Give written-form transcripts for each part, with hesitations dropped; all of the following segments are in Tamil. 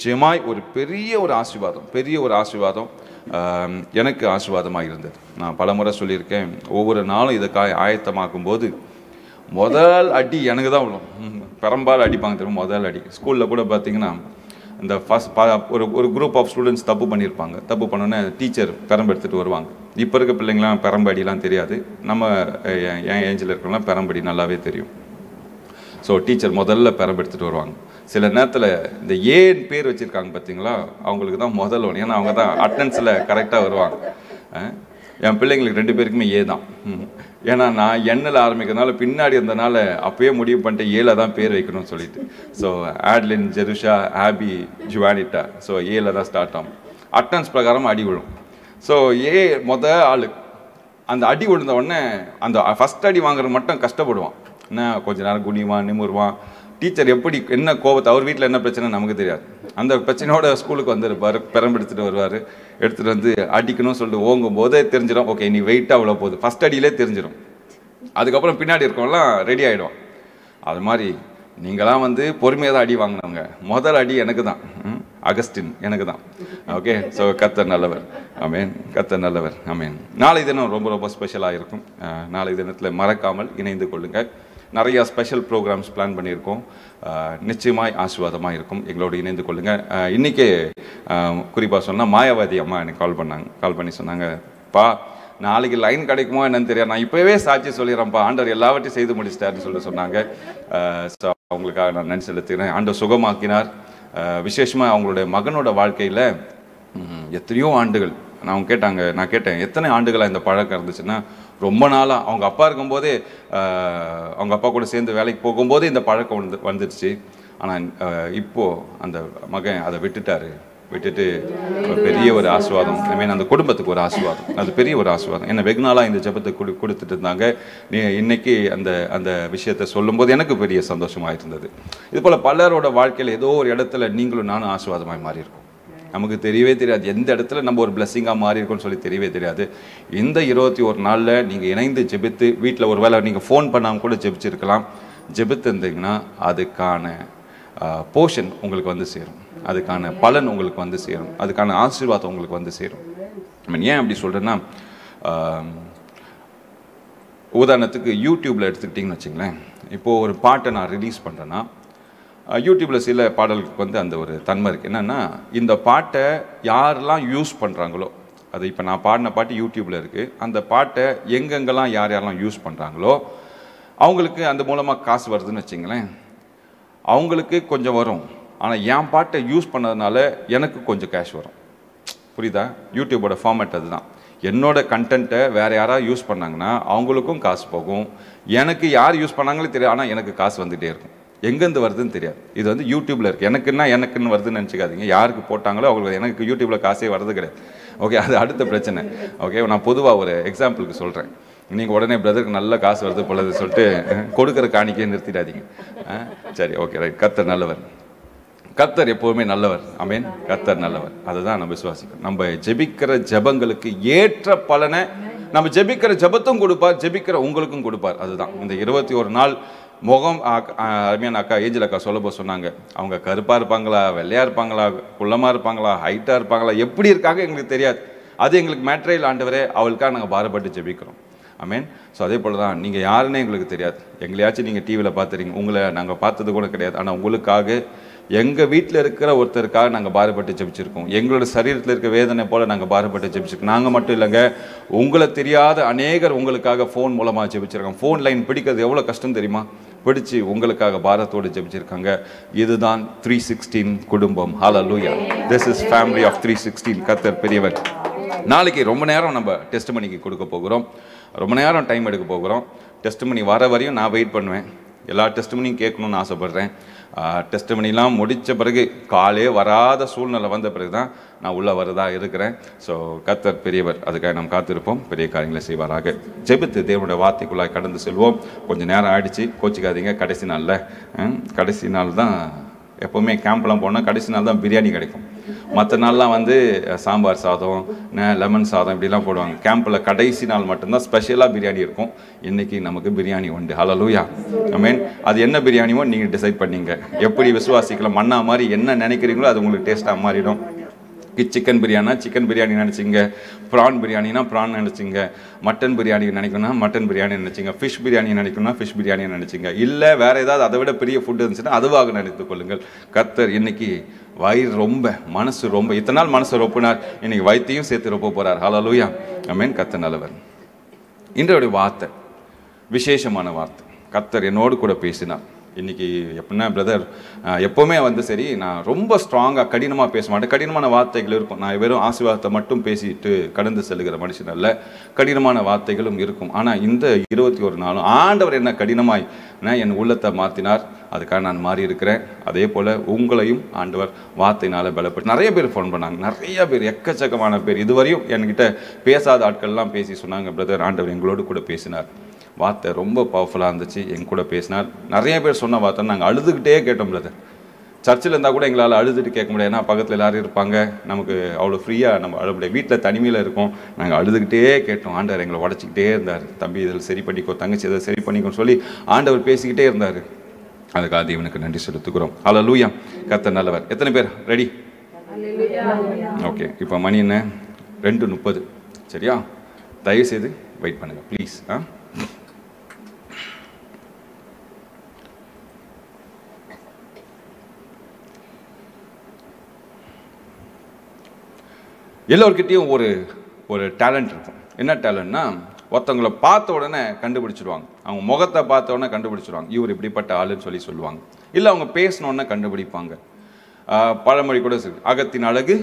நிச்சயமாய் ஒரு பெரிய ஒரு ஆசீர்வாதம் எனக்கு ஆசீர்வாதமாக இருந்தது. நான் பல முறை சொல்லியிருக்கேன், ஒவ்வொரு நாளும் இதுக்காக ஆயத்தமாக்கும் போது முதல் அடி எனக்கு தான் விடும். பெரம்பால் அடிப்பாங்க தெரியும், முதல் அடி. ஸ்கூலில் கூட பார்த்தீங்கன்னா இந்த ஒரு குரூப் ஆஃப் ஸ்டூடெண்ட்ஸ் தப்பு பண்ணியிருப்பாங்க. தப்பு பண்ணோன்னே டீச்சர் பெரம்பு எடுத்துகிட்டு வருவாங்க. இப்போ இருக்க பிள்ளைங்களாம் பெரம்பு அடிலாம் தெரியாது, நம்ம என் ஏஞ்சில் இருக்கிறவங்களாம் பெரம்படி நல்லாவே தெரியும். ஸோ டீச்சர் முதல்ல பெரம்பு எடுத்துகிட்டு வருவாங்க. சில நேரத்தில் இந்த ஏன் பேர் வச்சுருக்காங்க பார்த்தீங்களா, அவங்களுக்கு தான் முதல் ஒன்று. ஏன்னா அவங்க தான் அட்டெண்டன்ஸில் கரெக்டாக வருவாங்க. என் பிள்ளைங்களுக்கு 2 பேருக்குமே ஏ தான். ஏன்னா நான் எண்ணில் ஆரம்பிக்கிறதுனால பின்னாடி இருந்தனால அப்பயே முடிவு பண்ணிட்டு ஏல தான் பேர் வைக்கணும்னு சொல்லிட்டு. ஸோ ஆட்லின், ஜெருஷா, ஆபி, ஜுவானிட்டா, ஸோ ஏல தான் ஸ்டார்ட் ஆகும். அட்டெண்டன்ஸ் பிரகாரம் அடி விழும். ஸோ ஏ ஆளு அந்த அடி விழுந்த உடனே அந்த ஃபஸ்ட் அடி வாங்குறது மட்டும் கஷ்டப்படுவான். என்ன கொஞ்ச நேரம் குனிவான், நிமிருவான். டீச்சர் எப்படி என்ன கோபத்தை, அவர் வீட்டில் என்ன பிரச்சனை நமக்கு தெரியாது, அந்த பிரச்சனையோட ஸ்கூலுக்கு வந்துருப்பார். பெரம்பு எடுத்துகிட்டு வருவார். எடுத்துகிட்டு வந்து அடிக்கணும்னு சொல்லிட்டு ஓங்கும் போதே தெரிஞ்சிடும், ஓகே நீ வெயிட்டாக அவ்வளோ போகுது. ஃபஸ்ட் அடியிலே தெரிஞ்சிடும். அதுக்கப்புறம் பின்னாடி இருக்கவங்களாம் ரெடி ஆகிடும். அது மாதிரி நீங்களாம் வந்து பொறுமையாக தான் அடி வாங்கினவங்க. முதல் அடி எனக்கு தான், அகஸ்டின் எனக்கு தான். ஓகே, ஸோ கர்த்தர் நல்லவர். ஆமேன், கர்த்தர் நல்லவர். ஆமேன். நாளை தினம் ரொம்ப ரொம்ப ஸ்பெஷலாக இருக்கும். நாளை தினத்தில் மறக்காமல் இணைந்து கொள்ளுங்கள். நிறையா ஸ்பெஷல் ப்ரோக்ராம்ஸ் பிளான் பண்ணியிருக்கோம். நிச்சயமாய் ஆசீர்வாதமாக இருக்கும். எங்களோடு இணைந்து கொள்ளுங்கள். இன்றைக்கே குறிப்பாக சொன்னால் மாயாவதி அம்மா எனக்கு கால் பண்ணி சொன்னாங்க, பா நாளைக்கு லைன் கிடைக்குமோ என்னன்னு தெரியாது, நான் இப்போவே சாட்சி சொல்லிடுறேன்ப்பா, ஆண்டவர் எல்லாவற்றையும் செய்து முடிச்சிட்டாருன்னு சொன்னாங்க. ஸோ அவங்களுக்காக நான் நன்றி செலுத்துகிறேன். ஆண்டவர் சுகமாக்கினார். விசேஷமாக அவங்களுடைய மகனோட வாழ்க்கையில் எத்தனையோ ஆண்டுகள் நான் கேட்டேன் எத்தனை ஆண்டுகளாக இந்த பழக்கம் இருந்துச்சுன்னா, ரொம்ப நாளாக அவங்க அப்பா இருக்கும்போதே, அவங்க அப்பா கூட சேர்ந்து வேலைக்கு போகும்போதே இந்த பழக்கம் வந்துடுச்சு. ஆனால் இப்போது அந்த மகன் அதை விட்டுட்டு பெரிய ஒரு ஆசீர்வாதம், ஐ மீன் அந்த குடும்பத்துக்கு ஒரு ஆசீர்வாதம், அது பெரிய ஒரு ஆசீர்வாதம். என்ன வெகு நாளாக இந்த ஜெபத்தை கொடுத்துட்டு இருந்தாங்க. இன்னைக்கு அந்த விஷயத்தை சொல்லும்போது எனக்கு பெரிய சந்தோஷமாக இருந்தது. இதுபோல் பலரோட வாழ்க்கையில் ஏதோ ஒரு இடத்துல நீங்களும் நானும் ஆசீர்வாதமாய் மாறி இருக்கும். நமக்கு தெரியவே தெரியாது எந்த இடத்துல நம்ம ஒரு பிளெஸ்ஸிங்காக மாறி இருக்கோம்னு சொல்லி தெரியவே தெரியாது. இந்த 21 நாளில் நீங்கள் இணைந்து ஜெபித்து, வீட்டில் ஒரு வேளை நீங்கள் ஃபோன் பண்ணாமல் கூட ஜெபிச்சிருக்கலாம். ஜெபித்து இருந்தீங்கன்னா அதுக்கான போர்ஷன் உங்களுக்கு வந்து சேரும், அதுக்கான பலன் உங்களுக்கு வந்து சேரும், அதுக்கான ஆசீர்வாதம் உங்களுக்கு வந்து சேரும். ஏன் அப்படி சொல்கிறேன்னா, உதாரணத்துக்கு யூடியூப்பில் எடுத்துக்கிட்டிங்கன்னு வச்சுங்களேன். இப்போது ஒரு பாட்டை நான் ரிலீஸ் பண்ணுறேன்னா, யூடியூப்பில் சில பாடல்களுக்கு வந்து அந்த ஒரு தன்மை இருக்குது. என்னென்னா, இந்த பாட்டை யாரெல்லாம் யூஸ் பண்ணுறாங்களோ, அது இப்போ நான் பாடின பாட்டு யூடியூப்பில் இருக்குது, அந்த பாட்டை எங்கெங்கெல்லாம் யாரெல்லாம் யூஸ் பண்ணுறாங்களோ அவங்களுக்கு அந்த மூலமாக காசு வருதுன்னு வச்சுங்களேன். அவங்களுக்கு கொஞ்சம் வரும், ஆனால் என் பாட்டை யூஸ் பண்ணதுனால எனக்கு கொஞ்சம் கேஷ் வரும். புரியுதா? யூடியூபோட ஃபார்மேட் அதுதான். என்னோட கண்டென்ட்டை வேறு யாராவது யூஸ் பண்ணாங்கன்னா அவங்களுக்கும் காசு போகும், எனக்கு யார் யூஸ் பண்ணாங்களே தெரியாது, ஆனால் எனக்கு காசு வந்துகிட்டே இருக்கும். எங்கேருந்து வருதுன்னு தெரியாது. இது வந்து யூடியூப்பில் இருக்குது. எனக்குன்னு வருதுன்னு நினச்சிக்காதீங்க. யாருக்கு போட்டாங்களோ அவங்களுக்கு, எனக்கு யூடியூப்பில் காசே வரது கிடையாது. ஓகே, அது அடுத்த பிரச்சனை. ஓகே, நான் பொதுவாக ஒரு எக்ஸாம்பிளுக்கு சொல்கிறேன். நீங்கள் உடனே பிரதருக்கு நல்ல காசு வருது போலது சொல்லிட்டு கொடுக்குற காணிக்கையை நிறுத்திடாதீங்க. சரி, ஓகே, ரைட். கர்த்தர் நல்லவர். கர்த்தர் எப்போவுமே நல்லவர். ஆமேன். கர்த்தர் நல்லவர். அதுதான் நம்ம விசுவாசிக்கணும். நம்ம ஜெபிக்கிற ஜெபங்களுக்கு ஏற்ற பலனை நம்ம ஜெபிக்கிற ஜெபத்தும் கொடுப்பார், ஜெபிக்கிற உங்களுக்கும் கொடுப்பார். அதுதான் இந்த 21 நாள் முகம். அருமையான அக்கா ஏஞ்சல் அக்கா சொல்லப்போ சொன்னாங்க, அவங்க கருப்பாக இருப்பாங்களா, வெள்ளையாக இருப்பாங்களா, குள்ளமாக இருப்பாங்களா, ஹைட்டாக இருப்பாங்களா, எப்படி இருக்காங்க எங்களுக்கு தெரியாது. அது எங்களுக்கு மேட்ரையில் ஆண்டவரே, அவளுக்காக நாங்கள் பாரப்பட்டு ஜெபிக்கிறோம். ஆமேன். ஸோ அதே போல் தான் நீங்கள் யாருன்னே எங்களுக்கு தெரியாது. எங்களையாச்சும் நீங்கள் டிவியில் பார்த்துறீங்க, உங்களை நாங்கள் பார்த்தது கூட கிடையாது. ஆனால் உங்களுக்காக, எங்கள் வீட்டில் இருக்கிற ஒருத்தருக்காக நாங்கள் பாரப்பட்டு ஜெபிச்சிருக்கோம். எங்களோட சரீரத்தில் இருக்க வேதனை போல் நாங்கள் பாரப்பட்டு ஜெபிச்சிருக்கோம். நாங்கள் மட்டும் இல்லைங்க, உங்களை தெரியாத அநேகர் உங்களுக்காக ஃபோன் மூலமாக ஜெபிச்சிருக்காங்க. ஃபோன் லைன் பிடிக்கிறது எவ்வளோ கஷ்டம் தெரியுமா? பிடிச்சி உங்களுக்காக பாரத்தோடு ஜெபிச்சிருக்காங்க. இதுதான் 316 குடும்பம். Hallelujah. This is family of 316. கர்த்தர் பெரியவர். நாளைக்கு ரொம்ப நேரம் நம்ம டெஸ்டிமனிக்கு கொடுக்க போகிறோம். ரொம்ப நேரம் டைம் எடுக்க போகிறோம். டெஸ்டிமனி வர வரையும் நான் வெயிட் பண்ணுவேன். எல்லா டெஸ்டிமனியும் கேட்கணும்னு ஆசைப்பட்றேன். டெஸ்டிமனிலாம் முடித்த பிறகு, காலே வராத சூழ்நிலை வந்த பிறகு தான் நான் உள்ளே வரதா இருக்கிறேன். ஸோ கர்த்தர் பெரியவர். அதுக்காக நாம் காத்திருப்போம். பெரிய காரியங்களை செய்வாராக. ஜெபித்து தேவனுடைய வார்த்தைக்குள்ளாக கடந்து செல்வோம். கொஞ்சம் நேரம் ஆயிடுச்சு, கோச்சிக்காதீங்க. கடைசி நாள் தான் எப்போவுமே கேம்ப்லாம் போனால் கடைசி நாள் தான் பிரியாணி கிடைக்கும். மற்ற நாள்லாம் வந்து சாம்பார் சாதம், லெமன் சாதம் இப்படிலாம் போடுவாங்க. கேம்பில் கடைசி நாள் மட்டும்தான் ஸ்பெஷலாக பிரியாணி இருக்கும். இன்றைக்கி நமக்கு பிரியாணி உண்டு. ஹல்லேலூயா, ஆமென். அது என்ன பிரியாணியோ நீங்கள் டிசைட் பண்ணிங்க. எப்படி விசுவாசிக்கலாம், மண்ணா மாதிரி என்ன நினைக்கிறீங்களோ அது உங்களுக்கு டேஸ்ட்டாக மாறிடும். சிக்கன் பிரியாணினா சிக்கன் பிரியாணி நினச்சிங்க, ப்ரான் பிரியாணினா ப்ரான் நினச்சிங்க, மட்டன் பிரியாணி நினைக்கணும்னா மட்டன் பிரியாணி நினச்சிங்க, ஃபிஷ் பிரியாணி நினைக்கணும்னா ஃபிஷ் பிரியாணி நினச்சிங்க. இல்லை வேறு ஏதாவது அதை விட பெரிய ஃபுட் இருந்துச்சுன்னா அதுவாக நினைத்து கொள்ளுங்கள். கர்த்தர் இன்னைக்கு வயிறு ரொம்ப, மனசு ரொம்ப, இத்தனை நாள் மனசை ரொப்பினார், இன்னைக்கு வயிற்றையும் சேர்த்து ரொப்ப போகிறார். ஹல்லேலூயா, ஆமென். கர்த்தர் நல்லவர். இன்றைய வார்த்தை விசேஷமான வார்த்தை. கர்த்தர் என்னோடு கூட பேசினார். இன்றைக்கி எப்படின்னா பிரதர், எப்போவுமே வந்து சரி, நான் ரொம்ப ஸ்ட்ராங்காக கடினமாக பேச மாட்டேன். கடினமான வார்த்தைகள் இருக்கும். நான் வெறும் ஆசீர்வாதத்தை மட்டும் பேசிட்டு கடந்து செல்கிற மனுஷன் அல்ல. கடினமான வார்த்தைகளும் இருக்கும். ஆனால் இந்த 21 நாளும் ஆண்டவர் என்ன கடினமாய் என் உள்ளத்தை மாற்றினார். அதுக்காக நான் மாறி இருக்கிறேன். அதே போல் உங்களையும் ஆண்டவர் வார்த்தையினால் பலப்பட்டு நிறைய பேர் ஃபோன் பண்ணாங்க. நிறைய பேர், எக்கச்சக்கமான பேர். இதுவரையும் என்கிட்ட பேசாத ஆட்கள்லாம் பேசி சொன்னாங்க, பிரதர் ஆண்டவர் எங்களோடு கூட பேசினார். வார்த்தை ரொம்ப பவர்ஃபுல்லாக இருந்துச்சு, என் கூட பேசினார். நிறைய பேர் சொன்ன வார்த்தை நாங்கள் அழுதுகிட்டே கேட்டோம் பிரதர். சர்ச்சில் இருந்தால் கூட எங்களால் அழுதுட்டு கேட்க முடியாது. ஏன்னா பக்கத்தில் எல்லோரும் இருப்பாங்க, நமக்கு அவ்வளோ ஃப்ரீயாக நம்ம அழ முடியாது. வீட்டில் தனிமையில் இருக்கோம். நாங்கள் அழுதுகிட்டே கேட்டோம். ஆண்டவர் எங்களை உடச்சிக்கிட்டே இருந்தார். தம்பி இதில் சரி பண்ணிக்கோ, தங்கச்சி இதை சரி பண்ணிக்கோன்னு சொல்லி ஆண்டவர் பேசிக்கிட்டே இருந்தார். அதுக்காக தேவனுக்கு நன்றி செலுத்துக்கிறோம். ஹல்லேலூயா, கர்த்தர் நல்லவர். எத்தனை பேர் ரெடி? ஓகே, இப்போ மணி என்ன? 2:30. சரியா? தயவுசெய்து வெயிட் பண்ணுங்கள் ப்ளீஸ். எல்லோருக்கிட்டையும் ஒரு டேலண்ட் இருக்கும். என்ன டேலண்ட்னா, ஒருத்தவங்களை பார்த்த உடனே கண்டுபிடிச்சிடுவாங்க. அவங்க முகத்தை பார்த்த உடனே கண்டுபிடிச்சிடுவாங்க, இவர் இப்படிப்பட்ட ஆளுன்னு சொல்லுவாங்க. இல்லை அவங்க பேசினோடனே கண்டுபிடிப்பாங்க. பழமொழி கூட இருக்கு, அகத்தின் அழகு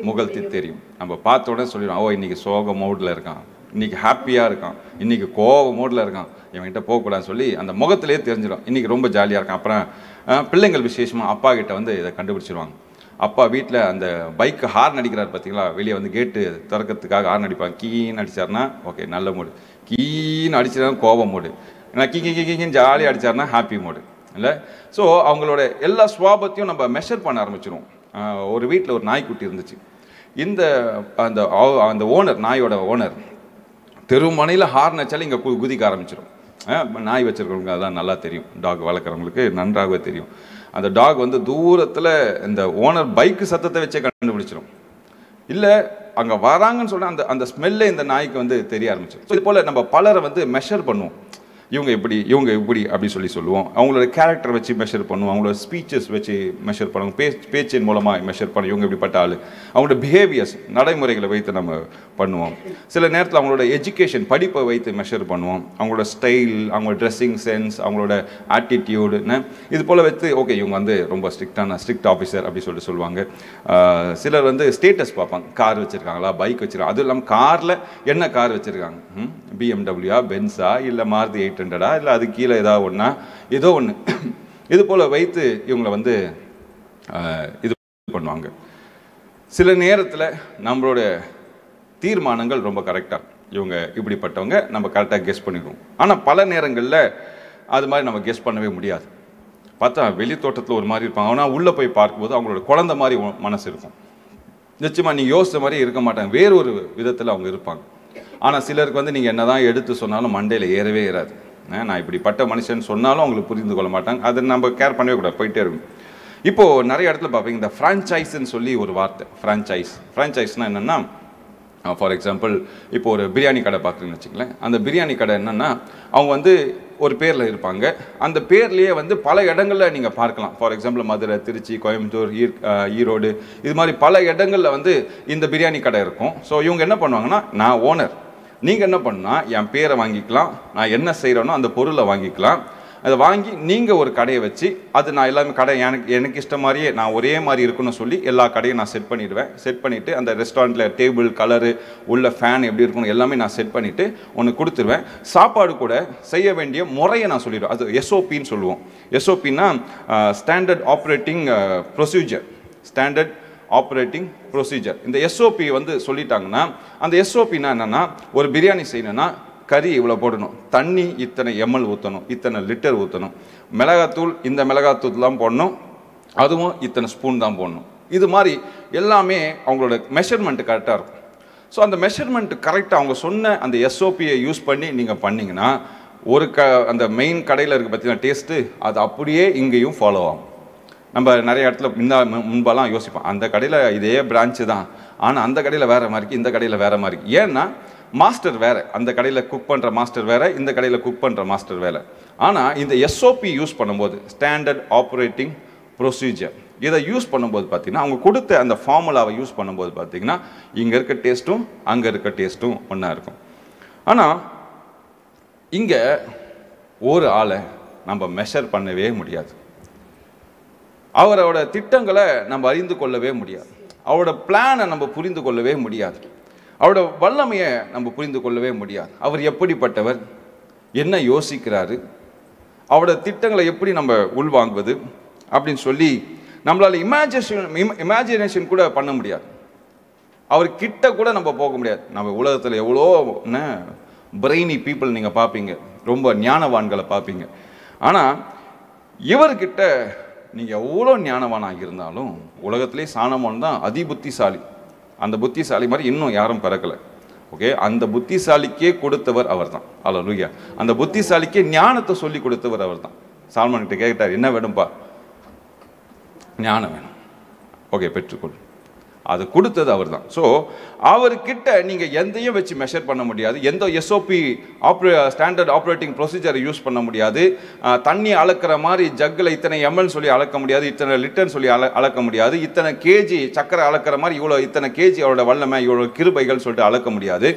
முகத்தில் தெரியும். நம்ம பார்த்த உடனே சொல்லிடுவோம், ஓ இன்னைக்கு சோக மோடில் இருக்கான், இன்னைக்கு ஹாப்பியாக இருக்கான், இன்னைக்கு கோவ மோடில் இருக்கான், இவன்கிட்ட போகக்கூடாதுன்னு சொல்லி அந்த முகத்திலே தெரிஞ்சிடும். இன்னைக்கு ரொம்ப ஜாலியாக இருக்கான். அப்புறம் பிள்ளைங்கள் விசேஷமாக அப்பா கிட்ட வந்து இதை கண்டுபிடிச்சிடுவாங்க. அப்பா வீட்டில் அந்த பைக்கு ஹார்ன் அடிக்கிறார் பார்த்தீங்களா, வெளியே வந்து கேட்டு திறக்கிறதுக்காக ஹார்ன் அடிப்பாங்க. கீன்னு அடித்தார்னா ஓகே நல்ல மூடு, கீன்னு அடிச்சிருந்தா கோபம் மூடு, ஏன்னா கீன்னு ஜாலியாக அடித்தார்னா ஹாப்பி மூடு இல்லை. ஸோ அவங்களோட எல்லா சுவாபத்தையும் நம்ம மெஷர் பண்ண ஆரம்பிச்சிடுவோம். ஒரு வீட்டில் ஒரு நாய்க்குட்டி இருந்துச்சு. அந்த ஓனர், நாயோட ஓனர் தெருமனையில் ஹார்ன் அடித்தாலும் இங்கே குதிக்க ஆரம்பிச்சிடும். நாய் வச்சுருக்கவங்க அதெல்லாம் நல்லா தெரியும், டாக் வளர்க்குறவங்களுக்கு நன்றாகவே தெரியும். அந்த டாக் வந்து தூரத்தில் இந்த ஓனர் பைக்கு சத்தத்தை வச்சே கண்டுபிடிச்சிடும். இல்லை அங்கே வராங்கன்னு சொன்னால் அந்த ஸ்மெல்லே இந்த நாய்க்கு வந்து தெரிய ஆரம்பிச்சிடும். இது போல் நம்ம பலரை வந்து மெஷர் பண்ணுவோம். இவங்க இப்படி அப்படி சொல்லுவோம். அவங்களோட கேரக்டர் வச்சு மெஷர் பண்ணுவோம். அவங்களோட ஸ்பீச்சஸ் வச்சு மெஷர் பண்ணுவோம். பேச்சின் மூலமாக மெஷர் பண்ணுவோம். இவங்க இப்படிப்பட்ட ஆள். அவங்களோட பிஹேவியர்ஸ், நடைமுறைகளை வைத்து நம்ம பண்ணுவோம். சில நேரத்தில் அவங்களோட எஜுகேஷன், படிப்பை வைத்து மெஷர் பண்ணுவோம். அவங்களோட ஸ்டைல், அவங்களோட ட்ரெஸ்ஸிங் சென்ஸ், அவங்களோட ஆட்டிடியூடுன்னு இது போல் வைத்து ஓகே இவங்க வந்து ரொம்ப ஸ்ட்ரிக்ட் ஆஃபீஸர் அப்படி சொல்லுவாங்க. சிலர் வந்து ஸ்டேட்டஸ் பார்ப்பாங்க, கார் வச்சுருக்காங்களா, பைக் வச்சுருக்காங்க. அதுவும் இல்லாமல் காரில் என்ன கார் வச்சுருக்காங்க, BMW, பென்ஸா, இல்லை மாருதி 800 இல்லை அது கீழே ஏதோ ஒன்று இது போல் வைத்து இவங்களை வந்து இது பண்ணுவாங்க. சில நேரத்தில் நம்மளோட தீர்மானங்கள் ரொம்ப கரெக்டாக, இவங்க இப்படிப்பட்டவங்க நம்ம கரெக்டாக கெஸ் பண்ணிடுவோம். ஆனால் பல நேரங்களில் அது மாதிரி நம்ம கெஸ் பண்ணவே முடியாது. பார்த்தா வெளி தோட்டத்தில் ஒரு மாதிரி இருப்பாங்க, ஆனால் உள்ளே போய் பார்க்கும்போது அவங்களோட குழந்தை மாதிரி மனசு இருக்கும். நிச்சயமாக நீங்கள் யோசித்த மாதிரி இருக்க மாட்டாங்க, வேறொரு விதத்தில் அவங்க இருப்பாங்க. ஆனால் சிலருக்கு வந்து நீங்கள் என்ன தான் எடுத்து சொன்னாலும் மண்டையில் ஏறவே ஏறாது. நான் இப்படிப்பட்ட மனுஷன் சொன்னாலும் அவங்களுக்கு புரிந்து கொள்ள மாட்டாங்க. அதை நம்ம கேர் பண்ணவே கூடாது, போயிட்டே இருக்கும். இப்போது நிறைய இடத்துல பார்ப்பீங்க, இந்த ஃப்ரான்ச்சைஸ்ன்னு சொல்லி ஒரு வார்த்தை. ஃப்ரான்ச்சைஸ்னால் என்னென்னா, ஃபார் எக்ஸாம்பிள் இப்போ ஒரு பிரியாணி கடை பார்க்குறீங்கன்னு வச்சுங்களேன். அந்த பிரியாணி கடை என்னென்னா, அவங்க வந்து ஒரு பேரில் இருப்பாங்க. அந்த பேர்லேயே வந்து பல இடங்களில் நீங்கள் பார்க்கலாம். ஃபார் எக்ஸாம்பிள் மதுரை, திருச்சி, கோயம்புத்தூர், ஈரோடு, இது மாதிரி பல இடங்களில் வந்து இந்த பிரியாணி கடை இருக்கும். ஸோ இவங்க என்ன பண்ணுவாங்கன்னா, நான் ஓனர், நீங்கள் என்ன பண்ணால் என் பேரை வாங்கிக்கலாம், நான் என்ன செய்கிறேனோ அந்த பொருளை வாங்கிக்கலாம். அதை வாங்கி நீங்கள் ஒரு கடையை வச்சு, அது நான் எல்லாமே கடை எனக்கு இஷ்டம் மாதிரியே நான் ஒரே மாதிரி இருக்குன்னு சொல்லி எல்லா கடையும் நான் செட் பண்ணிவிடுவேன். செட் பண்ணிவிட்டு அந்த ரெஸ்டாரண்ட்டில் டேபிள், கலரு, உள்ள ஃபேன் எப்படி இருக்கணும் எல்லாமே நான் செட் பண்ணிவிட்டு ஒன்று கொடுத்துருவேன். சாப்பாடு கூட செய்ய வேண்டிய முறையை நான் சொல்லிடுவேன். அது SOPன்னு சொல்லுவோம். SOPன்னா ஸ்டாண்டர்ட் ஆப்ரேட்டிங் ப்ரொசீஜர். இந்த SOP வந்து சொல்லிட்டாங்கன்னா, அந்த SOPனா என்னென்னா, ஒரு பிரியாணி செய்யணும்னா கறி இவ்வளோ போடணும், தண்ணி இத்தனை ml ஊற்றணும், இத்தனை லிட்டர் ஊற்றணும், மிளகாத்தூள் இந்த மிளகாத்தூள்லாம் போடணும், அதுவும் இத்தனை ஸ்பூன் தான் போடணும். இது மாதிரி எல்லாமே அவங்களோட மெஷர்மெண்ட்டு கரெக்டாக இருக்கும். ஸோ அந்த மெஷர்மெண்ட்டு கரெக்டாக அவங்க சொன்ன அந்த எஸ்ஓபியை யூஸ் பண்ணி நீங்கள் பண்ணிங்கன்னா அந்த மெயின் கடையில் இருக்க பார்த்தீங்கன்னா டேஸ்ட்டு அது அப்படியே இங்கேயும் ஃபாலோ ஆகும். நம்ம நிறைய இடத்துல முன்பெல்லாம் யோசிப்போம், அந்த கடையில் இதே பிரான்ச்சு தான், ஆனால் அந்த கடையில் வேறு மாதிரி இருக்குது, இந்த கடையில் வேறு மாதிரி இருக்குது. ஏன்னா மாஸ்டர் வேறு, அந்த கடையில் குக் பண்ணுற மாஸ்டர் வேறு, இந்த கடையில் குக் பண்ணுற மாஸ்டர் வேறு. ஆனால் இந்த எஸ்ஓபி யூஸ் பண்ணும்போது, ஸ்டாண்டர்ட் ஆப்ரேட்டிங் ப்ரொசீஜர், இதை யூஸ் பண்ணும்போது பார்த்தீங்கன்னா அவங்க கொடுத்த அந்த ஃபார்முலாவை யூஸ் பண்ணும்போது பார்த்தீங்கன்னா இங்கே இருக்க டேஸ்ட்டும் அங்கே இருக்க டேஸ்ட்டும் ஒன்றா இருக்கும். ஆனால் இங்கே ஒரு ஆளை நம்ம மெஷர் பண்ணவே முடியாது, அவரோட திட்டங்களை நம்ம அறிந்து கொள்ளவே முடியாது, அவரோட பிளானை நம்ம புரிந்து கொள்ளவே முடியாது, அவரோட வல்லமையை நம்ம புரிந்து கொள்ளவே முடியாது. அவர் எப்படிப்பட்டவர், என்ன யோசிக்கிறாரு, அவரோட திட்டங்களை எப்படி நம்ம உள்வாங்குவது அப்படின்னு சொல்லி நம்மளால் இமேஜினேஷன் கூட பண்ண முடியாது. அவர்கிட்ட கூட நம்ம போக முடியாது. நம்ம உலகத்தில் எவ்வளோ பிரெய்னி பீப்புள் நீங்கள் பார்ப்பீங்க, ரொம்ப ஞானவான்களை பார்ப்பீங்க. ஆனால் இவர்கிட்ட நீங்கள் எவ்வளோ ஞானவானாக இருந்தாலும் உலகத்திலே சாணவான் தான் அதிபுத்திசாலி. அந்த புத்திசாலி மாதிரி இன்னும் யாரும் பிறக்கலை. ஓகே, அந்த புத்திசாலிக்கே கொடுத்தவர் அவர் தான். அல்லேலூயா. அந்த புத்திசாலிக்கே ஞானத்தை சொல்லி கொடுத்தவர் அவர் தான். சாலமோன் கிட்ட கேட்டார், என்ன வேணும்பா? ஞானம் வேணும். ஓகே, பெற்றுக்கொள். அது கொடுத்தது அவர் தான். ஸோ அவர்கிட்ட நீங்கள் எந்தையும் வச்சு மெஷர் பண்ண முடியாது, எந்த எஸ்ஓபி ஸ்டாண்டர்ட் ஆப்ரேட்டிங் ப்ரொசீஜரை யூஸ் பண்ண முடியாது. தண்ணி அளக்கிற மாதிரி ஜக்கில் இத்தனை எம்எல் சொல்லி அளக்க முடியாது, இத்தனை லிட்டர்னு சொல்லி அளக்க முடியாது, இத்தனை கேஜி சக்கரை அளக்கிற மாதிரி இத்தனை கேஜி அவரோட வல்லமை, இவ்வளோ கிருபைகள் சொல்லிட்டு அளக்க முடியாது.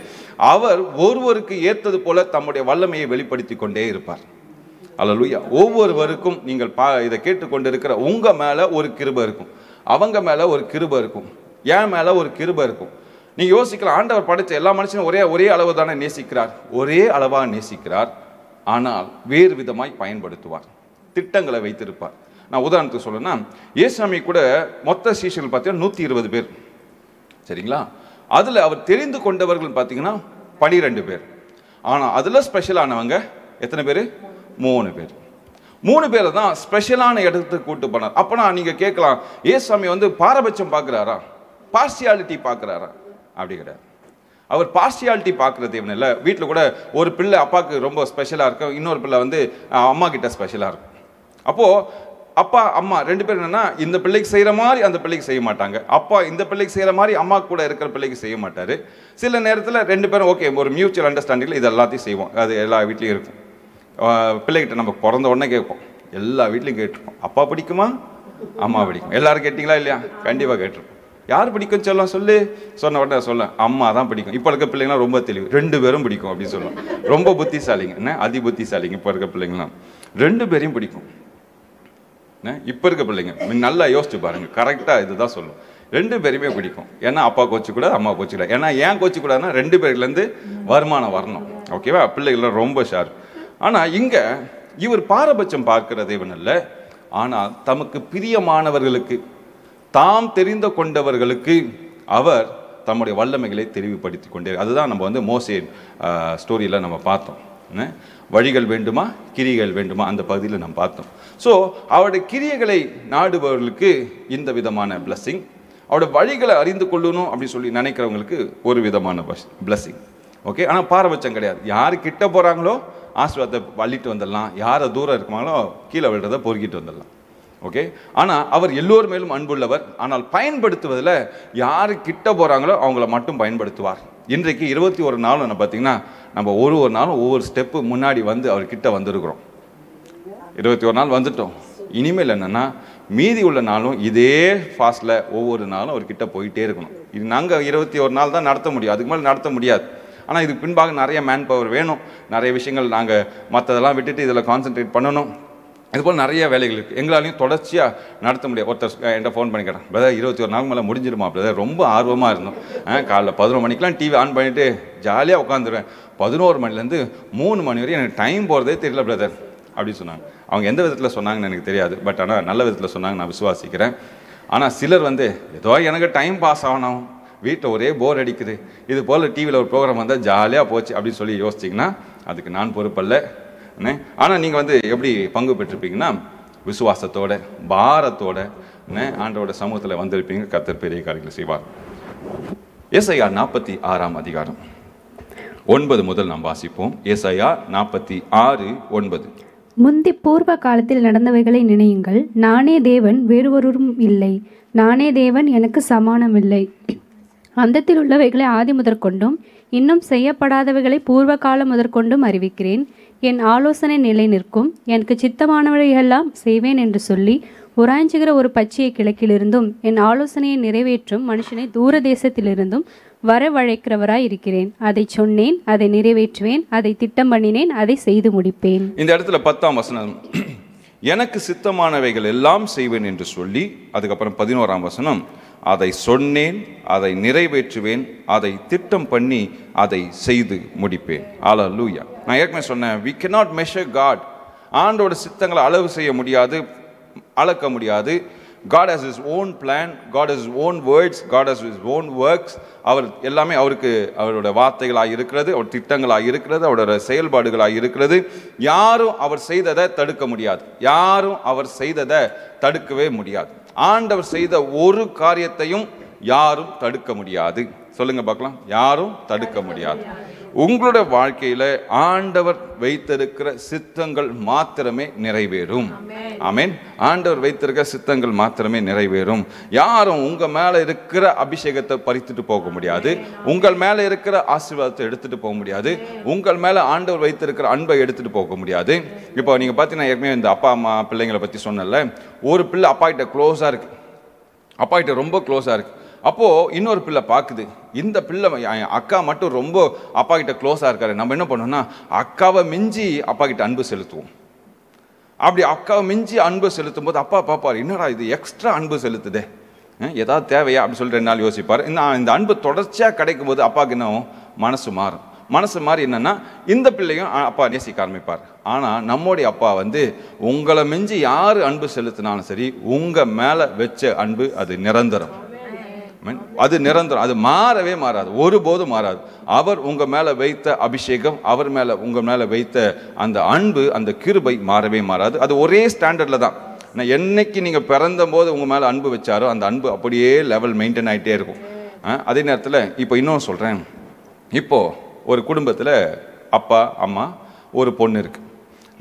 அவர் ஒருவருக்கு ஏற்றது போல தம்முடைய வல்லமையை வெளிப்படுத்தி கொண்டே இருப்பார். அல்லேலூயா. ஒவ்வொருவருக்கும் நீங்கள் இதை கேட்டுக்கொண்டிருக்கிற உங்கள் மேலே ஒரு கிருபை இருக்கும், அவங்க மேலே ஒரு கிருபை இருக்கும், என் மேலே ஒரு கிருபை இருக்கும். நீங்கள் யோசிக்கலாம், ஆண்டவர் படைத்த எல்லா மனுஷனும் ஒரே அளவு தானே நேசிக்கிறார், ஒரே அளவாக நேசிக்கிறார், ஆனால் வேறு விதமாய் பயன்படுத்துவார், திட்டங்களை வைத்திருப்பார். நான் உதாரணத்துக்கு சொல்லணும்னா, ஏசாமி கூட மொத்த சீஷர்கள் பார்த்தீங்கன்னா 120 பேர், சரிங்களா? அதில் அவர் தெரிந்து கொண்டவர்கள் பார்த்தீங்கன்னா 12 பேர். ஆனால் அதில் ஸ்பெஷலானவங்க எத்தனை பேர்? 3 பேர். 3 பேரை தான் ஸ்பெஷலான இடத்துக்கு கூட்டு போனார். அப்போனா நீங்கள் கேட்கலாம், ஏசாமி பாரபட்சம் பார்க்குறாரா, பார்சியாலிட்டி பார்க்குறாரா? அப்படி கிடையாது. அவர் பார்சியாலிட்டி பார்க்குறது இவன் இல்லை. வீட்டில் கூட ஒரு பிள்ளை அப்பாவுக்கு ரொம்ப ஸ்பெஷலாக இருக்கும், இன்னொரு பிள்ளை அம்மா கிட்ட ஸ்பெஷலாக இருக்கும். அப்போது அப்பா அம்மா 2 பேர் என்னன்னா, இந்த பிள்ளைக்கு செய்கிற மாதிரி அந்த பிள்ளைக்கு செய்ய மாட்டாங்க. அப்பா இந்த பிள்ளைக்கு செய்கிற மாதிரி அம்மா கூட இருக்கிற பிள்ளைக்கு செய்ய மாட்டார். சில நேரத்தில் 2 பேரும் ஓகே, ஒரு மியூச்சுவல் அண்டர்ஸ்டாண்டிங்கில் இது எல்லாத்தையும் செய்வோம். அது எல்லா வீட்லேயும் இருக்கும். பிள்ளைகிட்ட நம்ம பிறந்த உடனே கேட்போம், எல்லா வீட்லையும் கேட்டிருப்போம், அப்பா பிடிக்குமா அம்மா பிடிக்கும்? எல்லாரும் கேட்டிங்களா இல்லையா? கண்டிப்பாக கேட்டிருப்போம். யார் பிடிக்கும் சொல்லலாம், சொல்லு. சொன்ன உடனே சொல்ல, அம்மா தான் பிடிக்கும். இப்போ இருக்க பிள்ளைங்களாம் ரொம்ப தெளிவு, 2 பேரும் பிடிக்கும் அப்படின்னு சொல்லுவோம். ரொம்ப புத்திசாலிங்க, என்ன அதி புத்திசாலிங்க. இப்போ இருக்க பிள்ளைங்களாம் 2 பேரையும் பிடிக்கும். இப்போ இருக்க பிள்ளைங்க நல்லா யோசிச்சு பாருங்க, கரெக்டாக இதுதான் சொல்லும், 2 பேருமே பிடிக்கும். ஏன்னா அப்பா கோச்சு கூட அம்மா கோச்சு கூட. ஏன்னா ஏன் கோச்சு கூடாதுன்னா 2 பேர்லேருந்து வருமானம் வரணும். ஓகேவா? பிள்ளைகள்லாம் ரொம்ப ஷார்ப். ஆனால் இங்கே இவர் பாரபட்சம் பார்க்கிற தேவன் அல்ல, ஆனால் தமக்கு பிரியமானவர்களுக்கு, தாம் தெரிந்து கொண்டவர்களுக்கு அவர் தம்முடைய வல்லமைகளை தெரிவுபடுத்தி கொண்டே. அதுதான் நம்ம மோசே ஸ்டோரியில் நம்ம பார்த்தோம். வழிகள் வேண்டுமா கிரியைகள் வேண்டுமா அந்த பகுதியில் நம்ம பார்த்தோம். ஸோ அவருடைய கிரியைகளை நாடுபவர்களுக்கு இந்த விதமான பிளஸ்ஸிங், அவருடைய வழிகளை அறிந்து கொள்ளணும் அப்படின்னு சொல்லி நினைக்கிறவங்களுக்கு ஒரு விதமான பிளஸ்ஸிங். ஓகே, ஆனால் பாரபட்சம் கிடையாது. யார் கிட்ட போகிறாங்களோ ஆசீர்வாதத்தை வள்ளிட்டு வந்துடலாம், யாரை தூரம் இருக்குமாங்களோ கீழே விழுறதை பொறுக்கிட்டு வந்துடலாம். ஓகே, ஆனால் அவர் எல்லோர் மேலும் அன்புள்ளவர். ஆனால் பயன்படுத்துவதில் யார் கிட்ட போகிறாங்களோ அவங்கள மட்டும் பயன்படுத்துவார். இன்றைக்கு 21 நாளும் நம்ம பார்த்தீங்கன்னா நம்ம ஒரு நாளும் ஒவ்வொரு ஸ்டெப்பு முன்னாடி அவர்கிட்ட வந்திருக்கிறோம். 21 நாள் வந்துட்டோம். இனிமேல் என்னென்னா மீதி உள்ள நாளும் இதே ஃபாஸ்ட்டில் ஒவ்வொரு நாளும் அவர்கிட்ட போயிட்டே இருக்கணும். இது நாங்கள் 21 நாள் தான் நடத்த முடியும், அதுக்கு மேலே நடத்த முடியாது. ஆனால் இதுக்கு பின்பாக நிறைய மேன் பவர் வேணும், நிறைய விஷயங்கள் நாங்கள் மற்றதெல்லாம் விட்டுட்டு இதில் கான்சென்ட்ரேட் பண்ணணும். இதுபோல் நிறைய வேலைகள் இருக்குது, எங்களாலையும் தொடர்ச்சியாக நடத்த முடியாது. ஒருத்தர் என்கிட்ட ஃபோன் பண்ணி கேட்டேன், பிரதர் 21 நாள் மேலே முடிஞ்சிடுமா பிரதர்? ரொம்ப ஆர்வமாக இருந்தோம். காலைல 11 மணிக்கெலாம் டிவி ஆன் பண்ணிவிட்டு ஜாலியாக உட்காந்துருவேன். 11 மணிலேருந்து 3 மணி வரையும் எனக்கு டைம் போகிறதே தெரியல பிரதர் அப்படின்னு சொன்னாங்க. அவங்க எந்த விதத்தில் சொன்னாங்கன்னு எனக்கு தெரியாது, பட் ஆனால் நல்ல விதத்தில் சொன்னாங்க, நான் விசுவாசிக்கிறேன். ஆனால் சிலர் ஏதோ எனக்கு டைம் பாஸ் ஆகணும், வீட்டில் ஒரே போர் அடிக்குது, இது போல் டிவியில் ஒரு ப்ரோக்ராம் வந்தால் ஜாலியாக போச்சு அப்படின்னு சொல்லி யோசிச்சிங்கன்னா அதுக்கு நான் பொறுப்பல்ல. ஆனால் நீங்கள் எப்படி பங்கு பெற்றிருப்பீங்கன்னா, விசுவாசத்தோட பாரத்தோட ஆண்டவரோட சமூகத்தில் வந்திருப்பீங்க. கர்த்தர் பெரிய காரியங்களை செய்வார். ஏசாயா 46 அதிகாரம் 9 முதல் நாம் வாசிப்போம். ஏசாயா 46:9. முந்தி பூர்வ காலத்தில் நடந்தவைகளை நினையுங்கள். நானே தேவன், வேறொருவரும் இல்லை. நானே தேவன், எனக்கு சமானமில்லை. அந்தத்தில் உள்ளவைகளை ஆதி முதற்கொண்டும் இன்னும் செய்யப்படாதவைகளை பூர்வ காலம் முதற்கொண்டும் அறிவிக்கிறேன். என் ஆலோசனை நிலை நிற்கும். எனக்கு சித்தமானவைகளெல்லாம் செய்வேன் என்று சொல்லி உராய்ஞ்சுகிற ஒரு பச்சையை கிழக்கிலிருந்தும் என் ஆலோசனையை நிறைவேற்றும் மனுஷனை தூர தேசத்திலிருந்தும் வரவழைக்கிறவராய் இருக்கிறேன். அதை சொன்னேன், அதை நிறைவேற்றுவேன், அதை திட்டம் பண்ணினேன், அதை செய்து முடிப்பேன். இந்த இடத்துல 10ஆம் வசனம், எனக்கு சித்தமானவைகள் எல்லாம் செய்வேன் என்று சொல்லி, அதுக்கப்புறம் 11ஆம் வசனம், அதை சொன்னேன், அதை நிறைவேற்றுவேன், அதை திட்டம் பண்ணி அதை செய்து முடிப்பேன். ஹல்லேலூயா. நான் ஏற்கனவே சொன்னேன், we cannot measure God. ஆண்டோட சித்தங்களை அளவு செய்ய முடியாது, அளக்க முடியாது. God has his own plan, God has his own words, God has his own works. அவர் எல்லாமே அவருக்கு அவரோட வார்த்தைகளாக இருக்கிறது, அவர் திட்டங்களாக இருக்கிறது, அவரோட செயல்பாடுகளாக இருக்கிறது. யாரும் அவர் செய்ததை தடுக்க முடியாது, யாரும் அவர் செய்ததை தடுக்கவே முடியாது. ஆண்டவர் செய்த ஒரு காரியத்தையும் யாரும் தடுக்க முடியாது. சொல்லுங்க பார்க்கலாம், யாரும் தடுக்க முடியாது. உங்களுடைய வாழ்க்கையில ஆண்டவர் வைத்திருக்கிற சித்தங்கள் மாத்திரமே நிறைவேறும். ஆமென். ஆண்டவர் வைத்திருக்கிற சித்தங்கள் மாத்திரமே நிறைவேறும். யாரும் உங்க மேல இருக்கிற அபிஷேகத்தை பறித்துட்டு போக முடியாது, உங்கள் மேல இருக்கிற ஆசீர்வாதத்தை எடுத்துட்டு போக முடியாது, உங்கள் மேல ஆண்டவர் வைத்திருக்கிற அன்பை எடுத்துட்டு போக முடியாது. இப்போ நீங்க பார்த்தீங்கன்னா, ஏற்கனவே இந்த அப்பா அம்மா பிள்ளைங்களை பத்தி சொன்னல, ஒரு பிள்ளை அப்பா கிட்ட க்ளோஸா இருக்கு, அப்பா கிட்ட ரொம்ப க்ளோஸா இருக்கு. அப்போ இன்னொரு பிள்ளை பார்க்குது, இந்த பிள்ளை அக்கா மட்டும் ரொம்ப அப்பா கிட்ட க்ளோஸா இருக்காரு, நம்ம என்ன பண்ணோம்னா அக்காவை மிஞ்சி அப்பா கிட்ட அன்பு செலுத்துவோம். அப்படி அக்காவை மிஞ்சி அன்பு செலுத்தும் போது அப்பா பார்ப்பார், என்னடா இது எக்ஸ்ட்ரா அன்பு செலுத்துதே, ஏதாவது தேவையா அப்படின்னு சொல்லி 2 நாள் யோசிப்பார். இந்த அன்பு தொடர்ச்சியாக கிடைக்கும் போது அப்பாவுக்கு என்ன மனசு மாறும். மனசு மாதிரி என்னன்னா இந்த பிள்ளையும் அப்பா நேசிக்க ஆரம்பிப்பார். ஆனால் நம்முடைய அப்பா உங்களை மிஞ்சி யார் அன்பு செலுத்தினாலும் சரி, உங்க மேல வச்ச அன்பு அது நிரந்தரம். அது நிரந்தரம், அது மாறவே மாறாது, ஒருபோதும் மாறாது. அவர் உங்க மேல வைத்த அபிஷேகம், அவர் மேல உங்க மேல வைத்த அந்த அன்பு, அந்த கிருபை மாறவே மாறாது. அது ஒரே ஸ்டாண்டர்ட்ல தான். என்னைக்கு நீங்க பிறந்த போது உங்க மேல அன்பு வச்சாரோ அந்த அன்பு அப்படியே லெவல் மெயின்டைன் ஆகிட்டே இருக்கும். அதே நேரத்தில் இப்போ இன்னொன்று சொல்றேன், இப்போ ஒரு குடும்பத்தில் அப்பா அம்மா ஒரு பொண்ணு இருக்கு,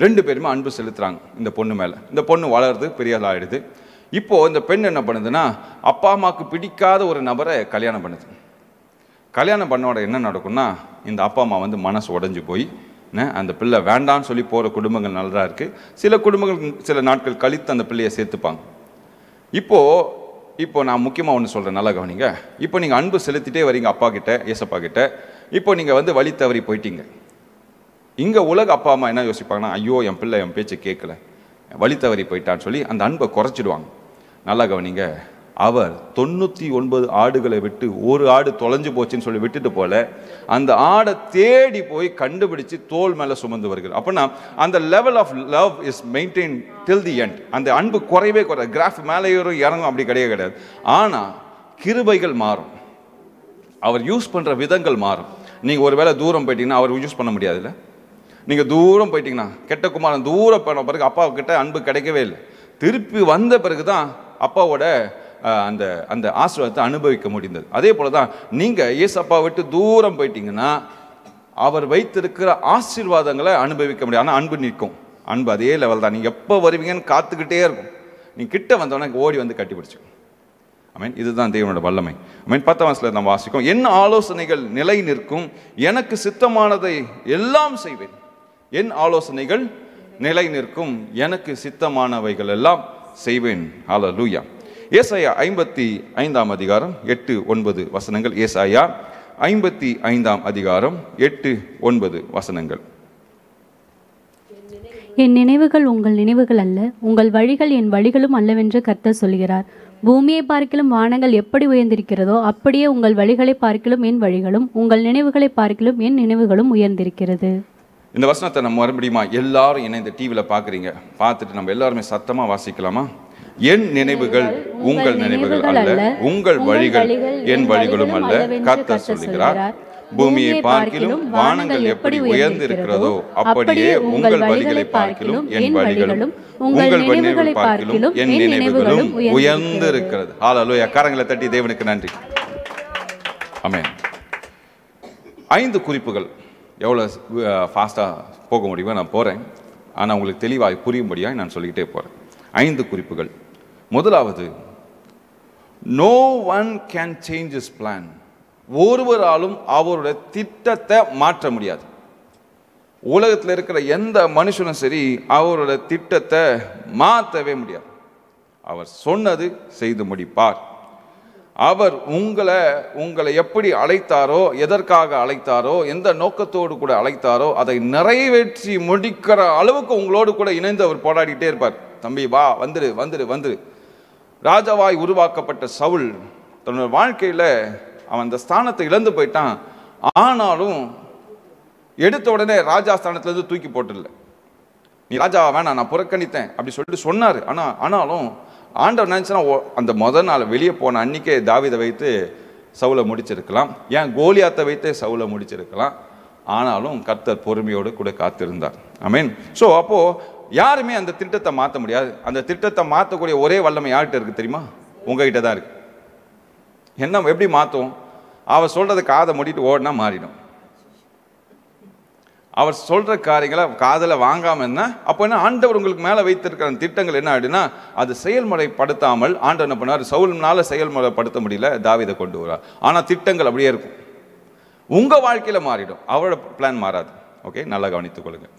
2 பேருமே அன்பு செலுத்துறாங்க இந்த பொண்ணு மேல. இந்த பொண்ணு வளருது, பெரிய ஆள் ஆயிடுது. இப்போ இந்த பெண் என்ன பண்ணுதுன்னா, அப்பா அம்மாவுக்கு பிடிக்காத ஒரு நபரை கல்யாணம் பண்ணுது. கல்யாணம் பண்ணோட என்ன நடக்கும்னா, இந்த அப்பா அம்மா மனசு உடைஞ்சு போய் அந்த பிள்ளை வேண்டான்னு சொல்லி போகிற குடும்பங்கள் நல்லா இருக்கு. சில குடும்பங்கள் சில நாட்கள் கழித்து அந்த பிள்ளையை சேர்த்துப்பாங்க. இப்போ நான் முக்கியமாக ஒன்று சொல்கிறேன், நல்லா கவனிங்க. இப்போ நீங்கள் அன்பு செலுத்திட்டே வரீங்க அப்பா கிட்ட, ஏசப்பா கிட்ட. இப்போ நீங்கள் வழி தவறி போயிட்டீங்க. இங்கே உலக அப்பா அம்மா என்ன யோசிப்பாங்கன்னா, ஐயோ என் பிள்ளை என் பேச்சை கேட்கல, வழி தவறி போயிட்டான்னு சொல்லி அந்த அன்பை குறைச்சிடுவாங்க. நல்லா கவனிங்க, அவர் 99 ஆடுகளை விட்டு ஒரு ஆடு தொலைஞ்சு போச்சுன்னு சொல்லி விட்டுட்டு போல, அந்த ஆடை தேடி போய் கண்டுபிடிச்சு தோல் மேல சுமந்து வருகிறார். அப்படின்னா அந்த level of love is maintain till the end. அந்த அன்பு குறையவே குறையாது. கிராஃப் மேலே ஏறும் இறங்கும் அப்படி கிடையாது. ஆனா கிருபைகள் மாறும், அவர் யூஸ் பண்ற விதங்கள் மாறும். நீங்க ஒருவேளை தூரம் போயிட்டீங்கன்னா அவர் யூஸ் பண்ண முடியாதுல்ல. நீங்க தூரம் போயிட்டீங்கன்னா, கெட்ட குமாரன் தூரம் போன பிறகு அப்பா கிட்ட அன்பு கிடைக்கவே இல்லை. திருப்பி வந்த பிறகுதான் அப்பாவோட அந்த அந்த ஆசீர்வாதத்தை அனுபவிக்க முடிந்தது. அதே போலதான் நீங்க ஏசப்பா விட்டு தூரம் போயிட்டீங்கன்னா அவர் வைத்திருக்கிற ஆசீர்வாதங்களை அனுபவிக்க முடியாது. ஆனால் அன்பு நிற்கும். அன்பு அதே லெவல் தான். நீங்க எப்போ வருவீங்கன்னு காத்துக்கிட்டே இருக்கும். நீங்க கிட்ட வந்தோடனே ஓடி வந்து கட்டி பிடிச்சு. ஆமென். இதுதான் தேவனோட வல்லமை. ஆமென். 10ஆம் வசனத்துல நாம் வாசிக்கும், என் ஆலோசனைகள் நிலை நிற்கும், எனக்கு சித்தமானதை எல்லாம் செய்வேன். என் ஆலோசனைகள் நிலை நிற்கும், எனக்கு சித்தமானவைகள் எல்லாம் செய்வேன். ஹல்லேலூயா. ஏசாயா 55ஆம் அதிகாரம் 8-9 வசனங்கள். ஏசாயா 55ஆம் அதிகாரம் 8-9 வசனங்கள். என் நினைவுகள் உங்கள் நினைவுகள் அல்ல, உங்கள் வழிகள் என் வழிகளும் அல்லவென்று கர்த்தர் சொல்கிறார். பூமியை பார்க்கிலும் வானங்கள் எப்படி உயர்ந்திருக்கிறதோ அப்படியே உங்கள் வழிகளை பார்க்கிலும் என் வழிகளும், உங்கள் நினைவுகளை பார்க்கிலும் என் நினைவுகளும் உயர்ந்திருக்கிறது. இந்த வசனத்தை நம்ம மறுபடியுமா எல்லாரும் இணைந்து டிவியில் பார்க்குறீங்க, பார்த்துட்டு நம்ம எல்லாருமே சத்தமா வாசிக்கலாமா? என் நினைவுகள் உங்கள் நினைவுகள் அல்ல, உங்கள் வழிகள் என் வழிகளும் அல்ல, கர்த்தர் சொல்லுகிறார். பூமியை பார்க்கிலும் வானங்கள் எப்படி உயர்ந்து இருக்கிறதோ அப்படியே உங்கள் வழிகளை பார்க்கிலும் என் வழிகளும், உங்கள் நினைவுகளை பார்க்கிலும் என் நினைவுகளும் உயர்ந்து இருக்கிறது. ஹல்லேலூயா. கரங்களை தட்டி தேவனுக்கு நன்றி. ஆமென். 5 குறிப்புகள். எவ்வளோ ஃபாஸ்ட்டாக போக முடியுமோ நான் போகிறேன். ஆனால் உங்களுக்கு தெளிவாக புரியும்படியாக நான் சொல்லிக்கிட்டே போகிறேன். 5 குறிப்புகள். முதலாவது, no one can change his plan. ஒருவராலும் அவருடைய திட்டத்தை மாற்ற முடியாது. உலகத்தில் இருக்கிற எந்த மனுஷனும் சரி அவரோட திட்டத்தை மாற்றவே முடியாது. அவர் சொன்னது செய்து முடிப்பார். அவர் உங்களை எப்படி அழைத்தாரோ, எதற்காக அழைத்தாரோ, எந்த நோக்கத்தோடு கூட அழைத்தாரோ அதை நிறைவேற்றி முடிக்கிற அளவுக்கு உங்களோடு கூட இணைந்து அவர் போராடிட்டே இருப்பார். தம்பி வா, வந்துரு வந்துரு வந்துரு. ராஜாவாய் உருவாக்கப்பட்ட சவுல் தன்னோட வாழ்க்கையில் அவன் அந்த ஸ்தானத்தை இழந்து போயிட்டான். ஆனாலும் எடுத்த உடனே ராஜா ஸ்தானத்திலேருந்து தூக்கி போட்டுடல. நீ ராஜாவா வேணாம், நான் புறக்கணித்தேன் அப்படி சொல்லிட்டு சொன்னார். ஆனாலும் ஆண்டவர் நினைச்சுன்னா அந்த முதல் நாள் வெளியே போன அன்னைக்கே தாவீதை வைத்து சவுலை முடிச்சிருக்கலாம், ஏன் கோலியாத்தை வைத்து சவுலை முடிச்சிருக்கலாம். ஆனாலும் கர்த்தர் பொறுமையோடு கூட காத்திருந்தார். ஆமென். ஸோ அப்போ யாருமே அந்த திட்டத்தை மாற்ற முடியாது. அந்த திட்டத்தை மாற்றக்கூடிய ஒரே வல்லமை யார்கிட்ட இருக்கு தெரியுமா? உங்ககிட்ட தான் இருக்கு. என்ன எப்படி மாற்றும்? அவர் சொல்றதை காதை மூடிட்டு ஓடினா மாறிடும். அவர் சொல்ற காரியங்களை காதல வாங்காம என்ன அப்போ என்ன, ஆண்டவர் உங்களுக்கு மேல வைத்திருக்கிற திட்டங்கள் என்ன ஆயிடுனா அது செயல்முறைப்படுத்தாமல் ஆண்டவர் என்ன பண்ணார்? சவுல்னால செயல்முறைப்படுத்த முடியல, தாவீதை கொண்டு வரார். ஆனா திட்டங்கள் அப்படியே இருக்கும். உங்க வாழ்க்கையில மாறிடும், அவரோட பிளான் மாறாது. ஓகே, நல்லா கவனித்துக் கொள்ளுங்க.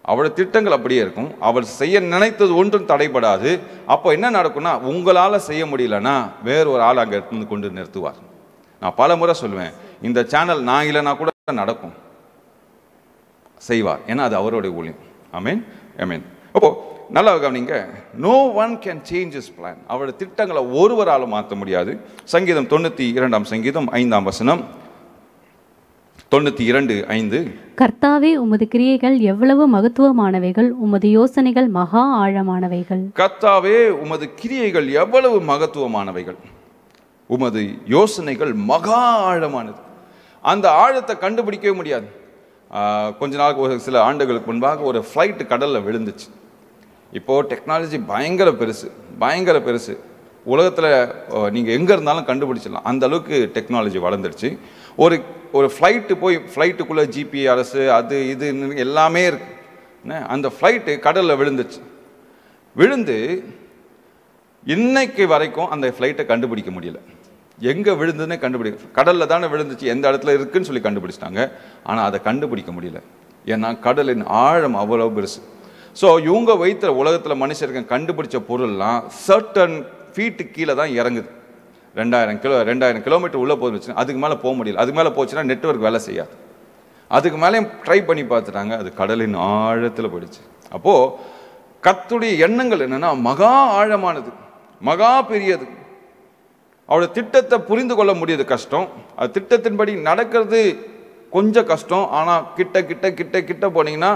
அவரோட திட்டங்கள் அப்படியே இருக்கும். அவர் செய்ய நினைத்தது ஒன்றும் தடைபடாது. அப்போ என்ன நடக்கும்னா, உங்களால செய்ய முடியலன்னா வேற ஒரு ஆள் அங்க எடுத்து கொண்டு நிறுத்துவார். நான் பல முறை சொல்லுவேன், இந்த சேனல் நான் இல்லைன்னா கூட நடக்கும், செய்வார். ஏன்னா அது அவருடைய ஊழியம். ஆமென், ஆமென். அப்போ நல்லா கவனிங்க. No one can change his plan. அவருடைய திட்டங்களை ஒருவராலும் மாற்ற முடியாது. சங்கீதம் 92 சங்கீதம் 5 வசனம். 92:5. கர்த்தாவே, உமது கிரியைகள் எவ்வளவு மகத்துவமானவைகள், உமது யோசனைகள் மகா ஆழமானவைகள். கர்த்தாவே, உமது கிரியைகள் எவ்வளவு மகத்துவமானவைகள், உமது யோசனைகள் மகா ஆழமானது. அந்த ஆழத்தை கண்டுபிடிக்கவே முடியாது. கொஞ்ச நாளுக்கு ஒரு சில ஆண்டுகளுக்கு முன்பாக ஒரு ஃப்ளைட்டு கடலில் விழுந்துச்சு. இப்போது டெக்னாலஜி பயங்கர பெருசு. உலகத்தில் நீங்கள் எங்கே இருந்தாலும் கண்டுபிடிச்சிடலாம். அந்த அளவுக்கு டெக்னாலஜி வளர்ந்துருச்சு. ஒரு ஃப்ளைட்டுக்குள்ளே ஜிபிஆர்எஸ் அது இது எல்லாமே இருக்கு. அந்த ஃப்ளைட்டு கடலில் விழுந்து இன்னைக்கு வரைக்கும் அந்த ஃப்ளைட்டை கண்டுபிடிக்க முடியல. எங்கே விழுந்ததுன்னே கடலில் தானே விழுந்துச்சு, எந்த இடத்துல இருக்குன்னு சொல்லி கண்டுபிடிச்சிட்டாங்க. ஆனால் அதை கண்டுபிடிக்க முடியல. ஏன்னா கடலின் ஆழம் அவ்வளோ பெருசு. ஸோ இவங்க வைத்த உலகத்தில் மனுஷருக்கு கண்டுபிடிச்ச பொருள்லாம் சர்டன் ஃபீட்டு கீழே தான் இறங்குது. 2000 கிலோமீட்டர் உள்ளே போச்சு. அதுக்கு மேலே போக முடியல. அதுக்கு மேலே போச்சுன்னா நெட்வொர்க் வேலை செய்யாது. அதுக்கு மேலே ட்ரை பண்ணி பார்த்துட்டாங்க, அது கடலின் ஆழத்தில் போயிடுச்சு. அப்போது கர்த்தருடைய எண்ணங்கள் என்னென்னா மகா ஆழமானது, மகா பெரியது. அவரோட திட்டத்தை புரிந்து கொள்ள முடியாது, கஷ்டம். அது திட்டத்தின்படி நடக்கிறது கொஞ்சம் கஷ்டம். ஆனால் கிட்ட போனீங்கன்னா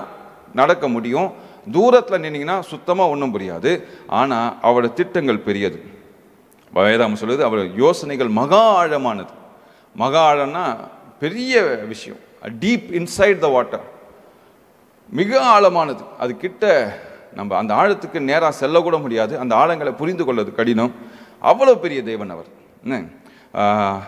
நடக்க முடியும். தூரத்தில் நின்னீங்கன்னா சுத்தமாக ஒன்றும் புரியாது. ஆனால் அவரோட திட்டங்கள் பெரியது. வேதாகம் சொல்லுது அவர் யோசனைகள் மகா ஆழமானது. மகா ஆழம்னா பெரிய விஷயம். டீப் இன்சைட் த வாட்டர், மிக ஆழமானது. அது கிட்ட நம்ம அந்த ஆழத்துக்கு நேராக செல்லக்கூட முடியாது. அந்த ஆழங்களை புரிந்து கொள்வது கடினம். அவ்வளோ பெரிய தேவன் அவர்.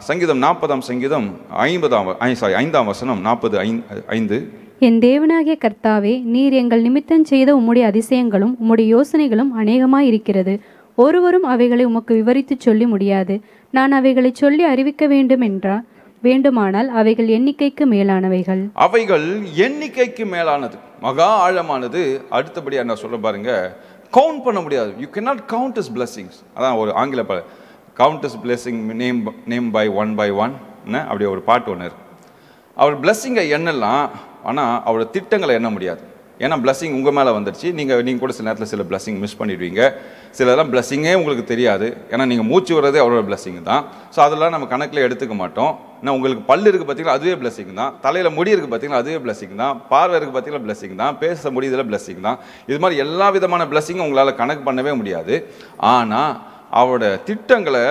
சங்கீதம் 40 சங்கீதம் 5 வசனம் 40:5. என் தேவனாகிய கர்த்தாவே, நீர் எங்கள் நிமித்தம் செய்த உம்முடைய அதிசயங்களும் உம்முடைய யோசனைகளும் அநேகமாய் இருக்கிறது. ஒருவரும் அவைகளை உமக்கு விவரித்து சொல்லி முடியாது. நான் அவைகளை சொல்லி அறிவிக்க வேண்டுமானால் அவைகள் எண்ணிக்கைக்கு மேலானவைகள். அவைகள் எண்ணிக்கைக்கு மேலானது, மகா ஆழமானது. அடுத்தபடி என்ன சொல்ல பாருங்க, கவுண்ட் பண்ண முடியாது. You cannot count his blessings. அதான் ஒரு ஆங்கில count his blessing name by one அப்படி ஒரு பாட்டு ஒன்று இருக்கு. அவர் பிளெஸ்ஸிங்கை எண்ணலாம், ஆனால் அவரோட திட்டங்களை எண்ண முடியாது. ஏன்னா பிளெஸ்ஸிங் உங்கள் மேலே வந்துடுச்சு. நீங்கள் கூட சில நேரத்தில் சில பிளெஸ்ஸிங் மிஸ் பண்ணிடுவீங்க. சிலதெல்லாம் பிளெஸ்ஸிங்கே உங்களுக்கு தெரியாது. ஏன்னா நீங்கள் மூச்சு வர்றதே அவரோட பிளெஸ்ஸிங் தான். ஸோ அதெல்லாம் நம்ம கணக்கில் எடுத்துக்க மாட்டோம். ஏன்னா உங்களுக்கு பல்லு இருக்குது பார்த்தீங்களா, அதுவே பிளெஸ்ஸிங் தான். தலையில் முடி இருக்குது பார்த்தீங்களா, அதுவே பிளெஸ்ஸிங் தான். பார்வை இருக்குது பார்த்தீங்களா, பிளெஸ்ஸிங் தான். பேச முடியுதில் பிளெஸ்ஸிங் தான். இது மாதிரி எல்லா விதமான பிளெஸ்ஸிங்கும் உங்களால் கணக்கு பண்ணவே முடியாது. ஆனால் அவரோட திட்டங்களை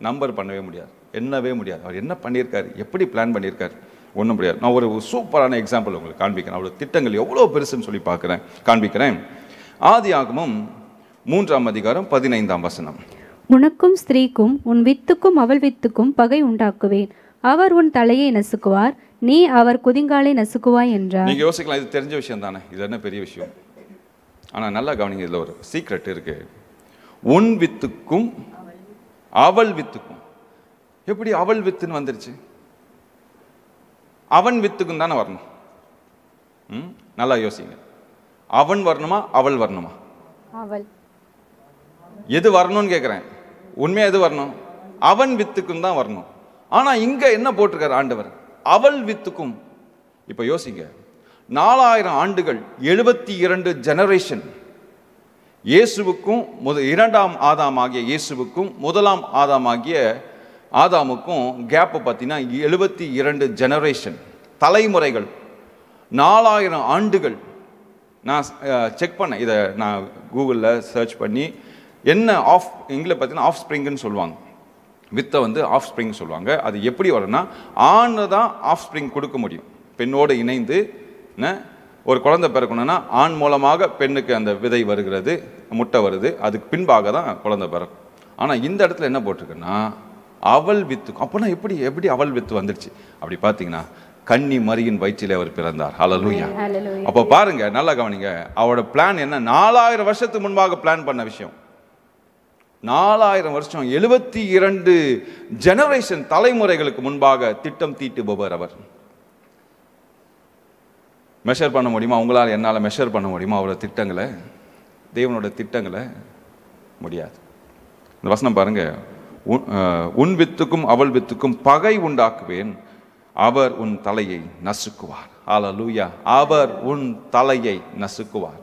நம்பர் பண்ணவே முடியாது, எண்ணவே முடியாது. அவர் என்ன பண்ணியிருக்காரு, எப்படி பிளான் பண்ணியிருக்காரு, ஒன்றும் முடியாது. நான் ஒரு சூப்பரான எக்ஸாம்பிள் உங்களுக்கு காண்பிக்கிறேன். அவரோட திட்டங்கள் எவ்வளோ பெருசுன்னு சொல்லி காண்பிக்கிறேன். ஆதியாகமம் 3ஆம் அதிகாரம் 15ஆம் வசனம். உனக்கும் ஸ்திரீக்கும் உன் வித்துக்கும் அவள் வித்துக்கும் பகை உண்டாக்குவேன். அவர் உன் தலையை நசுக்குவார், நீ அவர் குதிங்காலை நசுக்குவாய் என்றார். நீங்க யோசிக்கலாம், இது தெரிஞ்ச விஷயம் தானே, இது என்ன பெரிய விஷயம்? ஆனா நல்லா கவனிங்க, இதுல ஒரு சீக்ரெட் இருக்கு. உன் வித்துக்கும் அவள் வித்துக்கும். எப்படி அவள் வித்துன்னு வந்துருச்சு? அவன் வித்துக்கும் தானே வரணும். நல்லா யோசிங்க. அவன் வரணுமா அவள் வரணுமா? அவள். எது வரணும்னு கேட்கிறேன். உண்மையா எது வரணும்? அவன் வித்துக்கும் தான் வரணும். ஆனா இங்க என்ன போட்டிருக்காரு ஆண்டவர்? அவள் வித்துக்கும். இப்ப யோசிங்க, 4000 ஆண்டுகள், 72 ஜெனரேஷன். இயேசுவுக்கும் இரண்டாம் ஆதாம் ஆகிய இயேசுவுக்கும் முதலாம் ஆதாம் ஆகிய ஆதாமுக்கும் கேப் பார்த்தீங்கன்னா 72 ஜெனரேஷன், தலைமுறைகள், 4000 ஆண்டுகள். நான் செக் பண்ணேன், இதை நான் கூகுளில் சர்ச் பண்ணி, என்ன இங்கிலீஷ் பார்த்தீங்கன்னா ஆஃப் ஸ்ப்ரிங்னு சொல்லுவாங்க. வித்தை ஆஃப் ஸ்ப்ரிங் சொல்லுவாங்க. அது எப்படி வரும்னா, ஆண் தான் ஆஃப் ஸ்ப்ரிங் கொடுக்க முடியும். பெண்ணோடு இணைந்து ஒரு குழந்தை பிறக்கணும்னா ஆண் மூலமாக பெண்ணுக்கு அந்த விதை வருகிறது, முட்டை வருது, அதுக்கு பின்பாக தான் குழந்தை பிறக்கும். ஆனால் இந்த இடத்துல என்ன போட்டிருக்குன்னா அவள் வித்து. அப்போனா எப்படி அவள் வித்து வந்துடுச்சு? அப்படி பார்த்தீங்கன்னா கன்னி மரியின் வயிற்றிலே அவர் பிறந்தார். ஹல்லேலூயா. அப்போ பாருங்க, நல்லா கவனிங்க, அவரோட பிளான் என்ன? 4000 வருஷத்துக்கு முன்பாக பிளான் பண்ண விஷயம். 4000 வருஷம், 72 ஜெனரேஷன், தலைமுறைகளுக்கு முன்பாக திட்டம் தீட்டுபவர் அவர். மெஷர் பண்ண முடியுமா? உங்களால் என்னால் மெஷர் பண்ண முடியுமா அவரோட திட்டங்களை, தேவனோட திட்டங்களை? முடியாது. இந்த வசனம் பாருங்க, உன் வித்துக்கும் அவள் வித்துக்கும் பகை உண்டாக்குவேன், அவர் உன் தலையை நசுக்குவார். ஹல்லேலூயா. அவர் உன் தலையை நசுக்குவார்.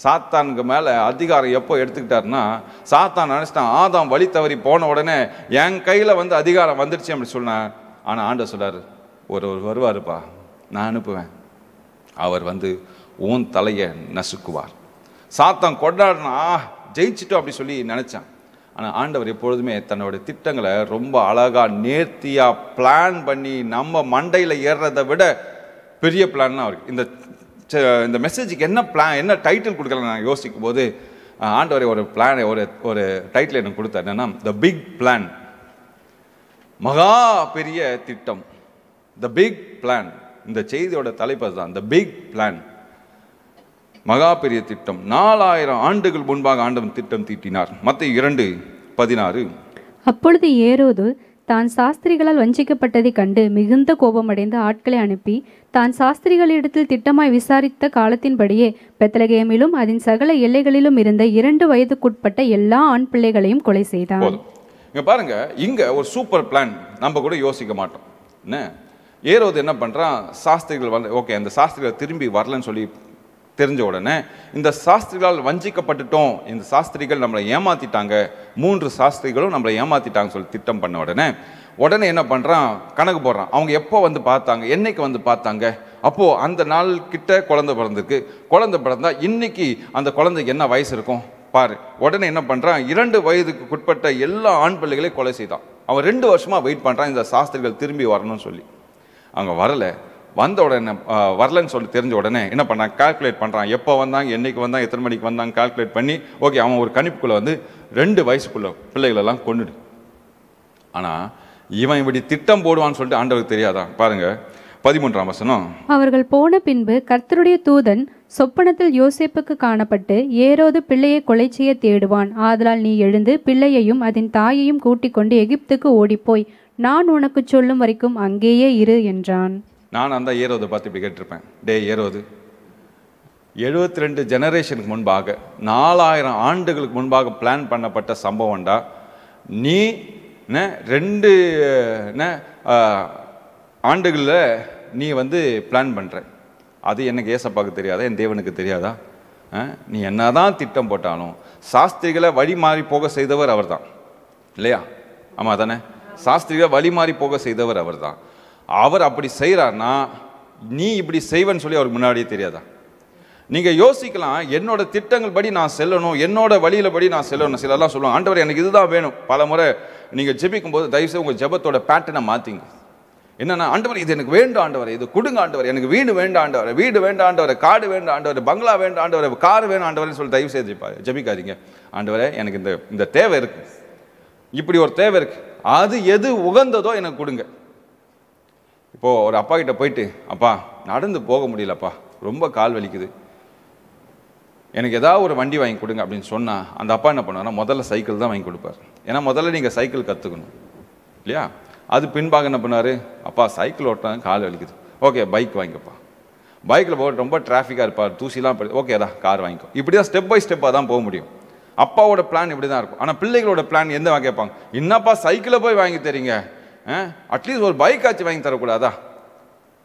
சாத்தானுக்கு மேல அதிகாரம் எப்போ எடுத்துக்கிட்டாருன்னா, சாத்தான் நினைச்சிட்டான் ஆதாம் வழி தவறி போன உடனே என் கையில அதிகாரம் வந்துடுச்சு அப்படி சொன்னார். ஆனா ஆண்டவர் சொல்றாரு, ஒரு வருவாருப்பா, நான் அனுப்புவேன், அவர் உன் தலையை நசுக்குவார். சாத்தான் கொண்டாடுனா ஜெயிச்சிட்டோம் அப்படி சொல்லி நினைச்சான். ஆனால் ஆண்டவர் எப்பொழுதுமே தன்னோட திட்டங்களை ரொம்ப அழகா நேர்த்தியா பிளான் பண்ணி நம்ம மண்டையில் ஏறுறதை விட பெரிய பிளான் அவருக்கு. இந்த மெசேஜுக்கு என்ன பிளான், என்ன டைட்டில் கொடுக்கலாம் நான் யோசிக்கும் போது ஆண்டவரை ஒரு பிளான், ஒரு டைட்டில் எனக்கு கொடுத்தார். என்னன்னா த பிக் பிளான், மகா பெரிய திட்டம். த பிக் பிளான், இந்த செய்தியோட தலைப்பு தான், த பிக் பிளான், மகா பெரிய திட்டம். 4000 ஆண்டுகள் முன்பாக ஆண்டவன் திட்டம் தீட்டினார். மத்தேயு 2:16. அப்பொழுது ஏரோது தான் சாஸ்திரிகளால் வஞ்சிக்கப்பட்டதைக் கண்டு மிகுந்த கோபமடைந்து ஆட்களை அனுப்பி தான் சாஸ்திரிகளிடத்தில் திட்டமாய் விசாரித்த காலத்தின்படியே பெத்லகேமிலும் அதன் சகல எல்லைகளிலும் இருந்த 2 வயதுக்குட்பட்ட எல்லா ஆண் பிள்ளைகளையும் கொலை செய்தான். இங்க பாருங்க, இங்க ஒரு சூப்பர் பிளான் நம்ம கூட யோசிக்க மாட்டோம். என்ன ஏரோது என்ன பண்றான்? சாஸ்திரிகள் ஓகே, அந்த சாஸ்திரிகள் திரும்பி வரலன்னு சொல்லி தெரிஞ்ச உடனே, இந்த சாஸ்திரிகளால் வஞ்சிக்கப்பட்டுட்டோம், இந்த சாஸ்திரிகள் நம்மளை ஏமாத்திட்டாங்க, 3 சாஸ்திரிகளும் நம்மளை ஏமாத்திட்டாங்க சொல்லி திட்டம் பண்ண உடனே என்ன பண்றான்? கணக்கு போடுறான். அவங்க எப்போ பார்த்தாங்க, என்னைக்கு பார்த்தாங்க, அப்போ அந்த நாள் கிட்ட குழந்தை பிறந்திருக்கு, குழந்தை பிறந்தா இன்னைக்கு அந்த குழந்தைக்கு என்ன வயசு இருக்கும் பாரு. உடனே என்ன பண்றான்? 2 வயதுக்கு உட்பட்ட எல்லா ஆண் பிள்ளைகளையும் கொலை செய்தான். அவன் 2 வருஷமா வெயிட் பண்றான் இந்த சாஸ்திரிகள் திரும்பி வரணும்னு சொல்லி. அவங்க வந்த உடனே வரலன்னு சொல்லி தெரிஞ்ச உடனே என்ன பண்ணான்? கால்குலேட் பண்ணுறான், எப்போ வந்தாங்க, என்னைக்கு வந்தாங்க, எத்தனை மணிக்கு வந்தாங்க, கால்குலேட் பண்ணி ஓகே அவன் ஒரு கணிப்புக்குள்ளே 2 வயசுக்குள்ள பிள்ளைகளெல்லாம் கொண்டுடு. ஆனால் இவன் இப்படி திட்டம் போடுவான்னு சொல்லிட்டு ஆண்டவருக்கு தெரியாதான்? பாருங்க 13ஆம் வசனம். அவர்கள் போன பின்பு கர்த்தருடைய தூதன் சொப்பனத்தில் யோசேப்புக்கு காணப்பட்டு, ஏரோது பிள்ளையை கொலை செய்ய தேடுவான், ஆதலால் நீ எழுந்து பிள்ளையையும் அதன் தாயையும் கூட்டிக் கொண்டு எகிப்துக்கு ஓடிப்போய் நான் உனக்கு சொல்லும் வரைக்கும் அங்கேயே இரு என்றான். நான் அந்த ஏரோதை பார்த்து இப்படி கேட்டிருப்பேன், டே ஏரோது, 72 ஜெனரேஷனுக்கு முன்பாக 4000 ஆண்டுகளுக்கு முன்பாக பிளான் பண்ணப்பட்ட சம்பவம்டா. நீ 2 ஆண்டுகளில் நீ பிளான் பண்ணுற, அது எனக்கு ஏசப்பாவுக்கு தெரியாதா, என் தேவனுக்கு தெரியாதா? நீ என்னதான் திட்டம் போட்டாலும் சாஸ்திரிகளை வழி மாறி போக செய்தவர் அவர் தான், இல்லையா? ஆமாம் தானே? சாஸ்திரிகளை வழி மாறி போக செய்தவர் அவர் தான். அவர் அப்படி செய்கிறார்னா நீ இப்படி செய்வேன்னு சொல்லி அவருக்கு முன்னாடியே தெரியாதா? நீங்கள் யோசிக்கலாம், என்னோட திட்டங்கள் படி நான் செல்லணும், என்னோட வழியில படி நான் செல்லணும். சிலர்லாம் சொல்லுவாங்க, ஆண்டவர் எனக்கு இதுதான் வேணும். பல முறை நீங்கள் ஜெபிக்கும் போது தயவுசெய்து உங்கள் ஜெபத்தோட பேட்டர்னை மாற்றிங்க. என்னன்னா, ஆண்டவர் இது எனக்கு வேண்டும் ஆண்டவர், இது கொடுங்க ஆண்டவர், எனக்கு வீடு வேண்டாம் ஆண்டவர், வீடு வேண்டாம் ஆண்டவர், காடு வேண்டாம் ஆண்டவர், பங்களா வேண்டாம் ஆண்டவர், கார் வேணும் ஆண்டவர்னு சொல்லி தயவு செய்து ஜெபிக்காதீங்க. ஆண்டவரே எனக்கு இந்த தேவை இருக்கு, இப்படி ஒரு தேவை இருக்கு, அது எது உகந்ததோ எனக்கு கொடுங்க. இப்போ ஒரு அப்பா கிட்ட போயிட்டு, அப்பா நடந்து போக முடியலப்பா, ரொம்ப கால் வலிக்குது, எனக்கு ஏதாவது ஒரு வண்டி வாங்கி கொடுங்க அப்படின்னு சொன்னா அந்த அப்பா என்ன பண்ணுவாருன்னா முதல்ல சைக்கிள் தான் வாங்கி கொடுப்பார். ஏன்னா முதல்ல நீங்க சைக்கிள் கத்துக்கணும் இல்லையா? அது பின்பாக என்ன பண்ணாரு, அப்பா சைக்கிள் ஓட்டினா கால் வலிக்குது, ஓகே பைக் வாங்கிக்கப்பா, பைக்கில் போட்டு ரொம்ப டிராஃபிக்காக இருப்பார், தூசிலாம் ஓகே அதான் கார் வாங்கிக்கோ. இப்படி தான் ஸ்டெப் பை ஸ்டெப்பாக தான் போக முடியும். அப்பாவோட பிளான் இப்படி தான் இருக்கும். ஆனால் பிள்ளைகளோட பிளான் எந்த கேட்பாங்க, என்னப்பா சைக்கிளை போய் வாங்கி தரீங்க, அட்லீஸ்ட் ஒரு பைக் ஆச்சு வாங்கி தரக்கூடாதா,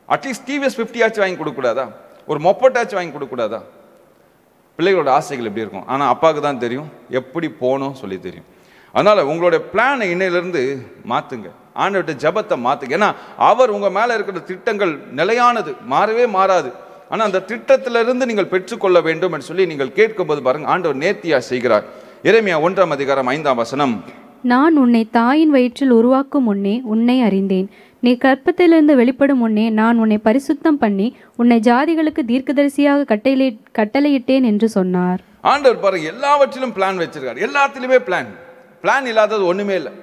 அட்லீஸ்ட் டிவிஎஸ் 50 ஆச்சு வாங்கி கொடுக்கூடாதா, ஒரு மொப்பட்டாச்சு வாங்கி கொடுக்கூடாதா? பிள்ளைகளோட ஆசைகள் எப்படி இருக்கும். ஆனால் அப்பாவுக்கு தான் தெரியும் எப்படி போகணும் சொல்லி தெரியும். அதனால உங்களுடைய பிளானை இன்னையிலிருந்து மாத்துங்க, ஆண்டவர்கிட்ட ஜெபத்தை மாத்துங்க. ஏன்னா அவர் உங்க மேல இருக்கிற திட்டங்கள் நிலையானது, மாறவே மாறாது. ஆனா அந்த திட்டத்திலிருந்து நீங்கள் பெற்றுக்கொள்ள வேண்டும் என்று சொல்லி நீங்கள் கேட்கும்போது பாருங்க, ஆண்டவர் நேர்த்தியா செய்கிறார். எரேமியா 1:5 நான் உன்னை தாயின் வயிற்றில் உருவாக்கும் முன்னே உன்னை அறிந்தேன், நீ கற்பத்திலிருந்து வெளிப்படும் முன்னே நான் உன்னை பரிசுத்தம் பண்ணி உன்னை ஜாதிகளுக்கு தீர்க்கதரிசியாக கட்டளையிட்டேன் என்று சொன்னார். ஆண்டவர் பாருங்க எல்லாவற்றிலும் பிளான் வச்சிருக்கார், எல்லாத்திலுமே பிளான் இல்லாதது ஒண்ணுமே இல்லை.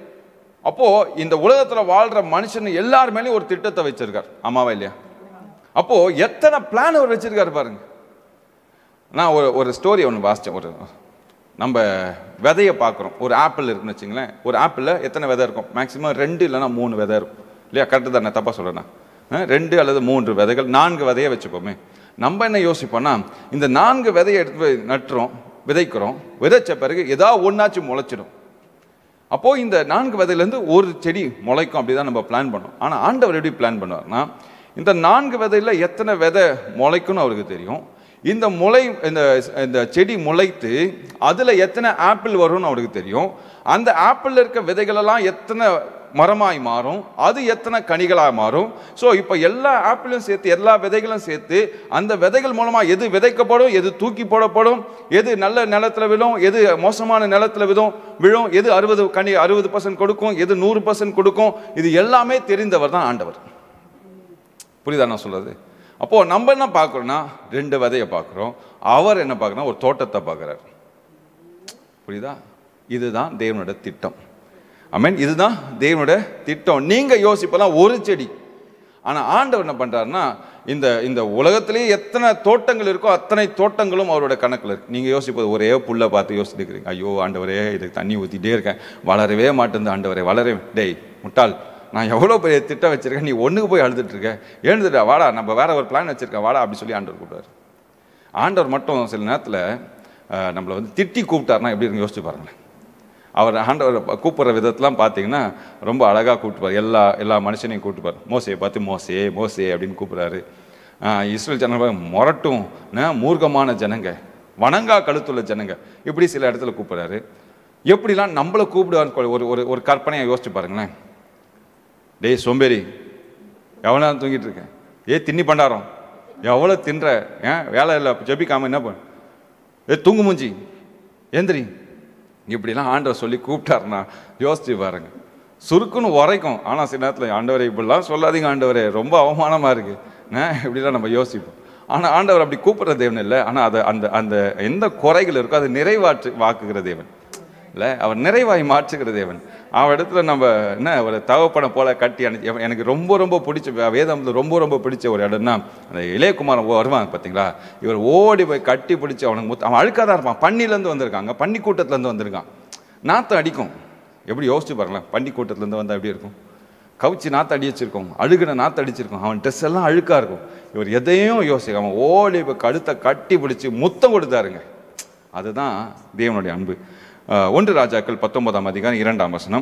அப்போ இந்த உலகத்துல வாழ்ற மனுஷன் எல்லார் மேலேயும் ஒரு திட்டத்தை வச்சிருக்கார், ஆமாவா இல்லையா? அப்போ எத்தனை பிளான் அவர் வச்சிருக்காரு பாருங்க. நான் ஒரு ஸ்டோரி ஒன்று வாசித்தேன். ஒரு நம்ம விதையை பார்க்குறோம், ஒரு ஆப்பிள் இருக்குன்னு வச்சுங்களேன், ஒரு ஆப்பிளில் எத்தனை விதை இருக்கும், மேக்ஸிமம் 2 இல்லைன்னா 3 விதை இருக்கும் இல்லையா? கரெக்டு தானே, தப்பா சொல்றேன்னா? 2 அல்லது 3 விதைகள், 4 விதையை வச்சுப்போமே. நம்ம என்ன யோசிப்போம்னா, இந்த 4 விதையை எடுத்து போய் நட்டுறோம், விதைக்கிறோம், விதைச்ச பிறகு ஏதாவது ஒன்னாச்சும் முளைச்சிடும். அப்போ இந்த 4 விதையிலேருந்து ஒரு செடி முளைக்கும், அப்படிதான் நம்ம பிளான் பண்ணோம். ஆனால் ஆண்டவர் எப்படி பிளான் பண்ணுவார்னா, இந்த 4 விதையில எத்தனை விதை முளைக்கும்னு அவருக்கு தெரியும். இந்த இந்த செடி முளைத்து அதுல எத்தனை ஆப்பிள் வரும்னு அவருக்கு தெரியும். அந்த ஆப்பிள் இருக்க விதைகள் எல்லாம் எத்தனை மரமாய் மாறும், அது எத்தனை கனிகளாக மாறும். ஸோ இப்போ எல்லா ஆப்பிளும் சேர்த்து, எல்லா விதைகளும் சேர்த்து, அந்த விதைகள் மூலமா எது விதைக்கப்படும், எது தூக்கி போடப்படும், எது நல்ல நிலத்துல விழும், எது மோசமான நிலத்துல விழும், எது 60% கொடுக்கும், எது 100% கொடுக்கும், இது எல்லாமே தெரிந்தவர் தான் ஆண்டவர். புரியுதா நான் சொல்றது? அப்போ நம்ம என்ன பார்க்குறோம்னா 2 விதையை பார்க்குறோம், அவர் என்ன பார்க்குறோம், ஒரு தோட்டத்தை பார்க்குறார். புரியுதா? இதுதான் தேவனுடைய திட்டம். ஆமென். இதுதான் தேவனுடைய திட்டம். நீங்க யோசிப்பெல்லாம் ஒரு செடி, ஆனா ஆண்டவர் என்ன பண்றாருன்னா, இந்த உலகத்திலேயே எத்தனை தோட்டங்கள் இருக்கோ அத்தனை தோட்டங்களும் அவரோட கணக்கில் இருக்கு. நீங்க யோசிப்பது ஒரே புல்லை பார்த்து யோசிச்சுக்கிறீங்க, ஐயோ ஆண்டவரே இதுக்கு தண்ணி ஊற்றிட்டே இருக்கேன், வளரவே மாட்டேங்குது ஆண்டவரே, டேய் முட்டாள், நான் எவ்வளோ பெரிய திட்டம் வச்சிருக்கேன், நீ ஒன்றுக்கு போய் அழுதுட்டு இருக்க, எழுந்துட்டா வாடா, நம்ம வேற ஒரு பிளான் வச்சிருக்கேன் வாடா அப்படி சொல்லி ஆண்டவர் கூப்பிட்டார். ஆண்டவர் மட்டும் சில நேரத்தில் நம்மளை திட்டி கூப்பிட்டாருன்னா எப்படி இருக்கு யோசிச்சு பாருங்களேன். ஆண்டவர் கூப்பிட்ற விதத்தெலாம் பார்த்தீங்கன்னா ரொம்ப அழகாக கூப்பிட்டுப்பார். எல்லா மனுஷனையும் கூப்பிட்டுப்பார். மோசையை பார்த்து மோசே அப்படின்னு கூப்பிட்றாரு. இஸ்ரேல் ஜனங்க மொரட்டும் மூர்க்கமான ஜனங்க, வணங்கா கழுத்துள்ள ஜனங்க, இப்படி சில இடத்துல கூப்பிட்றாரு. எப்படிலாம் நம்மளை கூப்பிடுவான்னு ஒரு கற்பனையாக யோசிச்சு பாருங்களேன். டேய் சோம்பேறி, எவ்வளோ தூங்கிட்டு இருக்கேன், தின்னி பண்டாரம் எவ்வளோ தின்ற, வேலை இல்லை ஜெபிக்காம என்ன பண்ண, தூங்கு மூஞ்சி ஏந்திரி, இப்படிலாம் ஆண்டவர் சொல்லி கூப்பிட்டாருன்னா யோசிச்சு பாருங்க. சுருக்குன்னு உரைக்கும். ஆனால் சில நேரத்தில் ஆண்டவரை இப்படிலாம் சொல்லாதீங்க ஆண்டவரே, ரொம்ப அவமானமாக இருக்கு, இப்படிலாம் நம்ம யோசிப்போம். ஆனால் ஆண்டவர் அப்படி கூப்பிட்ற தேவன் இல்லை. ஆனால் அதை அந்த எந்த குறைகள் இருக்கோ அதை வாக்குகிற தேவன் இல்லை, அவர் நிறைவாய் மாற்றுகிற தேவன். அவன் இடத்துல நம்ம என்ன ஒரு தகப்பனை போல கட்டி எனக்கு ரொம்ப ரொம்ப பிடிச்ச வேதத்தில் ரொம்ப பிடிச்ச ஒரு இடம்னா, அந்த இளையகுமாரன் வருவாங்க பார்த்தீங்களா, இவர் ஓடி போய் கட்டி பிடிச்சி அவனுக்கு அவன் அழுக்காக தான் இருப்பான், பன்னிலேருந்து வந்திருக்காங்க, பன்னி கூட்டத்துலேருந்து வந்திருக்கான், நாற்றம் அடிக்கும். எப்படி யோசிச்சு பாருங்களேன், பன்னி கூட்டத்துலேருந்து வந்தால் எப்படி இருக்கும், கவுச்சி நாற்று அடி வச்சிருக்கோம், அழுகுன நாற்று அடிச்சிருக்கோம், அவன் ட்ரெஸ் எல்லாம் அழுக்காக இருக்கும். இவர் எதையும் யோசிக்க, அவன் ஓடி போய் கழுத்தை கட்டி பிடிச்சி முத்தம் கொடுத்தாருங்க. அதுதான் தேவனுடைய அன்பு. 1 ராஜாக்கள் 19:2.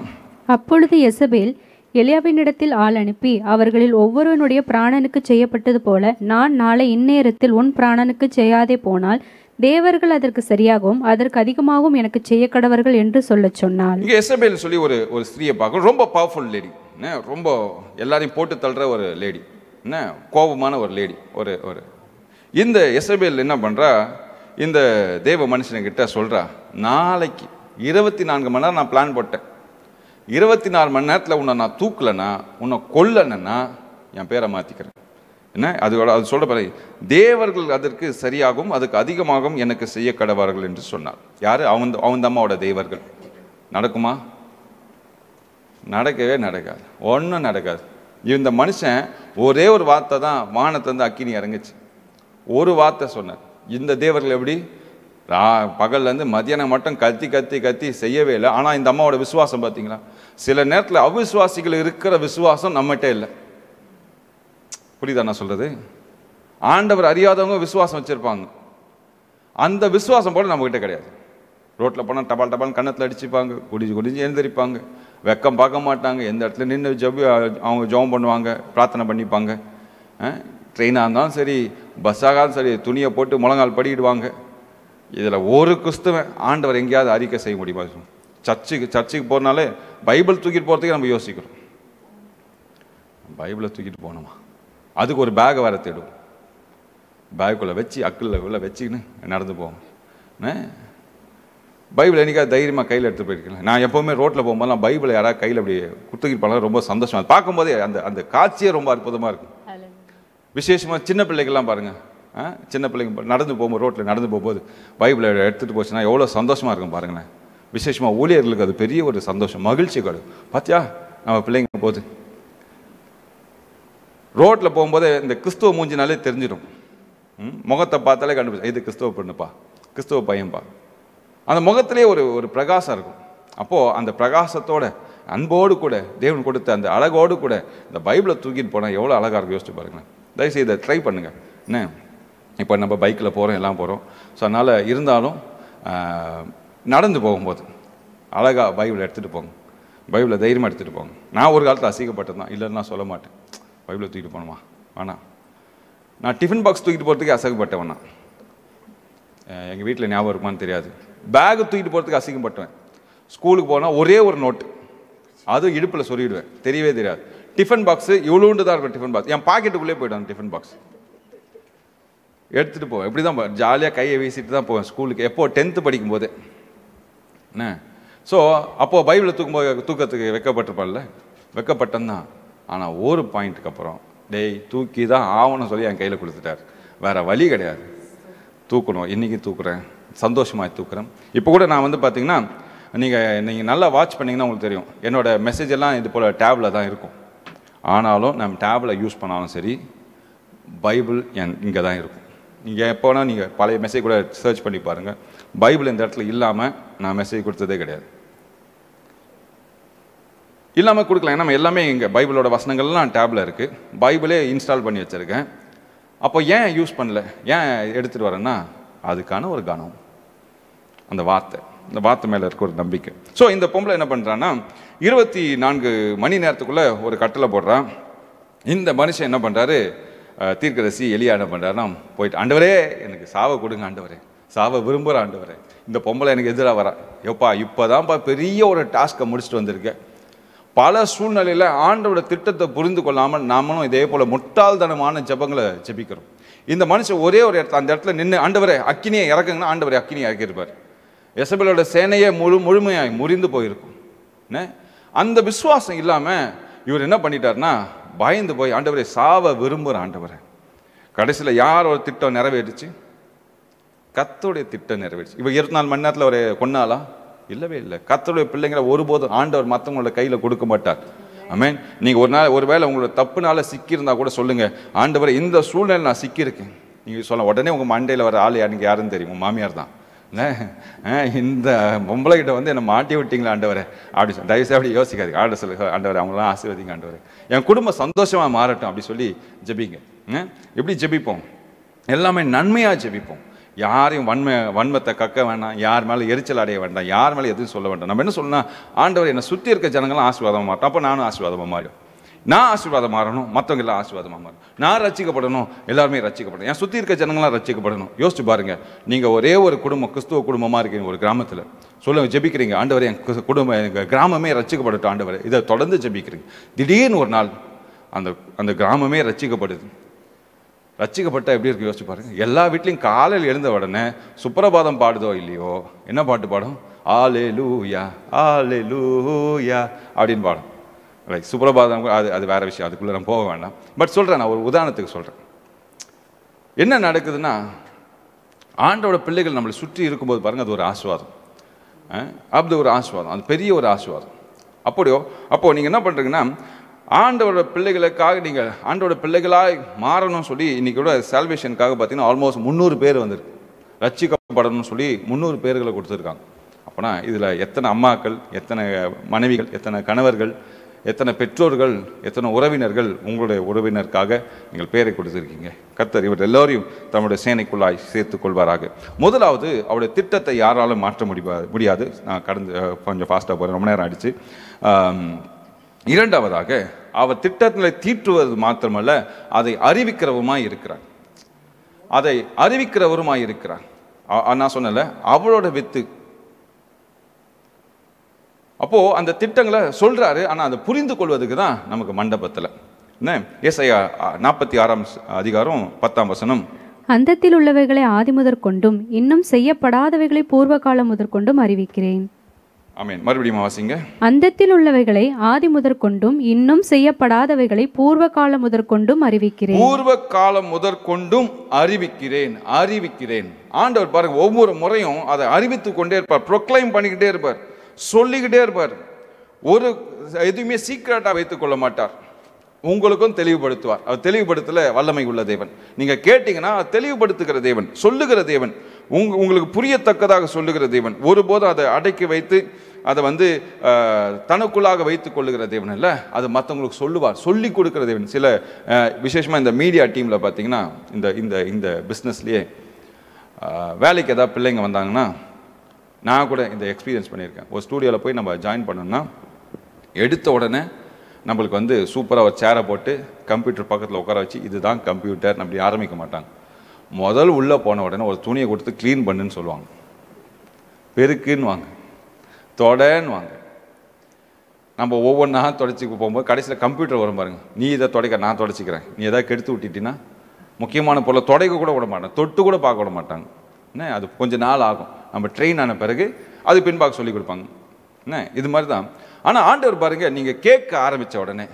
அப்பொழுது எசபேல் எலியாவினிடத்தில் ஆள் அனுப்பி, அவர்களில் ஒவ்வொருவனுடைய பிராணனுக்கு செய்யப்பட்டது போல நான் நாளை இந்நேரத்தில் உன் பிராணனுக்கு செய்யாதே போனால் தேவர்கள் அதற்கு சரியாகவும் அதற்கு அதிகமாகவும் எனக்கு செய்ய கடவர்கள் என்று சொல்ல சொன்னாள். இங்கே எசபேல் சொல்லி ஒரு ஸ்திரியை பார்க்கணும். ரொம்ப பவர்ஃபுல் லேடி, ரொம்ப எல்லாரையும் போட்டு தள்ளுற ஒரு லேடி, கோபமான ஒரு லேடி. இந்த எசபேல் என்ன பண்றா, இந்த தேவ மனுஷன்கிட்ட சொல்றா, நாளைக்கு 24 மணி நேரம் நான் பிளான் போட்டேன், 24 மணி நேரத்தில் உன்னை நான் தூக்கலைன்னா, உன்னை கொல்லலைன்னா என் பேரை மாற்றிக்கிறேன். என்ன அது சொல்ற பாரு, தேவர்கள் அதற்கு சரியாகவும் அதுக்கு அதிகமாகவும் எனக்கு செய்ய கடவார்கள் என்று சொன்னார். யாரு? அவன் அம்மாவோட தேவர்கள். நடக்குமா? நடக்கவே நடக்காது, ஒன்றும் நடக்காது. இந்த மனுஷன் ஒரே ஒரு வார்த்தை தான் வானத்திலிருந்து அக்கினி இறங்குச்சு, ஒரு வார்த்தை சொன்னார். இந்த தேவர்கள் எப்படி பகல்லேருந்து மதியானம் மட்டும் கத்தி கத்தி கத்தி செய்யவே இல்லை. ஆனால் இந்த அம்மாவோட விசுவாசம் பார்த்தீங்களா? சில நேரத்தில் அவிசுவாசிகள் இருக்கிற விசுவாசம் நம்மகிட்ட இல்லை. புரியுதா நான் சொல்றது? ஆண்டவர் அறியாதவங்க விசுவாசம் வச்சிருப்பாங்க, அந்த விசுவாசம் போல நம்மகிட்ட கிடையாது. ரோட்டில் போனால் டபால் டபால் கன்னத்தில் அடிச்சுப்பாங்க, குடிஞ்சு எழுந்திருப்பாங்க, வெக்கம் பார்க்க மாட்டாங்க, எந்த இடத்துல நின்று அவங்க ஜெபம் பண்ணுவாங்க, பிரார்த்தனை பண்ணிப்பாங்க. ட்ரெயினாக இருந்தாலும் சரி, பஸ்ஸாக இருந்தாலும் சரி, துணியை போட்டு முழங்கால் படிக்கிடுவாங்க. இதில் ஒரு கிறிஸ்துவன் ஆண்டவர் எங்கேயாவது அறிக்கை செய்ய முடியுமா? சர்ச்சுக்கு போகிறனாலே பைபிள் தூக்கிட்டு போகிறதுக்கு நம்ம யோசிக்கிறோம். பைபிளை தூக்கிட்டு போகணுமா? அதுக்கு ஒரு பேகை வேறு தேடும், பேக்குள்ளே வச்சு அக்குள்ள வச்சுக்கின்னு நடந்து போவோம். பைபிள் என்னைக்காவது தைரியமாக கையில் எடுத்து போயிருக்கேன். நான் எப்போவுமே ரோட்டில் போகும்போது நான் பைபிளை யாராவது கையில் அப்படி குத்துக்கிட்டு போனாலும் ரொம்ப சந்தோஷமாக பார்க்கும்போதே அந்த காட்சியே ரொம்ப அற்புதமாக இருக்கும். விசேஷமாக சின்ன பிள்ளைகள்லாம் பாருங்கள், சின்ன பிள்ளைங்க நடந்து போகும்போது, ரோட்டில் நடந்து போகும்போது பைபிளை எடுத்துகிட்டு போச்சுன்னா எவ்வளோ சந்தோஷமாக இருக்கும் பாருங்களேன். விசேஷமாக ஊழியர்களுக்கு அது பெரிய ஒரு சந்தோஷம், மகிழ்ச்சி கிடைக்கும். பார்த்தியா நம்ம பிள்ளைங்க போது ரோட்டில் போகும்போது இந்த கிறிஸ்துவ மூஞ்சினாலே தெரிஞ்சிடும். முகத்தை பார்த்தாலே கண்டுபிடிச்சா இது கிறிஸ்துவ பெண்ணுப்பா, கிறிஸ்துவ பையன்பா. அந்த முகத்திலே ஒரு பிரகாசம் இருக்கும். அப்போது அந்த பிரகாசத்தோட அன்போடு கூட தேவன் கொடுத்த அந்த அழகோடு கூட இந்த பைபிளை தூக்கிட்டு போனால் எவ்வளோ அழகாக இருக்கும் யோசிச்சு பாருங்களேன். தயவுசெய்து இதை ட்ரை பண்ணுங்கள். என்ன இப்போ நம்ம பைக்கில் போகிறோம், எல்லாம் போகிறோம். ஸோ அதனால் இருந்தாலும் நடந்து போகும்போது அழகாக பைபிளை எடுத்துகிட்டு போங்க, பைபிளை தைரியமாக எடுத்துகிட்டு போங்க. நான் ஒரு காலத்தில் அசிங்கப்பட்டது தான், இல்லைன்னு நான் சொல்ல மாட்டேன். பைபிளை தூக்கிட்டு போகணுமா வேணாம். நான் டிஃபன் பாக்ஸ் தூக்கிட்டு போகிறதுக்கு அசைக்கப்பட்டவன். நான் எங்கள் வீட்டில் ஞாபகம் இருக்குமான்னு தெரியாது, பேகு தூக்கிட்டு போகிறதுக்கு அசிங்கப்பட்டேன். ஸ்கூலுக்கு போனால் ஒரே ஒரு நோட்டு, அதுவும் இடுப்பில் சொல்லிவிடுவேன், தெரியவே தெரியாது. டிஃபன் பாக்ஸு இவ்வளோண்டு தான் இருக்கும். டிஃபன் பாக்ஸ் என் பாக்கெட்டுக்குள்ளே போய்டும். டிஃபன் பாக்ஸ் எடுத்துகிட்டு போவேன். இப்படி தான் ஜாலியாக கையை வீசிட்டு தான் போவேன் ஸ்கூலுக்கு. எப்போ 10th படிக்கும் போதே என்ன. ஸோ அப்போது பைபிளை தூக்கத்துக்கு வைக்கப்பட்டிருப்பான்ல, வைக்கப்பட்டேன் தான். ஆனால் ஒரு பாயிண்ட்டுக்கு அப்புறம் டேய் தூக்கி தான் ஆகணும்னு சொல்லி என் கையில் கொடுத்துட்டார். வேறு வழி கிடையாது, தூக்கணும். இன்றைக்கி தூக்குறேன், சந்தோஷமாக தூக்குறேன். இப்போ கூட நான் பார்த்தீங்கன்னா நீங்கள் நல்லா வாட்ச் பண்ணிங்கன்னா உங்களுக்கு தெரியும், என்னோடய மெசேஜ் எல்லாம் இது போல் டேபில் தான் இருக்கும். ஆனாலும் நம்ம டேபில் யூஸ் பண்ணாலும் சரி, பைபிள் இங்கே தான் இருக்கும். நீங்கள் எப்போனா நீங்கள் பழைய மெசேஜ் கூட சர்ச் பண்ணி பாருங்கள், பைபிள் இந்த இடத்துல இல்லாமல் நான் மெசேஜ் கொடுத்ததே கிடையாது. இல்லாமல் கொடுக்கலாம். ஏன்னா நம்ம எல்லாமே இங்கே பைபிளோட வசனங்கள்லாம் டேபில் இருக்குது, பைபிளே இன்ஸ்டால் பண்ணி வச்சுருக்கேன். அப்போ ஏன் யூஸ் பண்ணல, ஏன் எடுத்துகிட்டு வரேன்னா அதுக்கான ஒரு கனம், அந்த வார்த்தை மேலே இருக்க ஒரு நம்பிக்கை. ஸோ இந்த பொம்பளை என்ன பண்ணுறான்னா 24 மணி நேரத்துக்குள்ளே ஒரு கட்டளை போடுறான். இந்த மனுஷன் என்ன பண்ணுறாரு, தீர்க்கதரிசி எலியா என்ன பண்ணுறாருன்னா போயிட்டு, ஆண்டவரே எனக்கு சாவை கொடுங்க, ஆண்டவரே சாவை விரும்புகிற ஆண்டவரே, இந்த பொம்பளை எனக்கு எதிராக வரா, எப்பா இப்போ தான்ப்பா பெரிய ஒரு டாஸ்க்கை முடிச்சுட்டு வந்திருக்கேன். பல சூழ்நிலையில் ஆண்டவரோட திட்டத்தை புரிந்து கொள்ளாமல் நாமளும் இதே போல் முட்டாள்தனமான ஜபங்களை ஜபிக்கிறோம். இந்த மனுஷன் ஒரே ஒரு இடத்துல அந்த இடத்துல நின்று ஆண்டவரே அக்கினியை இறக்குங்கன்னா ஆண்டவரே அக்கினியை இறக்கியிருப்பார். எசபேலோட சேனையே முழுமையாய் முறிந்து போயிருக்கும். அந்த விசுவாசம் இல்லாமல் இவர் என்ன பண்ணிட்டார்னா பயந்து போய் ஆண்டவரே சாவை விரும்புகிற ஆண்டவரே. கடைசியில் யார் ஒரு திட்டம் நிறைவேறிச்சு, கர்த்தருடைய திட்டம் நிறைவேறிச்சு. இப்போ 24 மணி நேரத்தில் ஒரு கொன்னாலா? இல்லவே இல்லை. கர்த்தருடைய பிள்ளைங்களை ஒருபோதும் ஆண்டவர் மற்றவங்களோட கையில் கொடுக்க மாட்டார். ஆமென். நீங்கள் ஒரு வேளை உங்களோட தப்புனால சிக்கியிருந்தா கூட சொல்லுங்கள், ஆண்டவரை இந்த சூழ்நிலை நான் சிக்கியிருக்கேன். நீங்கள் சொல்ல உடனே உங்கள் மண்டையில் வர ஆள் எனக்கு யாருன்னு தெரியும், உங்கள் மாமியார் தான். இந்த பொம்பளைகிட்ட என்னை மாட்டி விட்டீங்களா ஆண்டவரை அப்படி சொல்லி தயவுசெய்து அப்படி யோசிக்காது. ஆண்டவர் சொல்லு, ஆண்டவரை அவங்களாம் ஆசீர்வதிங்க ஆண்டவரை, என் குடும்பம் சந்தோஷமாக மாறட்டும் அப்படி சொல்லி ஜெபிங்க. எப்படி ஜெபிப்போம்? எல்லாமே நன்மையாக ஜெபிப்போம். யாரையும் வன்மத்தை கக்க வேண்டாம், யார் மேலே எரிச்சல் அடைய வேண்டாம், யார் மேலே எதுவும் சொல்ல வேண்டாம். நம்ம என்ன சொல்லணும், ஆண்டவர் என்னை சுற்றி இருக்க ஜனங்களாம் ஆசீர்வாதமாக மாட்டோம், அப்போ நானும் ஆசீர்வாதமாக மாறும். நான் ஆசீர்வாதம் மாறணும், மற்றவங்க எல்லாம் ஆசீர்வாதமாக மாறும். நான் ரட்சிக்கப்படணும், எல்லாருமே ரட்சிக்கப்படணும், என் சுற்றி இருக்க ஜனங்களாம் ரட்சிக்கப்படணும். யோசிச்சு பாருங்கள், நீங்கள் ஒரே ஒரு குடும்பம் கிறிஸ்துவ குடும்பமாக இருக்கீங்க ஒரு கிராமத்தில், சொல்லுங்க ஜெபிக்கிறீங்க, ஆண்டவரே என் குடும்பம் எங்கள் கிராமமே ரட்சிக்கப்படட்டும் ஆண்டவரே, இதை தொடர்ந்து ஜெபிக்கிறீங்க. திடீர்னு ஒரு நாள் அந்த கிராமமே ரட்சிக்கப்படுது. ரட்சிக்கப்பட்டால் எப்படி இருக்கு யோசிச்சு பாருங்க. எல்லா வீட்லையும் காலையில் எழுந்த உடனே சுப்ரபாதம் பாடுதோ இல்லையோ, என்ன பாட்டு பாடும்? ஆலேலூயா ஆலேலூயா அப்படின்னு பாடும். ரைட், சுப்ரபாதம் அது அது வேற விஷயம், அதுக்குள்ளே நான் போக வேண்டாம். பட் சொல்கிறேன், நான் ஒரு உதாரணத்துக்கு சொல்கிறேன். என்ன நடக்குதுன்னா, ஆண்டோட பிள்ளைகள் நம்மளை சுற்றி இருக்கும்போது பாருங்கள், அது ஒரு ஆசீர்வாதம். அப்படி ஒரு ஆசீர்வாதம், அது பெரிய ஒரு ஆசீர்வாதம். அப்போது நீங்கள் என்ன பண்ணுறீங்கன்னா, ஆண்டோட பிள்ளைகளுக்காக நீங்கள் ஆண்டோட பிள்ளைகளாய் மாறணும்னு சொல்லி இன்றைக்கி கூட சால்வேஷனுக்காக பார்த்தீங்கன்னா ஆல்மோஸ்ட் 300 பேர் வந்திருக்கு. ரட்சிக்கப்படணும்னு சொல்லி 300 பேர்களை கொடுத்துருக்காங்க. அப்போனா இதில் எத்தனை அம்மாக்கள், எத்தனை மனைவிகள், எத்தனை கணவர்கள், எத்தனை பெற்றோர்கள், எத்தனை உறவினர்கள் உங்களுடைய உறவினருக்காக நீங்கள் பேரை கொடுத்துருக்கீங்க. கர்த்தர் இவர் எல்லோரையும் தம்முடைய சேனைக்குள்ளாய் சேர்த்துக் கொள்வாராக. முதலாவது, அவருடைய திட்டத்தை யாராலும் மாற்ற முடியாது. நான் கொஞ்சம் ஃபாஸ்ட்டாக போகிறேன், ரொம்ப நேரம் ஆயிடுச்சு. இரண்டாவதாக, அவர் திட்டத்தில் தீட்டுவது மாத்திரமல்ல, அதை அறிவிக்கிறவருமாய் இருக்கிறார். அதை அறிவிக்கிறவருமாய் இருக்கிறார். நான் சொன்னல, அவளோட வித்து. அப்போ அந்த திட்டங்களை சொல்றாரு. ஆனா அதை புரிந்து கொள்வதுக்கு தான் நமக்கு மண்டபத்தில் என்ன, ஏசாயா 46ஆம் அதிகாரம் 10ஆம் வசனம், அந்தத்தில் உள்ளவைகளை ஆதி முதற்கொண்டும் இன்னும் செய்யப்படாதவைகளை பூர்வ காலம் முதற்கொண்டும் அறிவிக்கிறேன். ஆமென். மறுபடியும் வாசிங்க. அந்தத்தில் உள்ளவைகளை ஆதி முதற்கொண்டும் இன்னும் செய்யப்படாதவைகளை பூர்வ காலம் முதற்கொண்டும் அறிவிக்கிறேன். பூர்வ காலம் முதற்கொண்டும் அறிவிக்கிறேன். ஆண்டவர் பாருங்க, ஒவ்வொரு முறையும் அதை அறிவித்து கொண்டே இருப்பார், ப்ரொக்ளைம் பண்ணிக்கிட்டே இருப்பார், சொல்லிக்கிட்டே இருப்பார். ஒரு எதுவுமே சீக்கிரட்டா வைத்துக் கொள்ள மாட்டார். உங்களுக்கும் தெளிவுபடுத்துவார். அவர் தெளிவுபடுத்தல வல்லமை உள்ள தேவன். நீங்க கேட்டீங்கன்னா தெளிவுபடுத்துகிற தேவன், சொல்லுகிற தேவன், உங்களுக்கு புரியத்தக்கதாக சொல்லுகிற தேவன். ஒருபோதும் அதை அடக்கி வைத்து அதை தனக்குள்ளாக வைத்துக் கொள்ளுகிற தேவன் இல்லை, அது மற்றவங்களுக்கு சொல்லுவார், சொல்லி கொடுக்கிற தேவன். சில விசேஷமா இந்த மீடியா டீம்ல பார்த்தீங்கன்னா, இந்த இந்த இந்த பிஸ்னஸ்லயே வேலைக்கு ஏதாவது பிள்ளைங்க வந்தாங்கன்னா, நான் கூட இந்த எக்ஸ்பீரியன்ஸ் பண்ணியிருக்கேன். ஒரு ஸ்டூடியோவில் போய் நம்ம ஜாயின் பண்ணோம்னா, எடுத்த உடனே நம்மளுக்கு சூப்பராக ஒரு சேரை போட்டு கம்ப்யூட்டர் பக்கத்தில் உட்கார வச்சு, இதுதான் கம்ப்யூட்டர் அப்படி ஆரம்பிக்க மாட்டாங்க. முதல் உள்ளே போன உடனே ஒரு துணியை கொடுத்து க்ளீன் பண்ணுன்னு சொல்லுவாங்க, பெருக்குன்னு வாங்க, தொடன்னு வாங்க. நம்ம ஒவ்வொன்றா தொடச்சி போகும்போது கடைசியில் கம்ப்யூட்டர் வரும் பாருங்க, நீ இதை துடைக்க, நான் தொடச்சிக்கிறேன், நீ எதாவது கெடுத்து விட்டுட்டீங்கன்னா முக்கியமான பொருளை துடைக்க கூட விட மாட்டாங்க, தொட்டு கூட பார்க்க விட மாட்டாங்க. என்ன, அது கொஞ்சம் நாள் ஆகும். நம்ம ட்ரெயின் ஆன பிறகு அது பின்பாக சொல்லி கொடுப்பாங்க. என்ன, இது மாதிரி தான். ஆனால் ஆண்டவர் பாருங்க, நீங்கள் கேட்க ஆரம்பித்த உடனே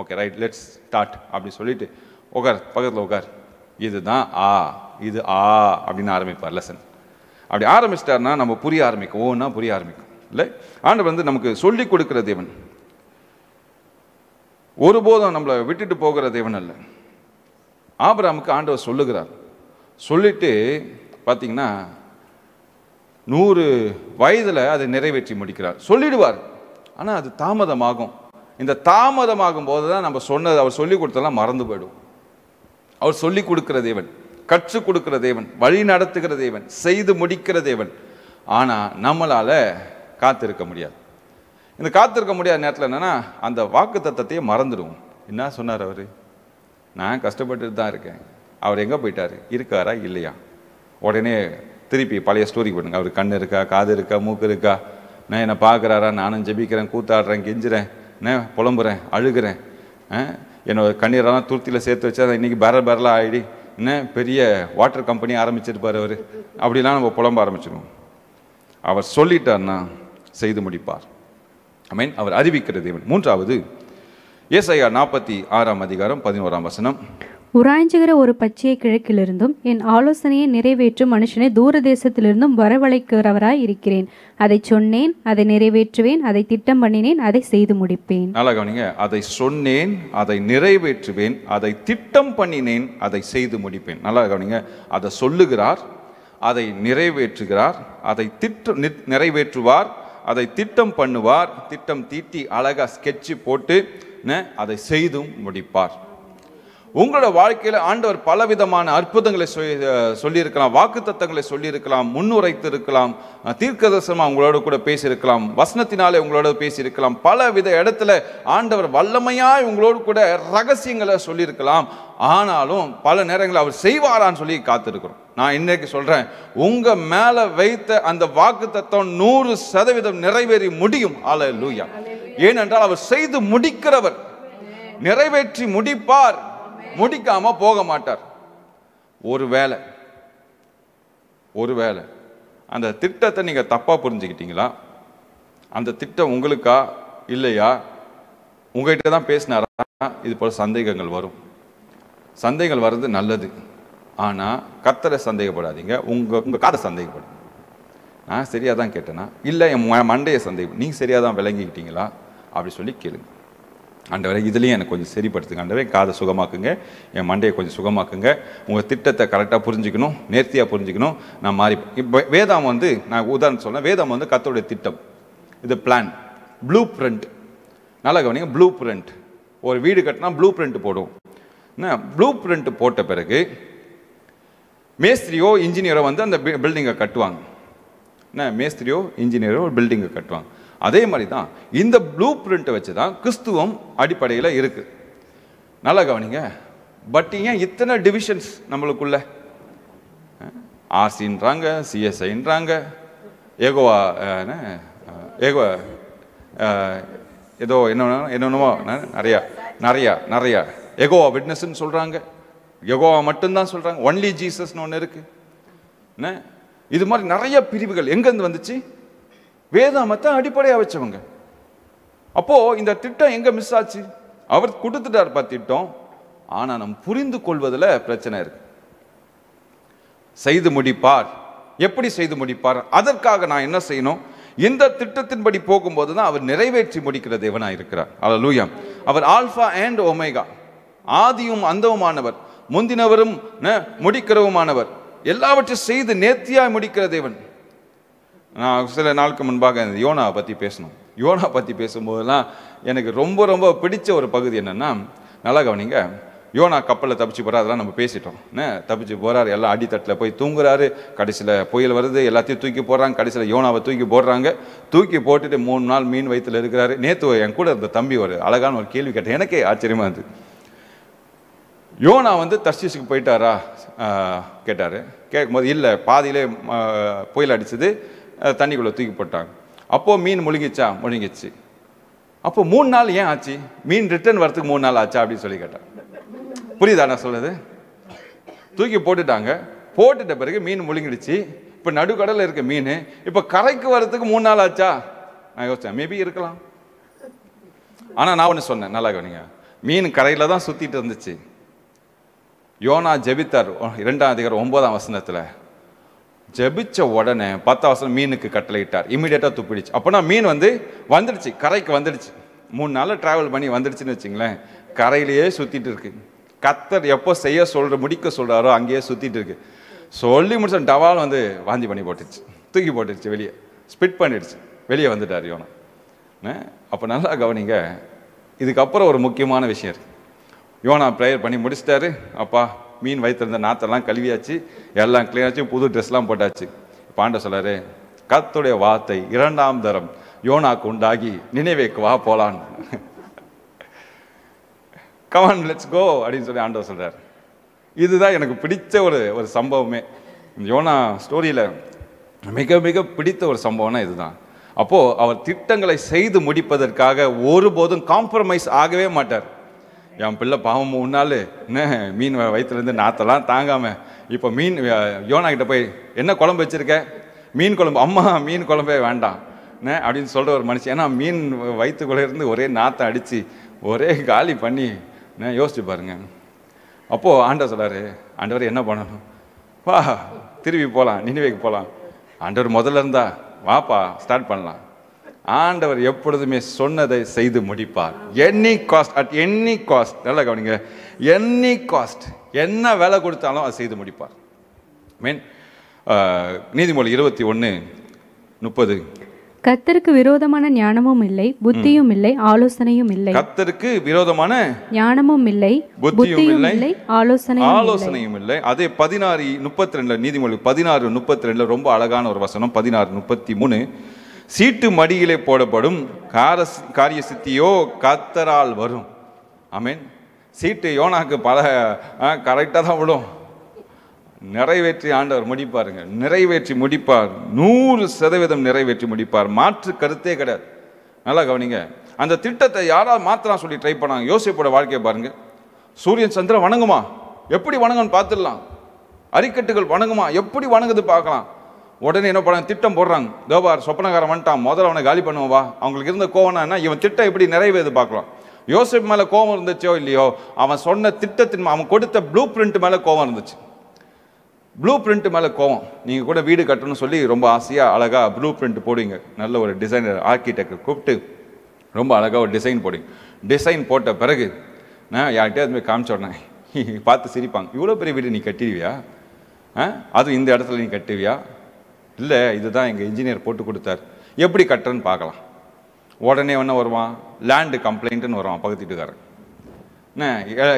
ஓகே ரைட் லெட்ஸ் ஸ்டார்ட் அப்படி சொல்லிட்டு உட்கார், பக்கத்தில் உட்கார், இதுதான் இது அப்படின்னு ஆரம்பிப்பார் லெசன். அப்படி ஆரம்பிச்சிட்டாருன்னா நம்ம புரிய ஆரம்பிக்கும், ஒவ்வொன்றா புரிய ஆரம்பிக்கும். இல்லை, ஆண்டவர் நமக்கு சொல்லி கொடுக்கிற தேவன், ஒருபோதும் நம்மளை விட்டுட்டு போகிற தேவன் அல்ல. ஆபிரகாமுக்கு ஆண்டவர் சொல்லுகிறார், சொல்லிட்டு பார்த்தீங்கன்னா 100 வயதில் அதை நிறைவேற்றி முடிக்கிறார். சொல்லிடுவார், ஆனால் அது தாமதமாகும். இந்த தாமதமாகும் போது தான் நம்ம சொன்னது, அவர் சொல்லி கொடுத்தெல்லாம் மறந்து போயிடும். அவர் சொல்லி கொடுக்கிற தேவன், கற்றுக் கொடுக்கிற தேவன், வழி நடத்துகிற தேவன், செய்து முடிக்கிற தேவன். ஆனால் நம்மளால காத்திருக்க முடியாது. இந்த காத்திருக்க முடியாத நேரத்தில் என்னன்னா, அந்த வாக்கு தத்தத்தையே மறந்துடுவோம். என்ன சொன்னார் அவர்? நான் கஷ்டப்பட்டுட்டு தான் இருக்கேன், அவர் எங்கே போயிட்டார், இருக்காரா இல்லையா? உடனே திருப்பி பழைய ஸ்டோரி பண்ணுங்க. அவர் கண் இருக்கா, காது இருக்கா, மூக்கு இருக்கா, நான் என்னை பார்க்குறாரா, நானும் ஜெபிக்கிறேன், கூத்தாடுறேன், கெஞ்சுறேன், புலம்புறேன், அழுகிறேன், என்னோட கண்ணீரெல்லாம் துருத்தியில் சேர்த்து வச்சா இன்றைக்கி பேரலாக ஆகிடி, என்ன பெரிய வாட்டர் கம்பெனி ஆரம்பிச்சிருப்பார் அவர், அப்படிலாம் நம்ம புலம்ப ஆரம்பிச்சிடுவோம். அவர் சொல்லிட்டார்னா செய்து முடிப்பார். ஐ மீன், அவர் அறிவிக்கிற தேவன். மூன்றாவது, ஏசாயா 46ஆம் அதிகாரம் 11ஆம் வசனம், உராய்ஞ்சுகிற ஒரு பச்சையை கிழக்கிலிருந்தும் என் ஆலோசனையை நிறைவேற்றும் மனுஷனை தூர தேசத்திலிருந்தும் வரவழைக்கிறவராய் இருக்கிறேன். அதை சொன்னேன், அதை நிறைவேற்றுவேன், அதை திட்டம் பண்ணினேன், அதை செய்து முடிப்பேன். நல்லா கவனிங்க, அதை சொன்னேன், அதை நிறைவேற்றுவேன், அதை திட்டம் பண்ணினேன், அதை செய்து முடிப்பேன். நல்லா கவனிங்க, அதை சொல்லுகிறார், அதை நிறைவேற்றுகிறார், அதை நிறைவேற்றுவார், அதை திட்டம் பண்ணுவார், திட்டம் தீட்டி அழகா ஸ்கெட்சு போட்டு அதை செய்தும் முடிப்பார். உங்களோட வாழ்க்கையில் ஆண்டவர் பலவிதமான அற்புதங்களை சொல்லியிருக்கலாம், வாக்குத்தத்தங்களை சொல்லியிருக்கலாம், முன்னுரைத்து இருக்கலாம், தீர்க்கதரிசனமா உங்களோட கூட பேசியிருக்கலாம், வசனத்தினாலே உங்களோட பேசியிருக்கலாம், பலவித இடத்துல ஆண்டவர் வல்லமையாய் உங்களோடு கூட ரகசியங்களை சொல்லியிருக்கலாம். ஆனாலும் பல நேரங்களில் அவர் செய்வாரான்னு சொல்லி காத்திருக்கிறோம். நான் இன்னைக்கு சொல்றேன், உங்க மேல வைத்த அந்த வாக்குத்தத்தம் 100% நிறைவேறி முடியும். அல்லேலூயா. ஏனென்றால் அவர் செய்து முடிக்கிறவர், நிறைவேற்றி முடிப்பார், முடிக்காம போக மாட்டார். ஒருவேளை அந்த திட்டத்தை நீங்க தப்பா புரிஞ்சுக்கிட்டீங்களா, அந்த திட்டம் உங்களுக்கா இல்லையா, உங்ககிட்ட தான் பேசினாரா? இது போல் சந்தேகங்கள் வரும். சந்தேகங்கள் வர்றது நல்லது. ஆனால் கர்த்தரை சந்தேகப்படாதீங்க, உங்கள் காதை சந்தேகப்படும். நான் சரியாக தான் கேட்டேனா, இல்லை என் மண்டையை சந்தேகம், நீங்கள் சரியாக தான் விளங்கிக்கிட்டீங்களா அப்படி சொல்லி கேளுங்க. ஆண்டவரே இதுலேயும் எனக்கு கொஞ்சம் சரிப்படுத்துங்க, ஆண்டவரே காதை சுகமாக்குங்க, என் மண்டையை கொஞ்சம் சுகமாக்குங்க, உங்கள் திட்டத்தை கரெக்டாக புரிஞ்சுக்கணும், நேர்த்தியாக புரிஞ்சுக்கணும், நான் மாறி. இப்போ வேதாம் வந்து நான் உதாரணம் சொன்னேன், வேதாம் வந்து கர்த்தருடைய திட்டம், இது பிளான், ப்ளூ பிரிண்ட். நல்லா கவனிங்க, ப்ளூ பிரிண்ட். ஒரு வீடு கட்டினா ப்ளூ பிரிண்ட் போடும். என்ன ப்ளூ பிரிண்ட் போட்ட பிறகு மேஸ்திரியோ இன்ஜினியரோ வந்து அந்த பில்டிங்கை கட்டுவாங்க. என்ன மேஸ்திரியோ இன்ஜினியரோ ஒரு பில்டிங்கை கட்டுவாங்க. அதே மாதிரி தான் இந்த ப்ளூ பிரிண்ட்டை வச்சு தான் கிறிஸ்துவம் அடிப்படையில் இருக்குது. நல்லா கவனிங்க. பட் ஏன் இத்தனை டிவிஷன்ஸ் நம்மளுக்குள்ள? ஆர்சின்றாங்க, சிஎஸ்ஐன்றாங்க, ஏகோவா ஏகோ ஏதோ என்னென்னமோ நிறையா நிறையா நிறையா ஏகோவா விட்னஸ்ன்னு சொல்கிறாங்க, யெகோவா மட்டும்தான் சொல்கிறாங்க, ஒன்லி ஜீசஸ்னு ஒன்று இருக்குது. என்ன இது மாதிரி நிறைய பிரிவுகள் எங்கேருந்து வந்துச்சு? வேதாமத்தை அடிப்படையாக வச்சவங்க. அப்போது இந்த திட்டம் எங்கே மிஸ் ஆச்சு? அவர் கொடுத்துட்டார் திட்டம், ஆனால் நம்ம புரிந்து கொள்வதில் பிரச்சனை இருக்கு. செய்து முடிப்பார். எப்படி செய்து முடிப்பார்? அதற்காக நான் என்ன செய்யணும்? இந்த திட்டத்தின்படி போகும்போது தான் அவர் நிறைவேற்றி முடிக்கிற தேவனாக இருக்கிறார். அல்லேலூயா. அவர் ஆல்பா அண்ட் ஒமேகா, ஆதியும் அந்தவுமானவர், முந்தினவரும் முடிக்கிறவுமானவர், எல்லாவற்றையும் செய்து நேர்த்தியாய் முடிக்கிற தேவன். நான் சில நாளுக்கு முன்பாக யோனா பற்றி பேசணும். யோனா பற்றி பேசும்போதெல்லாம் எனக்கு ரொம்ப ரொம்ப பிடிச்ச ஒரு பகுதி என்னென்னா, நல்லா கவனிங்க. யோனா கப்பலில் தப்பிச்சு போகிறார், அதெல்லாம் நம்ம பேசிட்டோம். தப்பிச்சு போகிறார், எல்லாம் அடித்தட்டில் போய் தூங்குறாரு. கடைசியில் புயல் வருது, எல்லாத்தையும் தூக்கி போடுறாங்க. கடைசியில் யோனாவை தூக்கி போடுறாங்க. தூக்கி போட்டுட்டு 3 நாள் மீன் வயிற்றில் இருக்கிறாரு. நேற்று என் கூட இருந்த தம்பி ஒரு அழகான ஒரு கேள்வி கேட்டேன், எனக்கே ஆச்சரியமாக இருந்தது. யோனா வந்து தர்ஷீஸுக்கு போயிட்டாரா கேட்டார். கேட்கும்போது இல்லை, பாதியிலே புயல் அடிச்சது, தண்ணிக்குள்ளே தூக்கி போட்டாங்க. அப்போது மீன் முழுங்கிச்சா? முழுங்கிச்சு. அப்போ 3 நாள் ஏன் ஆச்சு? மீன் ரிட்டர்ன் வரத்துக்கு 3 நாள் ஆச்சா அப்படின்னு சொல்லி கேட்டார். புரியுதா நான் சொல்லுது? தூக்கி போட்டுட்டாங்க, போட்டுட்ட பிறகு மீன் முழுங்கிடுச்சு. இப்போ நடுக்கடலில் இருக்க மீன் இப்போ கரைக்கு வரத்துக்கு 3 நாள் ஆச்சா? நான் யோசித்தேன், மேபி இருக்கலாம். ஆனால் நான் ஒன்று சொன்னேன், நல்லா கவனிங்க. மீன் கரையில் தான் சுற்றிட்டு இருந்துச்சு. யோனா ஜெபித்தார். 2ஆம் அதிகாரம் 9ஆம் வசனத்தில் ஜெபிச்ச உடனே 10ஆம் வசனம் மீனுக்கு கட்டளையிட்டார். இமீடியட்டாக துப்பிடுச்சு. அப்போனா மீன் வந்து வந்துடுச்சு, கரைக்கு வந்துடுச்சு. 3 நாள் டிராவல் பண்ணி வந்துடுச்சுன்னு வச்சுங்களேன். கரையிலேயே சுற்றிட்டு இருக்கு. கர்த்தர் எப்போ செய்ய முடிக்க சொல்கிறாரோ அங்கேயே சுற்றிட்டு இருக்கு. சொல்லி முடிச்ச டவால் வந்து வாந்தி பண்ணி போட்டுச்சு, தூக்கி போட்டுடுச்சு, வெளியே ஸ்பிட் பண்ணிடுச்சு, வெளியே வந்துட்டார் யோனா. அப்போ நல்லா கவனிங்க. இதுக்கப்புறம் ஒரு முக்கியமான விஷயம் இருக்கு. யோனா ப்ரேயர் பண்ணி முடிச்சிட்டாரு. அப்பா மீன் வயிற்றிருந்த நாத்தெல்லாம் கழுவியாச்சு, எல்லாம் கிளீனாச்சு, புது ட்ரெஸ்லாம் போட்டாச்சு. பாண்ட சொல்லாரு, கர்த்தருடைய வார்த்தை 2ஆம் தரம் யோனாக்கு உண்டாகி நினைவேக்கு வா போலான்னு. கமான் லெட்ஸ் கோ அப்படின்னு சொல்லி ஆண்டவர் சொல்றார். இதுதான் எனக்கு பிடிச்ச ஒரு சம்பவமே. யோனா ஸ்டோரியில் மிக மிக பிடித்த ஒரு சம்பவம்னா இதுதான். அப்போது அவர் திட்டங்களை செய்து முடிப்பதற்காக ஒருபோதும் காம்ப்ரமைஸ் ஆகவே மாட்டார். என் பிள்ளை பாவம் 3 நாள் என்ன மீன் வயிற்றுலேருந்து நாத்தெல்லாம் தாங்காமல் இப்போ மீன் யோனா கிட்ட போய் என்ன குழம்பு வச்சுருக்க? மீன் குழம்பு. அம்மா மீன் குழம்பே வேண்டாம் அப்படின்னு சொல்கிற ஒரு மனுஷன். ஏன்னா மீன் வயிற்றுக்குள்ளே இருந்து ஒரே நாற்றம் அடித்து ஒரே காலி பண்ணி யோசிச்சு பாருங்க. அப்போது ஆண்டவர் சொல்கிறாரு, ஆண்டவர் என்ன பண்ணணும்? வா திரும்பி போகலாம், நினைவேக்கு போகலாம். ஆண்டவர் முதல்ல இருந்தா வாப்பா ஸ்டார்ட் பண்ணலாம். ஆண்டவர் எப்பொழுதுமே சொன்னதை செய்து முடிப்பார். Any cost, at any cost. நல்லா கவனிங்க, எனி காஸ்ட், என்ன வேலை கொடுத்தாலும் அதை செய்து முடிப்பார். மீன் நீதிமொழி 21:30. கர்த்தருக்கு விரோதமான ஞானமும் இல்லை, புத்தியும் இல்லை, ஆலோசனையும் இல்லை. கர்த்தருக்கு விரோதமான ஞானமும் இல்லை, புத்தியும் இல்லை, ஆலோசனையும் இல்லை. அதே 16:32 நீதிமொழி 16:32 ரொம்ப அழகான ஒரு வசனம். 16:33 சீட்டு மடியிலே போடப்படும் காரிய சித்தியோ கர்த்தரால் வரும். ஆமென். சீட்டு யோனாக்கு பல கரெக்டாக தான் விடும். நிறைவேற்றி ஆண்டவர் முடிப்பாருங்க, நிறைவேற்றி முடிப்பார். 100% நிறைவேற்றி முடிப்பார். மாற்று கருத்தே கிடையாது. நல்லா கவனிங்க. அந்த திட்டத்தை யாராவது மாத்திரம் சொல்லி ட்ரை பண்ணாங்க. யோசிப்போட வாழ்க்கையை பாருங்க. சூரியன் சந்திரன் வணங்குமா? எப்படி வணங்குன்னு பார்த்துடலாம். அரிக்கட்டுகள் வணங்குமா? எப்படி வணங்குது பார்க்கலாம். உடனே என்ன பண்ண திட்டம் போடுறாங்க. தோபார் சொப்பனகாரன் வந்துட்டான், முதல்ல அவனை காலி பண்ணுவா. அவங்களுக்கு இருந்த கோவனா என்ன, இவன் திட்டம் எப்படி நிறைவேறது பார்க்கலாம். யோசேப்பு மேலே கோபம் இருந்துச்சோ இல்லையோ, அவன் சொன்ன திட்டத்தின் அவன் கொடுத்த ப்ளூ பிரிண்ட் மேலே கோபம் இருந்துச்சு. ப்ளூ பிரிண்ட் மேலே கோவம். நீங்கள் கூட வீடு கட்டணும்னு சொல்லி ரொம்ப ஆசையாக அழகாக ப்ளூ பிரிண்ட் போடுவீங்க. நல்ல ஒரு டிசைனர் ஆர்கிடெக்டர் கூப்பிட்டு ரொம்ப அழகாக ஒரு டிசைன் போடுங்க. டிசைன் போட்ட பிறகு நான் யார்கிட்டே போய் காமிச்ச உடனே பார்த்து சிரிப்பாங்க. இவ்வளோ பெரிய வீடு நீ கட்டிடுவியா? அதுவும் இந்த இடத்துல நீ கட்டுவியா? இல்லை, இதுதான் எங்கள் இன்ஜினியர் போட்டு கொடுத்தார், எப்படி கட்டுறன்னு பார்க்கலாம். உடனே என்ன வருவான்? லேண்டு கம்ப்ளைண்ட்டுன்னு வருவான் பக்கத்து வீட்டுக்காரன். என்ன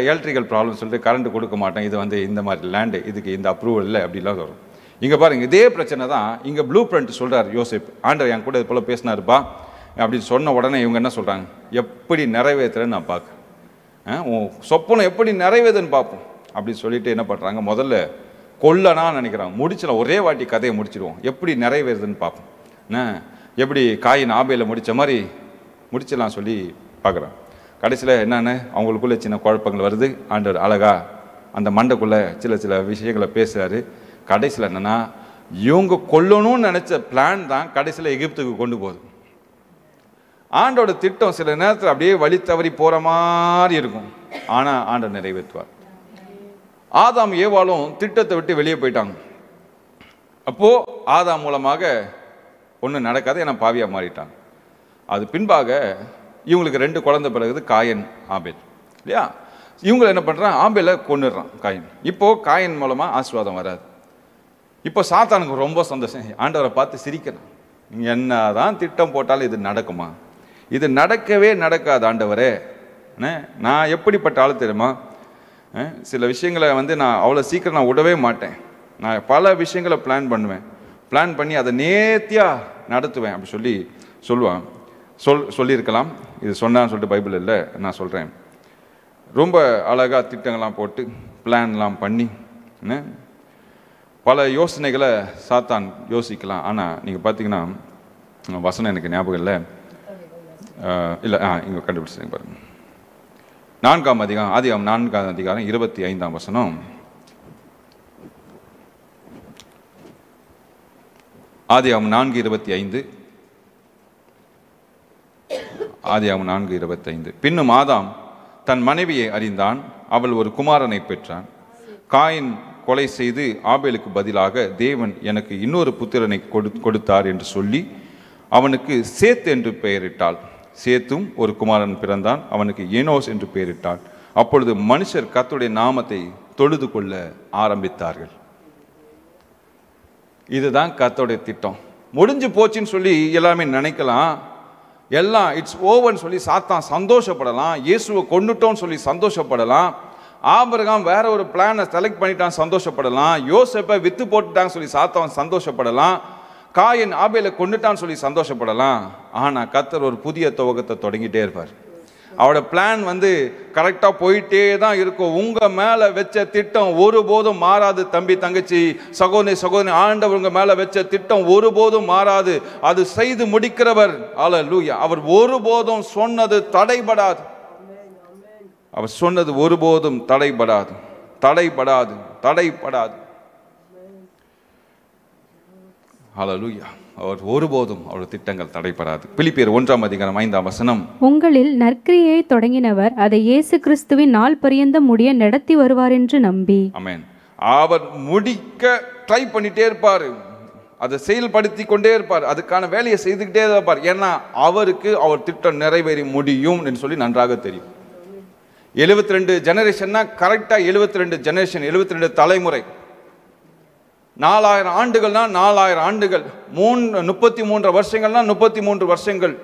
எலக்ட்ரிக்கல் ப்ராப்ளம் சொல்லிட்டு கரண்ட் கொடுக்க மாட்டேன், இது வந்து இந்த மாதிரி லேண்டு, இதுக்கு இந்த அப்ரூவல் இல்லை அப்படிலாம் வரும். இங்கே பாருங்கள், இதே பிரச்சனை தான் இங்கே ப்ளூ பிரிண்ட் சொல்கிறார் யோசேப்பு. ஆண்டவர் என் கூட இது போல் பேசினாருப்பா அப்படின்னு சொன்ன உடனே இவங்க என்ன சொல்கிறாங்க? எப்படி நிறைவேற்றுறேன்னு நான் பார்க்குறேன், உன் சொப்பனம் எப்படி நிறைவேதுன்னு பார்ப்போம் அப்படின்னு சொல்லிட்டு என்ன பண்ணுறாங்க? முதல்ல கொல்லனா நினைக்கிறாங்க. முடிச்சிடலாம், ஒரே வாட்டி கதையை முடிச்சிடுவோம், எப்படி நிறைவேறுதுன்னு பார்ப்போம். எப்படி காயின் ஆபேல முடித்த மாதிரி முடிச்சிடலாம் சொல்லி பார்க்குறேன். கடைசியில் என்னென்னு அவங்களுக்குள்ளே சின்ன குழப்பங்கள் வருது. ஆண்டவர் அழகா அந்த மண்டைக்குள்ளே சில விஷயங்களை பேசுகிறாரு. கடைசியில் என்னென்னா, இவங்க கொல்லணும்னு நினச்ச பிளான் தான் கடைசியில் எகிப்துக்கு கொண்டு போகுது. ஆண்டோட திட்டம் சில நேரத்தில் அப்படியே வழி தவறி போகிற மாதிரி இருக்கும், ஆனால் ஆண்டவர் நிறைவேற்றுவார். ஆதாம் ஏவாளும் திட்டத்தை விட்டு வெளியே போயிட்டாங்க. அப்போது ஆதாம் மூலமாக ஒன்றும் நடக்காது, ஏன்னா பாவியாக மாறிட்டாங்க. அது பின்பாக இவங்களுக்கு 2 குழந்தை பிறகுது, காயின் ஆபேல் இல்லையா? இவங்களை என்ன பண்ணுறான்? ஆபேலை கொன்னுடுறான் காயின். இப்போது காயின் மூலமாக ஆசீர்வாதம் வராது. இப்போ சாத்தானுக்கு ரொம்ப சந்தோஷம், ஆண்டவரை பார்த்து சிரிக்கிறான். நீங்கள் என்ன தான் திட்டம் போட்டாலும் இது நடக்குமா? இது நடக்கவே நடக்காது ஆண்டவரே. நான் எப்படிப்பட்ட ஆள் தெரியுமா? சில விஷயங்களை வந்து நான் அவ்வளோ சீக்கிரம் நான் விடவே மாட்டேன். நான் பல விஷயங்களை பிளான் பண்ணுவேன், பிளான் பண்ணி அதை நேர்த்தியாக நடத்துவேன் அப்படி சொல்லுவான். சொல்லியிருக்கலாம், இது சொன்னான்னு சொல்லிட்டு பைபிள் இல்லை, நான் சொல்கிறேன். ரொம்ப அழகாக திட்டங்கள்லாம் போட்டு பிளான்லாம் பண்ணி பல யோசனைகளை சாத்தான் யோசிக்கலாம். ஆனால் நீங்கள் பார்த்தீங்கன்னா வசனம் எனக்கு ஞாபகம் இல்லை, இங்கே கண்டுபிடிச்சிங்க பாருங்க. 4ஆம் அதிகாரம், ஆதியாகமம் 4ஆம் அதிகாரம் 25ஆம் வசனம். ஆதியாகமம் 4:25. ஆதியாகமம் 4:25. பின்னும் ஆதாம் தன் மனைவியை அறிந்தான், அவள் ஒரு குமாரனை பெற்றான். காயின் கொலை செய்து ஆபேலுக்கு பதிலாக தேவன் எனக்கு இன்னொரு புத்திரனை கொடுத்தார் என்று சொல்லி அவனுக்கு சேத் என்று பெயரிட்டாள். சேத்தும் ஒரு குமாரன் பிறந்தான், அவனுக்கு ஏனோஸ் என்று பெயரிட்டாள். அப்பொழுது மனுஷர் கர்த்தருடைய நாமத்தை தொழுது கொள்ள ஆரம்பித்தார்கள். இதுதான் கர்த்தருடைய திட்டம். முடிஞ்சு போச்சுன்னு சொல்லி எல்லாமே நினைக்கலாம், எல்லாம் இட்ஸ் ஓவர்னு சொல்லி சாத்தான் சந்தோஷப்படலாம், இயேசுவை கொன்னுட்டோன்னு சொல்லி சந்தோஷப்படலாம், ஆபிரகாம் வேற ஒரு பிளானை செலக்ட் பண்ணிட்டான் சந்தோஷப்படலாம், யோசேப்பை வித்து போட்டுட்டான்னு சொல்லி சாத்தான் சந்தோஷப்படலாம், காயின் ஆபேலை கொண்டுட்டான்னு சொல்லி சந்தோஷப்படலாம். ஆனால் கர்த்தர் ஒரு புதிய துவக்கத்தை தொடங்கிட்டே இருப்பார். அவரோட பிளான் வந்து கரெக்டாக போயிட்டே தான் இருக்கும். உங்கள் மேலே வச்ச திட்டம் ஒருபோதும் மாறாது தம்பி தங்கச்சி சகோதரி. ஆண்டவர் உங்கள் மேலே வச்ச திட்டம் ஒருபோதும் மாறாது. அது செய்து முடிக்கிறவர். அல்லேலூயா. அவர் ஒருபோதும் சொன்னது தடைபடாது. அவர் சொன்னது ஒருபோதும் தடைபடாது. அல்லேலூயா. அவர் ஒருபோதும் அவர் திட்டங்கள் தடைபடாது. பிலிப்பியர் 1ஆம் அதிகாரம் 5ஆம் வசனம். உங்களில் நற்கிரியை தொடங்கினவர் அதை இயேசு கிறிஸ்துவின் நாள் பரியந்தம் முடிய நடத்தி வருவார் என்று நம்பி. ஆமென். அவர் முடிக்க ட்ரை பண்ணிட்டே இருப்பார், அதை செயல்படுத்தி கொண்டே இருப்பார், அதுக்கான வேலையை செய்துக்கிட்டே இருப்பார். ஏன்னா அவருக்கு அவர் திட்டம் நிறைவேறி முடியும் என்று சொல்லி நன்றாக தெரியும். 72 ஜெனரேஷன்னா கரெக்டாக 72 ஜெனரேஷன், 72 தலைமுறை. 4000 ஆண்டுகள்னா 4000 ஆண்டுகள், 33 வருஷங்கள்னா 33 வருஷங்கள்.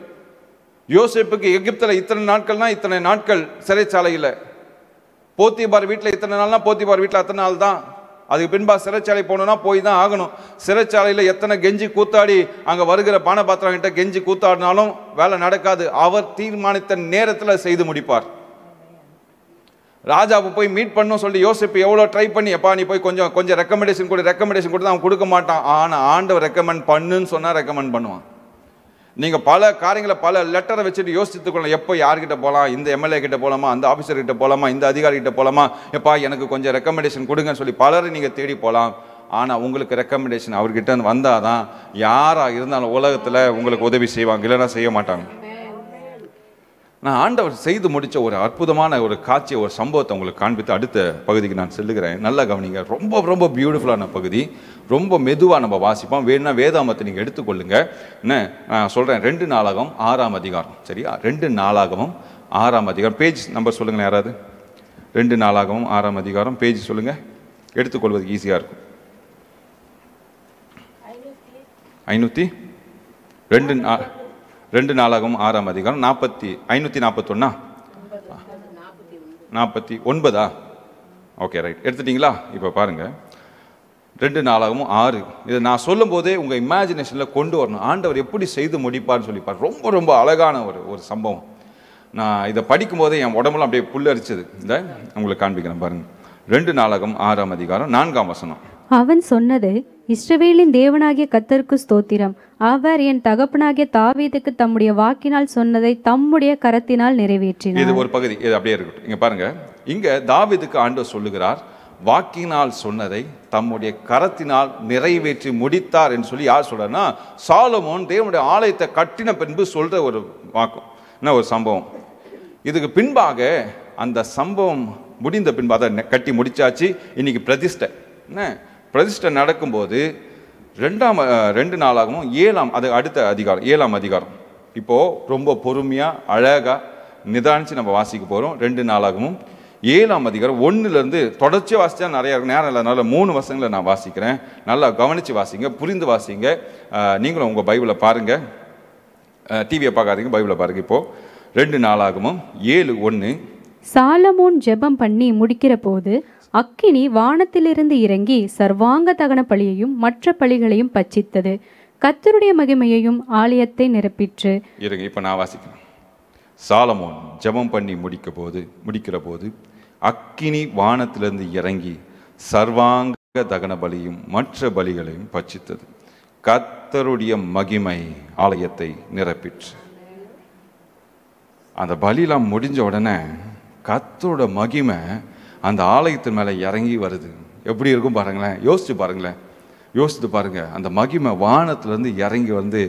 யோசேப்புக்கு எகிப்தில் இத்தனை நாட்கள்னா இத்தனை நாட்கள் சிறைச்சாலையில், போத்திபார் வீட்டில் இத்தனை நாள்னா போத்திபார் வீட்டில் அத்தனை நாள் தான். அதுக்கு பின்பா சிறைச்சாலை போகணுன்னா போய் தான் ஆகணும். சிறைச்சாலையில் எத்தனை கெஞ்சி கூத்தாடி அங்கே வருகிற பானபாத்திரங்கிட்ட கெஞ்சி கூத்தாடினாலும் வேலை நடக்காது. அவர் தீர்மானித்த நேரத்தில் செய்து முடிப்பார். ராஜாவை போய் மீட் பண்ணும் சொல்லி யோசிப்பு எவ்வளோ ட்ரை பண்ணி, எப்பா நீ போய் கொஞ்சம் ரெக்கமெண்டேஷன் கொடுத்து அவன் கொடுக்க மாட்டான். ஆனால் ஆண்டவர் ரெக்கமெண்ட் பண்ணுன்னு சொன்னால் ரெக்கமெண்ட் பண்ணுவான். நீங்கள் பல காரியங்களை பல லெட்டரை வச்சுட்டு யோசித்துக்கொள்ளலாம். எப்போ யார்கிட்ட போகலாம், இந்த எம்எல்ஏ கிட்ட போகலாமா, அந்த ஆஃபீஸர்கிட்ட போகலாமா, இந்த அதிகாரிகிட்ட போகலாமா, எப்பா எனக்கு கொஞ்சம் ரெக்கமெண்டேஷன் கொடுங்கன்னு சொல்லி பலரை நீங்கள் தேடி போகலாம். ஆனால் உங்களுக்கு ரெக்கமெண்டேஷன் அவர்கிட்ட வந்தால் தான் யாராக இருந்தாலும் உலகத்தில் உங்களுக்கு உதவி செய்வாங்க, இல்லைன்னா செய்ய மாட்டாங்க. நான் ஆண்டவர் செய்து முடித்த ஒரு அற்புதமான ஒரு காட்சியை, ஒரு சம்பவத்தை உங்களுக்கு காண்பித்து அடுத்த பகுதிக்கு நான் செல்லுகிறேன். நல்லா கவனிங்க. ரொம்ப ரொம்ப பியூட்டிஃபுல்லான பகுதி. ரொம்ப மெதுவாக நம்ம வாசிப்போம். வேணும்னா வேதாமத்தை நீங்கள் எடுத்துக்கொள்ளுங்க. என்ன நான் சொல்கிறேன், 2 நாளாகமம் 6ஆம் அதிகாரம். சரியா? 2 நாளாகமம் 6ஆம் அதிகாரம். பேஜ் நம்பர் சொல்லுங்களேன் யாராவது. 2 நாளாகமம் 6ஆம் அதிகாரம் பேஜ் சொல்லுங்கள், எடுத்துக்கொள்வதுக்கு ஈஸியாக இருக்கும். 2 நாளாகமம் 6ஆம் அதிகாரம் 541 49. ஓகே, ரைட், எடுத்துட்டீங்களா? இப்போ பாருங்க, 2 நாளாகமும் 6. இதை நான் சொல்லும் போதே உங்கள் இமேஜினேஷனில் கொண்டு வரணும். ஆண்டவர் எப்படி செய்து முடிப்பார்னு சொல்லிப்பார். ரொம்ப ரொம்ப அழகான ஒரு சம்பவம். நான் இதை படிக்கும் போதே என் உடம்புலாம் அப்படியே புல்லரிச்சது. இந்த உங்களுக்கு காண்பிக்கிறேன் பாருங்க. 2 நாளாகமம் 6ஆம் அதிகாரம் 4ஆம் வசனம். அவன் சொன்னது, இஸ்ரவேலின் தேவனாகிய கர்த்தருக்கு ஸ்தோத்திரம். அவர் என் தகப்பனாகிய தாவீதுக்கு தம்முடைய வாக்கினால் சொன்னதை தம்முடைய கரத்தினால் நிறைவேற்றினார். இது ஒரு பகுதி, இது அப்படியே இருக்கட்டும். இங்க பாருங்க, இங்க தாவீதுக்கு ஆண்டவர் சொல்லுகிறார், வாக்கினால் சொன்னதை தம்முடைய கரத்தினால் நிறைவேற்றி முடித்தார் என்று சொல்லி யார் சொல்றாருன்னா, சாலமோன் தேவனுடைய ஆலயத்தை கட்டின பின்பு சொல்ற ஒரு வாக்கம், என்ன ஒரு சம்பவம். இதுக்கு பின்பாக அந்த சம்பவம் முடிந்த பின்பு அதை கட்டி முடிச்சாச்சு. இன்னைக்கு பிரதிஷ்டை. என்ன பிரதிஷ்டை நடக்கும்போது 2 நாளாகவும் 7ஆம், அது அடுத்த அதிகாரம் 7ஆம் அதிகாரம். இப்போ ரொம்ப பொறுமையா அழகா நிதானிச்சு நம்ம வாசிக்க போறோம். 2 நாளாகவும் 7ஆம் அதிகாரம் 1லேருந்து தொடர்ச்சியாக வாசிச்சா நிறைய நேரம் இல்லாதனால 3 வசனங்களை நான் வாசிக்கிறேன். நல்லா கவனிச்சு வாசிங்க, புரிந்து வாசிங்க. நீங்களும் உங்க பைபிளை பாருங்க, டிவியை பார்க்காதீங்க, பைபிளை பாருங்க. இப்போ 2 நாளாகவும் 7:1. சாலமோன் ஜெபம் பண்ணி முடிக்கிற போது அக்கினி வானத்திலிருந்து இறங்கி சர்வாங்க தகன பலியையும் மற்ற பலிகளையும் பட்சித்தது. கர்த்தருடைய மகிமையையும் ஆலயத்தை நிரப்பிற்று. இருங்க, இப்போ நான் வாசிக்கிறேன். சாலமோன் ஜெபம் பண்ணி முடிக்கிற போது அக்கினி வானத்திலிருந்து இறங்கி சர்வாங்க தகன பலியும் மற்ற பலிகளையும் பட்சித்தது. கர்த்தருடைய மகிமை ஆலயத்தை நிரப்பிற்று. அந்த பலியெல்லாம் முடிஞ்ச உடனே கர்த்தரோட மகிமை அந்த ஆலயத்தின் மேலே இறங்கி வருது. எப்படி இருக்கும் பாருங்களேன், யோசித்து பாருங்க. அந்த மகிமை வானத்திலிருந்து இறங்கி வந்து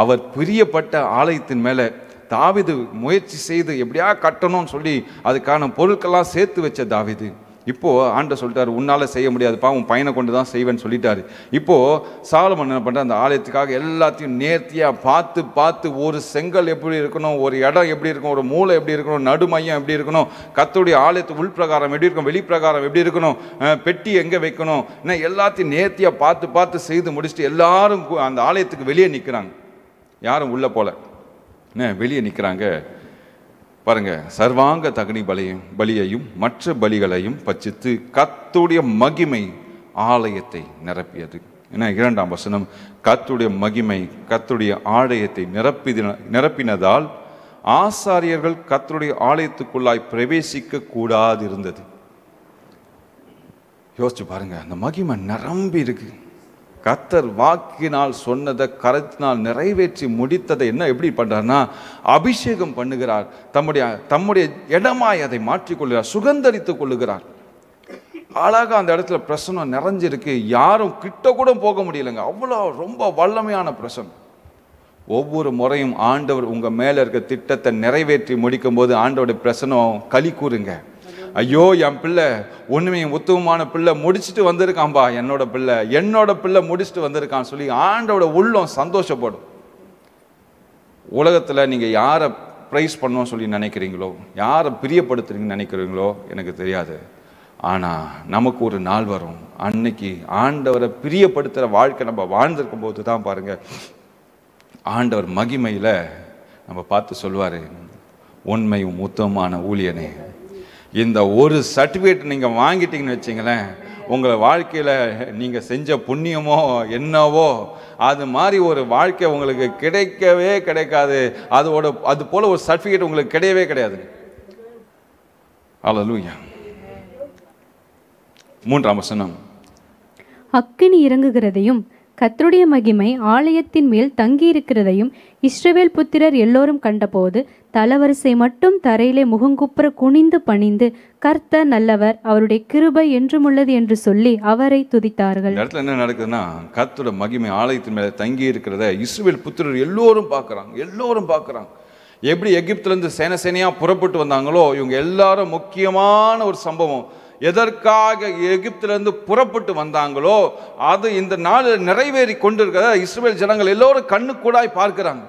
அவர் பிரியப்பட்ட ஆலயத்தின் மேலே தாவீது முயற்சி செய்து எப்படியா கட்டணும்னு சொல்லி அதுக்கான பொருட்கள்லாம் சேர்த்து வச்ச தாவீது இப்போ ஆண்டவர் சொல்லிட்டாரு, உன்னால செய்ய முடியாதுப்பா, உன் பையனை கொண்டு தான் செய்வேன்னு சொல்லிட்டாரு. இப்போ சாலமோன் என்ன பண்ற, அந்த ஆலயத்துக்காக எல்லாத்தையும் நேர்த்தியா பார்த்து ஒரு செங்கல் எப்படி இருக்கணும், ஒரு இடம் எப்படி இருக்கணும், ஒரு மூளை எப்படி இருக்கணும், நடுமையம் எப்படி இருக்கணும், கர்த்தருடைய ஆலயத்து உள்பிரகாரம் எப்படி இருக்கணும், வெளிப்பிரகாரம் எப்படி இருக்கணும், பெட்டி எங்க வைக்கணும், எல்லாத்தையும் நேர்த்தியா பார்த்து செய்து முடிச்சுட்டு எல்லாரும் அந்த ஆலயத்துக்கு வெளியே நிற்கிறாங்க. யாரும் உள்ள போல, வெளியே நிற்கிறாங்க. பாருங்க, சர்வாங்க தகனி பலியையும் மற்ற பலிகளையும் பட்சித்து கர்த்தருடைய மகிமை ஆலயத்தை நிரப்பியது. ஏன்னா 2ஆம் வசனம், கர்த்தருடைய மகிமை கர்த்தருடைய ஆலயத்தை நிரப்பினதால் ஆசாரியர்கள் கர்த்தருடைய ஆலயத்துக்குள்ளாய் பிரவேசிக்க கூடாது இருந்தது. யோசிச்சு பாருங்க, அந்த மகிமை நிரம்பி இருக்கு. கர்த்தர் வாக்கினால் சொன்னதை கரத்தினால் நிறைவேற்றி முடித்ததை என்ன எப்படி பண்றார்னா, அபிஷேகம் பண்ணுகிறார். தம்முடைய இடமாய் அதை மாற்றிக்கொள்கிறார், சுகந்தரித்துக் கொள்ளுகிறார். அழகா அந்த இடத்துல பிரசனம் நிறைஞ்சிருக்கு. யாரும் கிட்ட கூட போக முடியலைங்க, அவ்வளோ ரொம்ப வல்லமையான பிரசனம். ஒவ்வொரு முறையும் ஆண்டவர் உங்க மேல இருக்க திட்டத்தை நிறைவேற்றி முடிக்கும் போது ஆண்டவருடைய பிரசனம் களி கூறுங்க. ஐயோ, என் பிள்ளை ஒண்ணுமே உத்தமமான பிள்ளை முடிச்சுட்டு வந்திருக்கான்பா, என்னோட பிள்ளை முடிச்சுட்டு வந்திருக்கான்னு சொல்லி ஆண்டோட உள்ளம் சந்தோஷப்படும். உலகத்துல நீங்க யாரை பிரைஸ் பண்ணணும்னு சொல்லி நினைக்கிறீங்களோ, யாரை பிரியப்படுத்துறீங்கன்னு நினைக்கிறீங்களோ எனக்கு தெரியாது. ஆனா நமக்கு ஒரு நாள் வரும், அன்னைக்கு ஆண்டவரை பிரியப்படுத்துற வாழ்க்கை நம்ம வாழ்ந்திருக்கும் போது தான் பாருங்க, ஆண்டவர் மகிமையில நம்ம பார்த்து சொல்லுவாரு, உண்மையும் உத்தமமான ஊழியனே, இந்த ஒரு சர்டிஃபிகேட் நீங்கள் வாங்கிட்டீங்கன்னு வச்சிங்களேன், உங்கள் வாழ்க்கையில் நீங்கள் செஞ்ச புண்ணியமோ என்னவோ அது மாதிரி ஒரு வாழ்க்கை உங்களுக்கு கிடைக்கவே கிடைக்காது. அது போல ஒரு சர்டிஃபிகேட் உங்களுக்கு கிடையவே கிடையாது. அல்லேலூயா. 3ஆம் வசனம், அக்கினி இறங்குகிறதையும் கர்த்தருடைய மகிமை ஆலயத்தின் மேல் தங்கியிருக்கிறதையும் இஸ்ரவேல் புத்திரர் எல்லோரும் கண்டபோது தலவரிசை மட்டும் தரையிலே முகங்குப்புற குனிந்து பணிந்து, கர்த்தர் நல்லவர், அவருடைய கிருபை என்றுமுள்ளது என்று சொல்லி அவரை துதித்தார்கள். இந்த இடத்துல என்ன நடக்குதுன்னா, கர்த்தருடைய மகிமை ஆலயத்தின் மேல தங்கி இருக்கிறத இஸ்ரவேல் புத்திரர் எல்லோரும் பார்க்கறாங்க. எப்படி எகிப்திலிருந்து சேனையா புறப்பட்டு வந்தாங்களோ, இவங்க எல்லாரும் முக்கியமான ஒரு சம்பவம், எதற்காக எகிப்திலிருந்து புறப்பட்டு வந்தாங்களோ அது இந்த நாளில் நிறைவேறி கொண்டிருக்கிற இஸ்ரவேல் ஜனங்கள் எல்லோரும் கண்ணு கூடாய் பார்க்கிறாங்க.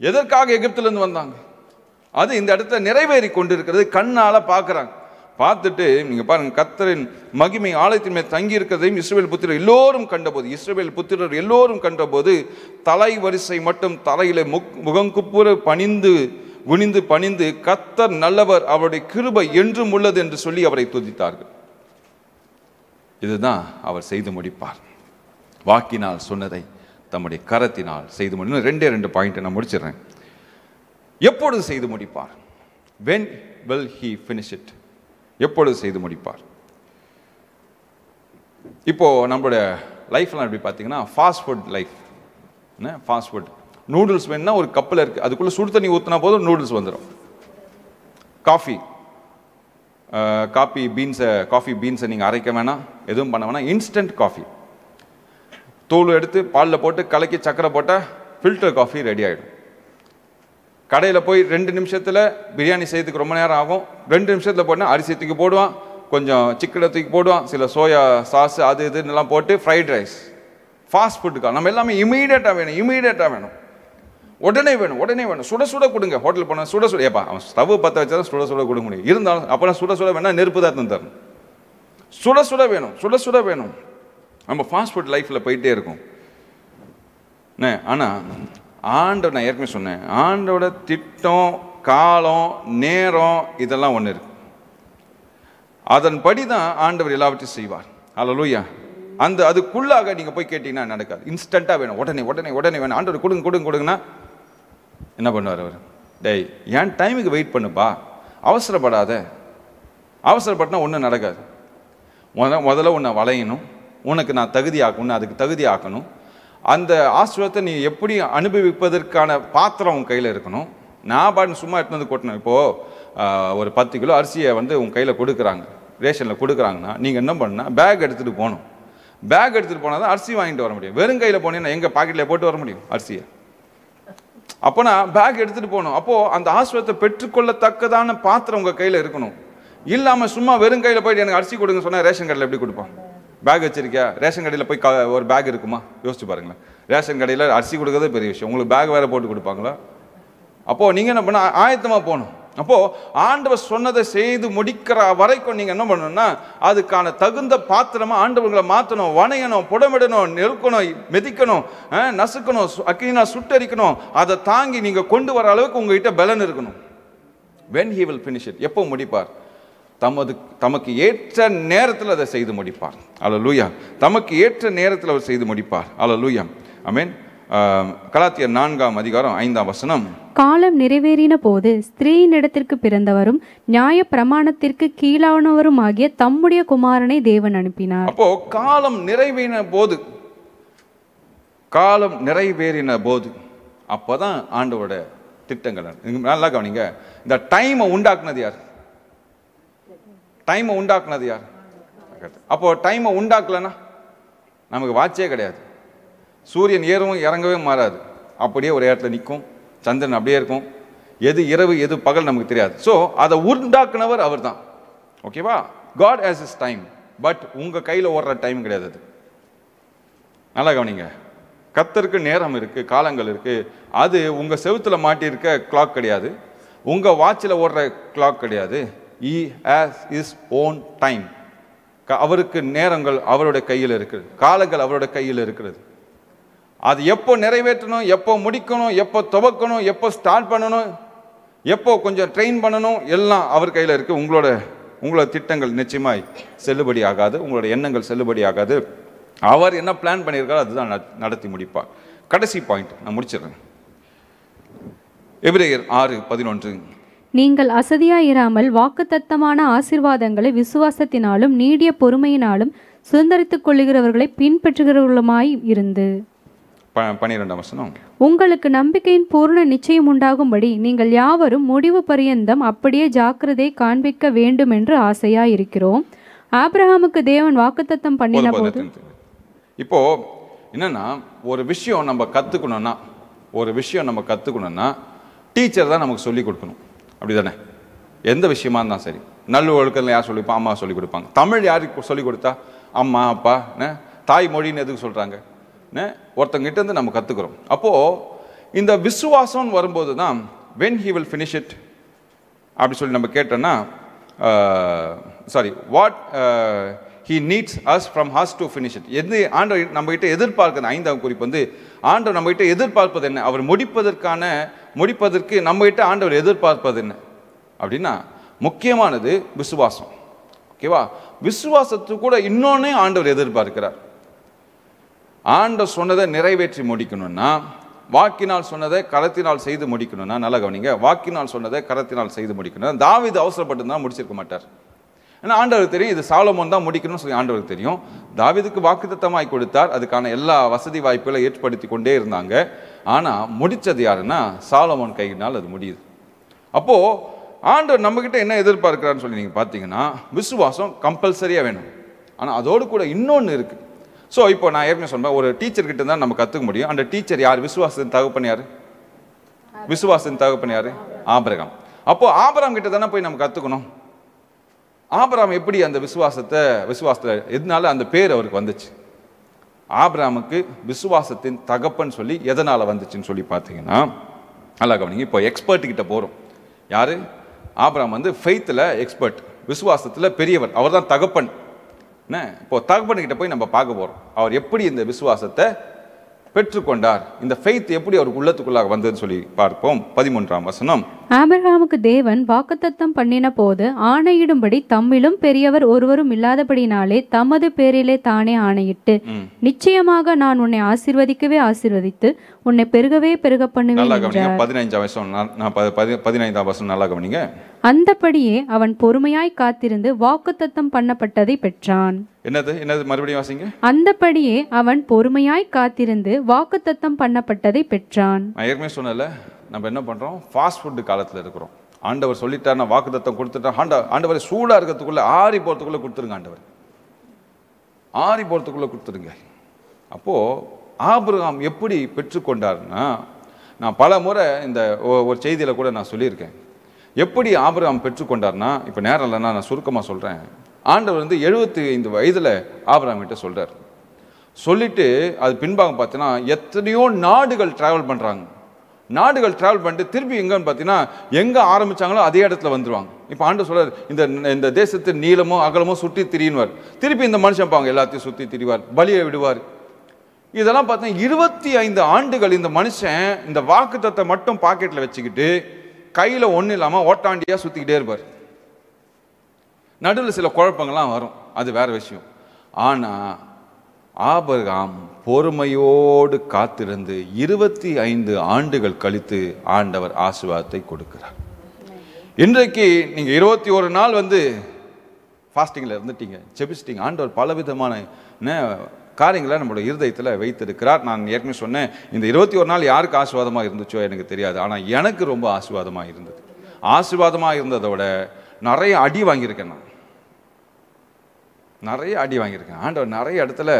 எதற்காக எகிப்திலிருந்து வந்தாங்க அது இந்த இடத்துல நிறைவேறி கொண்டிருக்கிறது, கண்ணால பார்க்கிறாங்க. பார்த்துட்டு நீங்க பாருங்க, கர்த்தரின் மகிமை ஆலயத்தின் மேல் தங்கி இருக்கிறதையும் இஸ்ரவேல் புத்திரர் எல்லோரும் கண்டபோது, இஸ்ரவேல் புத்திரர் எல்லோரும் கண்டபோது தலை வரிசை மட்டும் தலையில முகங்குப்புற குனிந்து பணிந்து கர்த்தர் நல்லவர், அவருடைய கிருபை என்றும் உள்ளது என்று சொல்லி அவரை துதித்தார்கள். இதுதான் அவர் செய்து முடிப்பார். வாக்கினால் சொன்னதை தம்முடைய கரத்தினால் செய்து முடியும். ரெண்டு பாயிண்ட் நான் முடிச்சிடுறேன். எப்பொழுது செய்து முடிப்பார்? when will he finish it? எப்பொழுது செய்து முடிப்பார்? இப்போ நம்மளுடைய லைஃப்லாம் எப்படி பார்த்தீங்கன்னா, fast food life. Fast food noodles வேணும்னா ஒரு கப்பில் இருக்குது, அதுக்குள்ளே சுடு தண்ணி ஊற்றினா போதும் நூடுல்ஸ் வந்துடும். காஃபி பீன்ஸை நீங்கள் அரைக்க வேணாம், எதுவும் பண்ண வேணாம், இன்ஸ்டன்ட் காஃபி. தூள் எடுத்து பாலில் போட்டு கலக்கி சக்கரை போட்டால் ஃபில்டர் காஃபி ரெடி ஆகிடும். கடையில் போய் 2 நிமிஷத்தில் பிரியாணி செய்யறதுக்கு ரொம்ப நேரம் ஆகும். 2 நிமிஷத்தில் போட்டால் அரிசி தூக்கி போடுவான், கொஞ்சம் சிக்கனை தூக்கி போடுவான், சில சோயா சாஸ் அது இதுன்னெல்லாம் போட்டு ஃப்ரைட் ரைஸ். ஃபாஸ்ட் ஃபுட்டுக்கா நம்ம எல்லாமே இமீடியட்டாக வேணும், உடனே வேணும். சுட சுட கொடுங்க. ஹோட்டல் போனால் சுட ஏப்பா அவன் ஸ்டவ் பற்ற வச்சா தான் சுட கொடுக்க முடியும். இருந்தாலும் அப்புறம் சுட வேணால் நெருப்பு தான் தரணும். சுட வேணும். நம்ம ஃபாஸ்ட் ஃபுட் லைஃப்பில் போயிட்டே இருக்கும். ஆனால் ஆண்டவர், நான் ஏற்கனவே சொன்னேன், ஆண்டோட திட்டம், காலம், நேரம் இதெல்லாம் ஒன்று இருக்கு. அதன்படி தான் ஆண்டவர் எல்லாவற்றையும் செய்வார். அல்லேலூயா. அதுக்குள்ளாக நீங்கள் போய் கேட்டீங்கன்னா நடக்காது. இன்ஸ்டண்ட்டாக வேணும், உடனே வேணும். ஆண்டவர் கொடுங்கன்னா என்ன பண்ணுவார் அவர்? டேய், ஏன் டைமுக்கு வெயிட் பண்ணுப்பா, அவசரப்பட்டனா ஒன்றும் நடக்காது. முதல்ல உன்னை வளையணும், உனக்கு நான் அதுக்கு தகுதி ஆக்கணும். அந்த ஆசீர்வாதத்தை நீ எப்படி அனுபவிப்பதற்கான பாத்திரம் உன் கையில் இருக்கணும். நான் பாட்டு சும்மா எடுத்து வந்து கொட்டணும். இப்போது ஒரு 10 கிலோ அரிசியை உன் கையில் கொடுக்குறாங்க, ரேஷனில் கொடுக்குறாங்கன்னா நீங்கள் என்ன பண்ணால் பேக் எடுத்துகிட்டு போகணும். பேக் எடுத்துகிட்டு போனால் தான் அரிசி வாங்கிட்டு வர முடியும். வெறும் கையில் போனீங்கன்னா எங்கள் பாக்கெட்டில் போட்டு வர முடியும் அரிசியை? அப்போ நான் பேக் எடுத்துகிட்டு போகணும். அப்போது அந்த ஆசீர்வாதத்தை பெற்றுக்கொள்ளத்தக்கதான பாத்திரம் உங்கள் கையில் இருக்கணும். இல்லாமல் சும்மா வெறும் கையில் போயிட்டு எனக்கு அரிசி கொடுங்க சொன்னால் ரேஷன் கடையில் எப்படி கொடுப்பான்? பேக் வச்சிருக்கியா? ரேஷன் கடையில் போய் ஒரு பேக் இருக்குமா? யோசிச்சு பாருங்களேன். ரேஷன் கடையில் அரிசி கொடுக்கறதே பெரிய விஷயம், உங்களுக்கு பேக் வேறு போட்டு கொடுப்பாங்களா? அப்போது நீங்கள் என்ன பண்ண, ஆயத்தமாக போகணும். அப்போது ஆண்டவர் சொன்னதை செய்து முடிக்கிற வரைக்கும் நீங்கள் என்ன பண்ணணும்னா அதுக்கான தகுந்த பாத்திரமாக ஆண்டவர்களை மாற்றணும், வணையணும், புடமிடணும், நெருக்கணும், மிதிக்கணும், நசுக்கணும், அக்கினா சுட்டரிக்கணும். அதை தாங்கி நீங்கள் கொண்டு வர அளவுக்கு உங்ககிட்ட பலன் இருக்கணும். when he will finish it, எப்போ முடிப்பார்? தமக்கு ஏற்ற நேரத்தில் அதை செய்து முடிப்பார். அல்லேலூயா. தமக்கு ஏற்ற நேரத்தில் அவர் செய்து முடிப்பார். அல்லேலூயா. ஆமென். கலாத்தியர் 4:5 காலம் நிறைவேறின போது ஸ்திரீயினிடத்திற்கு பிறந்தவரும் நியாய பிரமாணத்திற்கு கீழானவரும் ஆகிய தம்முடைய குமாரனை தேவன் அனுப்பினார். அப்போ காலம் நிறைவேறின போது அப்போதான் ஆண்டவரோட திட்டங்கள். நல்லா கவனிங்க. இந்த டைமை உண்டாக்குனது யார்? அப்போ டைமை உண்டாக்கலன்னா நமக்கு வாட்சே கிடையாது. சூரியன் ஏறவும் இறங்கவே மாறாது, அப்படியே ஒரு இடத்துல நிற்கும். சந்திரன் அப்படியே இருக்கும். எது இரவு எது பகல் நமக்கு தெரியாது. ஸோ அதை உண்டாக்குனவர் அவர் தான். ஓகேவா? God has his time, but உங்கள் கையில் ஓடுற டைம் கிடையாது. அது நல்லா கவனிங்க. கர்த்தருக்கு நேரம் இருக்குது, காலங்கள் இருக்குது. அது உங்கள் செவுத்துல மாட்டியிருக்க கிளாக் கிடையாது, உங்கள் வாட்சில் ஓடுற கிளாக் கிடையாது. He has his own time. அவருக்கு நேரங்கள் அவருடைய கையில் இருக்குது, காலங்கள் அவருடைய கையில் இருக்கிறது. அது எப்போ நிறைவேற்றணும், எப்போ முடிக்கணும், எப்போ துவக்கணும், எப்போ ஸ்டார்ட் பண்ணணும், எப்போ கொஞ்சம் ட்ரெயின் பண்ணணும், எல்லாம் அவர் கையில் இருக்குது. உங்களோட திட்டங்கள் நிச்சயமாய் செல்லுபடி ஆகாது, உங்களோட எண்ணங்கள் செல்லுபடி ஆகாது. அவர் என்ன பிளான் பண்ணியிருக்காரோ அதுதான் நடத்தி முடிப்பார். கடைசி பாயிண்ட் நான் முடிச்சிடுறேன். எபிரேயர் 6:11. நீங்கள் அசதியாயிராமல் வாக்குத்தத்தமான ஆசீர்வாதங்களை விசுவாசத்தினாலும் நீடிய பொறுமையினாலும் சுதந்தரித்துக் கொள்ளுகிறவர்களை பின்பற்றுகிறவர்களுமாய் இருந்து. 12 உங்களுக்கு நம்பிக்கையின் பூர்ண நிச்சயம் உண்டாகும்படி நீங்கள் யாவரும் முடிவு பரியந்தம் அப்படியே ஜாக்கிரதை காண்பிக்க வேண்டும் என்று ஆசையாய் இருக்கிறோம். ஆபிரகாமுக்கு தேவன் வாக்குத்தத்தம் பண்ணின போது, இப்போ என்னன்னா ஒரு விஷயம் நம்ம கத்துக்கணும்னா டீச்சர் தான் நமக்கு சொல்லிக் கொடுக்கணும், அப்படி தானே? எந்த விஷயமா இருந்தால் சரி. நல்லொழுக்கத்தில் யார் சொல்லிப்பா? அம்மா சொல்லிக் கொடுப்பாங்க. தமிழ் யாருக்கு சொல்லிக் கொடுத்தா? அம்மா, அப்பா. தாய் மொழின்னு எதுக்கு சொல்கிறாங்க? ஒருத்தங்கிட்ட இருந்து நம்ம கற்றுக்குறோம். அப்போது இந்த விசுவாசம் வரும்போது தான் when he will finish it அப்படி சொல்லி நம்ம கேட்டோன்னா, what he needs us from us to finish it. எது ஆண்டவர் நம்மகிட்ட எதிர்பார்க்குது? 5ஆம் குறிப்பு வந்து ஆண்டவர் நம்மகிட்ட எதிர்பார்ப்பது என்ன? அவர் முடிப்பதற்கு நம்மகிட்ட ஆண்டவர் எதிர்பார்ப்பது என்ன அப்படின்னா, முக்கியமானது விசுவாசம். ஓகேவா? விசுவாசத்துக்கு கூட இன்னொன்னே ஆண்டவர் எதிர்பார்க்கிறார். ஆண்டவர் சொன்னதை நிறைவேற்றி முடிக்கணும்னா, வாக்கினால் சொன்னதை கரத்தினால் செய்து முடிக்கணும்னா, நல்லா கவனிங்க, வாக்கினால் சொன்னதை கரத்தினால் செய்து முடிக்கணும். தாவீது அவசரப்பட்டு தான் முடிச்சிருக்க மாட்டார். ஏன்னா ஆண்டவருக்கு தெரியும் இது சாலமோன் தான் முடிக்கணும்னு சொல்லி ஆண்டவருக்கு தெரியும். தாவீதுக்கு வாக்குத்தத்தமாய் கொடுத்தார், அதுக்கான எல்லா வசதி வாய்ப்புகளை ஏற்படுத்தி கொண்டே இருந்தாங்க. ஆனால் முடித்தது யாருன்னா சாலமோன் கையினால் அது முடியுது. அப்போது ஆண்டவர் நம்மக்கிட்ட என்ன எதிர்பார்க்கிறான்னு சொல்லி நீங்கள் பார்த்தீங்கன்னா, விசுவாசம் கம்பல்சரியாக வேணும். ஆனால் அதோடு கூட இன்னொன்று இருக்குது. ஸோ இப்போ நான் ஏற்கனவே சொன்னேன், ஒரு டீச்சர்கிட்ட தான் நம்ம கற்றுக்க முடியும். அந்த டீச்சர் யார்? விசுவாசத்தின் தகப்பன் யார்? விசுவாசத்தின் தகப்பன் யார்? ஆபிரகாம். அப்போது ஆபிரகாம் கிட்ட தானே போய் நம்ம கற்றுக்கணும். ஆபிரகாம் எப்படி அந்த விசுவாசத்தை எதனால அந்த பேர் அவருக்கு வந்துச்சு? ஆபிரகாமுக்கு விசுவாசத்தின் தகப்பன் சொல்லி எதனால் வந்துச்சுன்னு சொல்லி பார்த்தீங்கன்னா, நல்லா கவனிங்க. இப்போ எக்ஸ்பர்ட் கிட்ட போகிறோம். யார்? ஆபிரகாம் வந்து ஃபெய்த்தில் எக்ஸ்பர்ட், விசுவாசத்தில் பெரியவர், அவர் தான் தகப்பன். என்ன, இப்போ தகப்பன்கிட்ட போய் நம்ம பார்க்க போகிறோம். அவர் எப்படி இந்த விசுவாசத்தை பெற்றுக்கொண்டார், இந்த ஃபெய்த் எப்படி அவருக்கு உள்ளத்துக்குள்ளாக வந்ததுன்னு சொல்லி பார்ப்போம். 13ஆம் வசனம். ஆபிரகாமுக்கு தேவன் வாக்குத்தத்தம் பண்ணின போது ஆணையிடும்படி தம்மிலும் பெரியவர் ஒருவரும் இல்லாதபடினாலே தமது பேரிலே தானே ஆணையிட்டு, நிச்சயமாக நான் உன்னை ஆசீர்வதிக்கவே ஆசீர்வதித்து உன்னை பெருகவே பெருக பண்ணுவேன் என்றார். 15ஆம் வசனம் நல்லா கவனிங்க. அந்தபடியே அவன் பொறுமையாய் காத்திருந்து வாக்குத்தத்தம் பண்ணப்பட்டதை பெற்றான். என்னது மறுபடியும் வாசிங்க. அந்தபடியே அவன் பொறுமையாய் காத்திருந்து வாக்குத்தத்தம் பண்ணப்பட்டதை பெற்றான். நான் ஏற்கனவே சொன்னல, நம்ம என்ன பண்றோம்? ஃபாஸ்ட் ஃபுட் காலத்துல இருக்கிறோம். ஆண்டவர் சொல்லிட்டாருன்னா, வாக்குத்தத்தம் கொடுத்துட்டா, ஆண்டவரை சூடா இருக்கிறதுக்குள்ள ஆறி போறதுக்குள்ள கொடுத்துருங்க. ஆண்டவர் ஆறி போறதுக்குள்ள கொடுத்துருங்க. அப்போ ஆபிரகாம் எப்படி பெற்றுக்கொண்டார்னா, நான் பல முறை இந்த ஒரு செய்தியில கூட நான் சொல்லியிருக்கேன். எப்படி ஆபிரகாம் பெற்றுக்கொண்டார்னா, இப்போ நேரம் இல்லைன்னா நான் சுருக்கமாக சொல்கிறேன். ஆண்டவர் வந்து 75 வயதில் ஆபிரகாம் கிட்ட சொல்கிறார். சொல்லிட்டு அது பின்பாக பார்த்தீங்கன்னா எத்தனையோ நாடுகள் ட்ராவல் பண்ணுறாங்க. நாடுகள் ட்ராவல் பண்ணிட்டு திருப்பி எங்கன்னு பார்த்தீங்கன்னா, எங்கே ஆரம்பித்தாங்களோ அதே இடத்துல வந்துடுவாங்க. இப்போ ஆண்டவர் சொல்கிறார், இந்த தேசத்தின் நீளமோ அகலமோ சுற்றி திரியின்வார். திருப்பி இந்த மனுஷன் பாங்க எல்லாத்தையும் சுற்றி திரிவார், பலியை விடுவார். இதெல்லாம் பார்த்தீங்கன்னா 25 ஆண்டுகள் இந்த மனுஷன் இந்த வாக்குத்தத்தை மட்டும் பாக்கெட்டில் வச்சுக்கிட்டு கையில் ஒன்றும் இல்லாமல் ஓட்டாண்டியாக சுற்றிக்கிட்டே இருப்பார். நடுவில் சில குழப்பங்கள்லாம் வரும், அது வேற விஷயம். ஆனால் ஆபிரகாம் பொறுமையோடு காத்திருந்து 25 ஆண்டுகள் கழித்து ஆண்டவர் ஆசீர்வாதத்தை கொடுக்கிறார். இன்றைக்கு நீங்கள் 21 நாள் வந்து ஃபாஸ்டிங்கில் இருந்துட்டீங்க, ஜெபிச்சிட்டீங்க. ஆண்டவர் பலவிதமான காரியங்களை நம்மளோட இருதயத்தில் வைத்திருக்கிறார். நான் ஏற்கனவே சொன்னேன், இந்த 21 நாள் யாருக்கு ஆசீர்வாதமாக இருந்துச்சோ எனக்கு தெரியாது, ஆனால் எனக்கு ரொம்ப ஆசீர்வாதமாக இருந்தது. ஆசீர்வாதமாக இருந்ததை விட நிறைய அடி வாங்கியிருக்கேன். நான் நிறைய அடி வாங்கியிருக்கேன். ஆண்டவர் நிறைய இடத்துல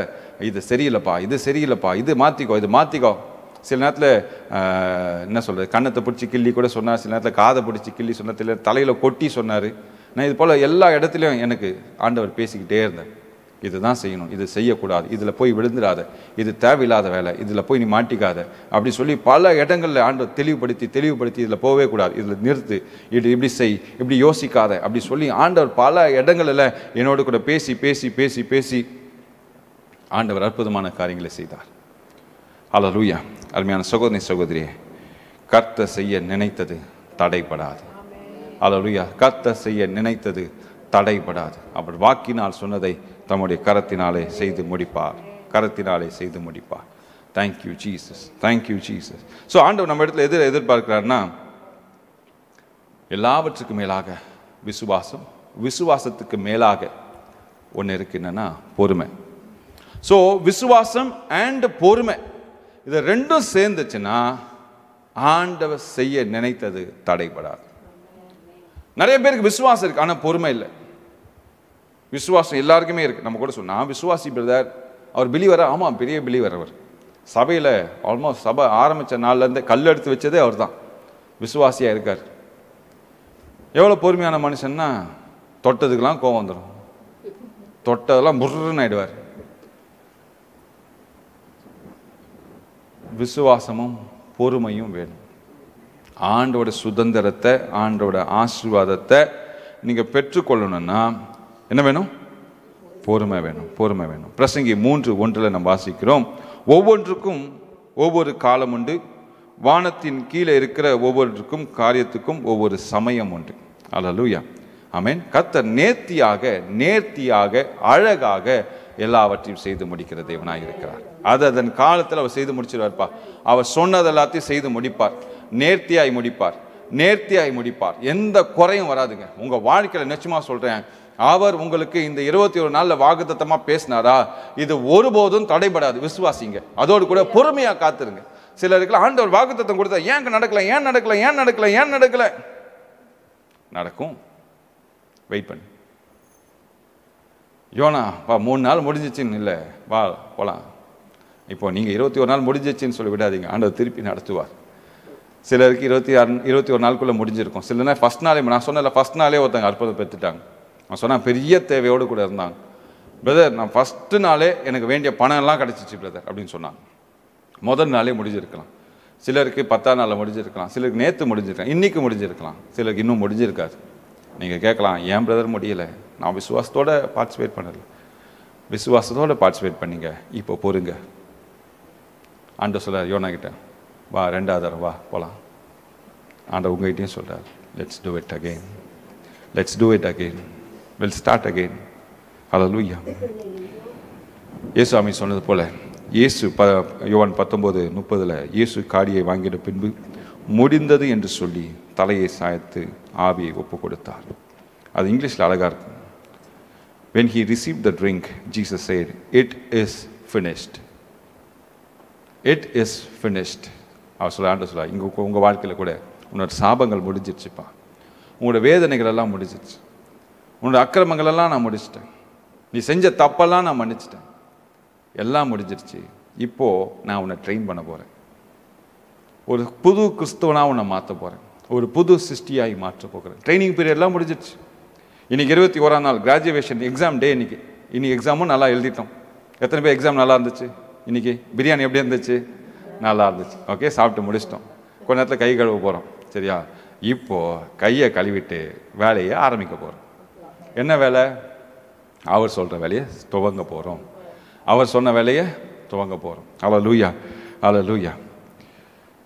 இது சரியில்லைப்பா, இது சரியில்லைப்பா, இது மாற்றிக்கோ. சில நேரத்தில் என்ன சொல்கிறது, கண்ணத்தை பிடிச்சி கிள்ளி கூட சொன்னார், சில நேரத்தில் காதை பிடிச்சி கிள்ளி சொன்னதில்லை, தலையில் கொட்டி சொன்னார். நான் இது போல் எல்லா இடத்துலையும் எனக்கு ஆண்டவர் பேசிக்கிட்டே இருந்தேன். இதுதான் செய்யணும், இது செய்யக்கூடாது, இதில் போய் விழுந்துடாத, இது தேவையில்லாத வேலை, இதில் போய் நீ மாட்டிக்காத அப்படி சொல்லி பல இடங்களில் ஆண்டவர் தெளிவுபடுத்தி இதில் போகவே கூடாது, இதில் நிறுத்து, இப்படி செய், இப்படி யோசிக்காத அப்படி சொல்லி ஆண்டவர் பல இடங்களில் என்னோடு கூட பேசி ஆண்டவர் அற்புதமான காரியங்களை செய்தார். அல்லேலூயா. அருமையான சகோதரியே, கர்த்தர் செய்ய நினைத்தது தடைபடாது. அல்லேலூயா. கர்த்தர் செய்ய நினைத்தது தடைபடாது. அவர் வாக்கினால் சொன்னதை தம்முடைய கரத்தினாலே செய்து முடிப்பார். Thank you Jesus. ஸோ ஆண்டவர் நம்ம இடத்துல எதிர்பார்க்கிறார்னா, எல்லாவற்றுக்கும் மேலாக விசுவாசத்துக்கு மேலாக ஒன்று இருக்கு, என்னன்னா பொறுமை. ஸோ விசுவாசம் அண்ட் பொறுமை இது ரெண்டும் சேர்ந்துச்சுன்னா ஆண்டவர் செய்ய நினைத்தது தடைபடாது. நிறைய பேருக்கு விசுவாசம் இருக்கு, ஆனால் பொறுமை இல்லை. விசுவாசம் எல்லாருக்குமே இருக்கு. நம்ம கூட சொன்னால் விசுவாசி பிரதர், அவர் பிலீவரா? ஆமாம், பெரிய பிலீவர். அவர் சபையில் ஆல்மோஸ்ட் சபை ஆரம்பித்த நாள்லேருந்து கல் எடுத்து வச்சதே அவர் தான். விசுவாசியாக இருக்கார். எவ்வளோ பொறுமையான மனுஷன்னா தொட்டதுக்கெல்லாம் கோவம் வந்துடும், தொட்டதெல்லாம் புர்ருன்னு ஆயிடுவார். விசுவாசமும் பொறுமையும் வேணும். ஆண்டோட சுதந்திரத்தை, ஆண்டோட ஆசீர்வாதத்தை நீங்கள் பெற்றுக்கொள்ளணும்னா என்ன வேணும்? பொறுமை வேணும், பொறுமை வேணும். பிரசங்கி 3:1 நம்ம வாசிக்கிறோம், ஒவ்வொன்றுக்கும் ஒவ்வொரு காலம் உண்டு, வானத்தின் கீழே இருக்கிற ஒவ்வொருக்கும் காரியத்துக்கும் ஒவ்வொரு சமயம் உண்டு. அல்லேலூயா, ஆமென். கர்த்தர் நேர்த்தியாக அழகாக எல்லாவற்றையும் செய்து முடிக்கிற தேவனாக இருக்கிறார். அதன் காலத்தில் அவர் செய்து முடிச்சிருவார்ப்பா. அவர் சொன்னது எல்லாத்தையும் செய்து முடிப்பார், நேர்த்தியாய் முடிப்பார். எந்த குறையும் வராதுங்க உங்க வாழ்க்கையில. நிச்சயமா சொல்றேன், அவர் உங்களுக்கு இந்த 21 நாள்ல வாக்குத்தத்தமா பேசினாரா, இது ஒருபோதும் தடைபடாது. விசுவாசிங்க, அதோடு கூட பொறுமையா காத்துருங்க. சிலருக்கு ஆண்டவர் வாக்குத்தத்தம் கொடுத்தா ஏன் நடக்கல, நடக்கும். வெயிட் பண்ணு. யோனா வா, 3 நாள் முடிஞ்சிச்சின்னு இல்லை, வா போலாம். இப்போ நீங்க 21 நாள் முடிஞ்சிச்சின்னு சொல்லி விடாதீங்க, ஆண்டவர் திருப்பி நடத்துவார். சிலருக்கு 21 நாளுக்குள்ள முடிஞ்சிருக்கும். சில நேரம் ஃபர்ஸ்ட் நாளே, நான் சொன்னல ஃபர்ஸ்ட் நாளே ஒருத்தங்க அற்புதம் பெற்றுட்டாங்க. நான் சொன்னேன் பெரிய தேவையோடு கூட இருந்தாங்க. பிரதர், நான் ஃபர்ஸ்ட் நாளே எனக்கு வேண்டிய பணம் எல்லாம் கிடைச்சிச்சு பிரதர் அப்படின்னு சொன்னாங்க. முதல் நாளே முடிஞ்சிருக்கலாம். சிலருக்கு 10ஆம் நாளில் முடிஞ்சிருக்கலாம், சிலருக்கு நேற்று முடிஞ்சிருக்கலாம், இன்னைக்கு முடிஞ்சிருக்கலாம், சிலருக்கு இன்னும் முடிஞ்சிருக்காது. நீங்கள் கேட்கலாம், ஏன் பிரதர் முடியலை? நான் விசுவாசத்தோட பார்ட்டிசிபேட் பண்ணலை. விசுவாசத்தோட பார்ட்டிசிபேட் பண்ணீங்க, இப்போ பொறுங்க. ஆண்டவர் சொல்றார் யோனா கிட்ட, வா 2வது தடவை வா போகலாம். ஆண்டவர் உங்ககிட்டையும் சொல்கிறார், let's do it again, will start again. Hallelujah. இயேசுவாமி சொன்னது போல, யோவான் 19:30 இயேசு காடியை வாங்கின பின்பு முடிந்தது என்று சொல்லி தலையை சாய்த்து ஆவியை ஒப்பு கொடுத்தார். அது இங்கிலீஷில் அழகாக இருக்கும். When he received the drink, Jesus said, it is finished. It is finished. ஆண்டவர் சொல்ல, உங்கள் வாழ்க்கையில் கூட உன்னோட சாபங்கள் முடிஞ்சிருச்சுப்பா, உங்களோட வேதனைகள் எல்லாம் முடிஞ்சிருச்சு, உன்னோட அக்கிரமங்கள் எல்லாம் நான் முடிச்சிட்டேன், நீ செஞ்ச தப்பெல்லாம் நான் மன்னிச்சிட்டேன், எல்லாம் முடிஞ்சிருச்சு. இப்போ நான் உன்னை ட்ரெயின் பண்ண போகிறேன், ஒரு புது கிறிஸ்துவனாக உன்னை மாற்ற போகிறேன், ஒரு புது சிருஷ்டியாகி மாற்ற போகிறேன். ட்ரைனிங் பீரியட்லாம் முடிஞ்சிருச்சு. இன்னைக்கு 21ஆம் நாள் கிராஜுவேஷன் எக்ஸாம் டே. இன்னைக்கு எக்ஸாமும் நல்லா எழுதிட்டோம். எத்தனை பேர் எக்ஸாம் நல்லா இருந்துச்சு? இன்னைக்கு பிரியாணி எப்படி இருந்துச்சு? நல்லா இருந்துச்சு. ஓகே, சாப்பிட்டு முடிச்சிட்டோம். கொஞ்ச நேரத்தில் கை கழுவ போகிறோம், சரியா? இப்போ கையை கழுவிட்டு வேலையை ஆரம்பிக்க போகிறோம். என்ன வேலை? அவர் சொல்கிற வேலையை துவங்க போகிறோம். அவர் சொன்ன வேலையை துவங்க போகிறோம். அல்லேலூயா, அல்லேலூயா.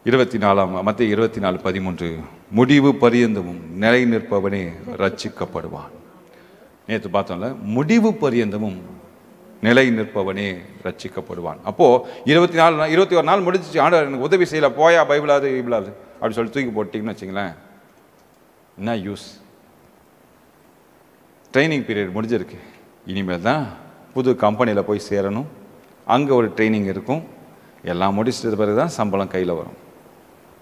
24 24:13 முடிவு பரியந்தமும் நிலை நிற்பவனே ரட்சிக்கப்படுவான். நேற்று பார்த்தோம்ல, முடிவு பரியந்தமும் நிலை நிற்பவனே ரட்சிக்கப்படுவான். அப்போ 21 நாள் முடிஞ்சிச்சு, ஆண்டவர் எனக்கு உதவி செய்யல, போயா பைபிளாது அப்படி சொல்லி தூக்கி போட்டிங்கன்னு வச்சுங்களேன், என்ன யூஸ்? ட்ரைனிங் பீரியட் முடிஞ்சிருக்கு. இனிமேல் தான் புது கம்பெனியில் போய் சேரணும், அங்கே ஒரு ட்ரைனிங் இருக்கும். எல்லாம் முடிச்சிட்டு பிறகு தான் சம்பளம் கையில் வரும்.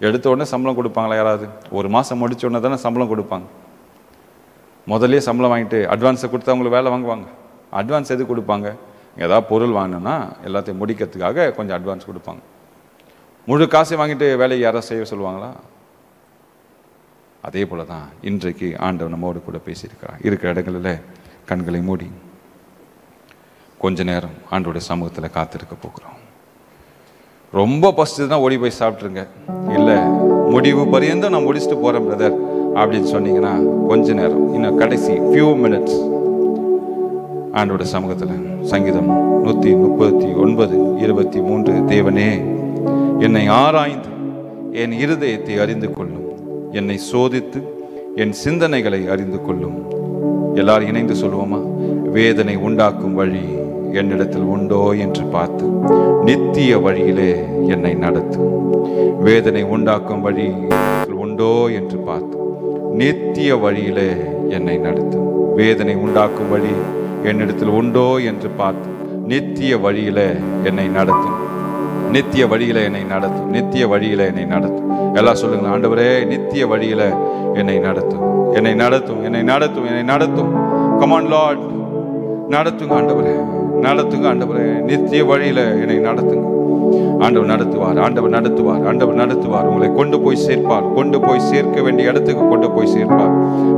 எடுத்த உடனே சம்பளம் கொடுப்பாங்களா யாராவது? 1 மாதம் முடிச்ச உடனே தானே சம்பளம் கொடுப்பாங்க. முதல்ல சம்பளம் வாங்கிட்டு அட்வான்ஸை கொடுத்து அவங்களுக்கு வேலை வாங்குவாங்க. அட்வான்ஸ் எது கொடுப்பாங்க? ஏதாவது பொருள் வாங்கினோன்னா எல்லாத்தையும் முடிக்கிறதுக்காக கொஞ்சம் அட்வான்ஸ் கொடுப்பாங்க. முழு காசை வாங்கிட்டு வேலையை யாராவது செய்ய சொல்லுவாங்களா? அதே போல தான் இன்றைக்கு ஆண்டவர் நம்மோடு கூட பேசியிருக்கிறார். இருக்கிற இடங்களில் கண்களை மூடி கொஞ்ச நேரம் ஆண்டோடைய சமூகத்தில் காத்திருக்க போகிறோம். ரொம்ப பசிச்சுதான் ஓடி போய் சாப்பிட்ருங்க. இல்லை, முடிவு பரியந்தம் நான் முடிச்சுட்டு போகிறேன் பிரதர் அப்படின்னு சொன்னீங்கன்னா கொஞ்ச நேரம், இன்னும் கடைசி ஃபியூ மினிட்ஸ் ஆண்டோட சமூகத்தில். சங்கீதம் 139:23 தேவனே, என்னை ஆராய்ந்து என் இருதயத்தை அறிந்து கொள்ளும், என்னை சோதித்து என் சிந்தனைகளை அறிந்து கொள்ளும். எல்லாரும் இணைந்து சொல்லுவோமா? வேதனை உண்டாக்கும் வழி என்னிடத்தில் உண்டோ என்று பார்த்து நித்திய வழியிலே என்னை நடத்தும். வேதனை உண்டாக்கும் வழி உண்டோ என்று பார்த்து நித்திய வழியிலே என்னை நடத்தும். வேதனை உண்டாக்கும் வழி என்னிடத்தில் உண்டோ என்று பார்த்து நித்திய வழியிலே என்னை நடத்தும். நித்திய வழியில என்னை நடத்தும். நித்திய வழியில என்னை நடத்தும். எல்லாம் சொல்லுங்க, ஆண்டவரே நித்திய வழியில என்னை நடத்தும், என்னை நடத்தும், என்னை நடத்தும், என்னை நடத்தும். கம் ஆன் லார்ட், நடத்துங்க ஆண்டவரே, நடத்துங்க ஆண்டவரே, நித்திய வழியில என்னை நடத்துங்க. ஆண்டவர் நடத்துவார், ஆண்டவர் நடத்துவார், ஆண்டவர் நடத்துவார். உங்களை கொண்டு போய் சேர்ப்பார், கொண்டு போய் சேர்க்க வேண்டிய இடத்துக்கு கொண்டு போய் சேர்ப்பார்.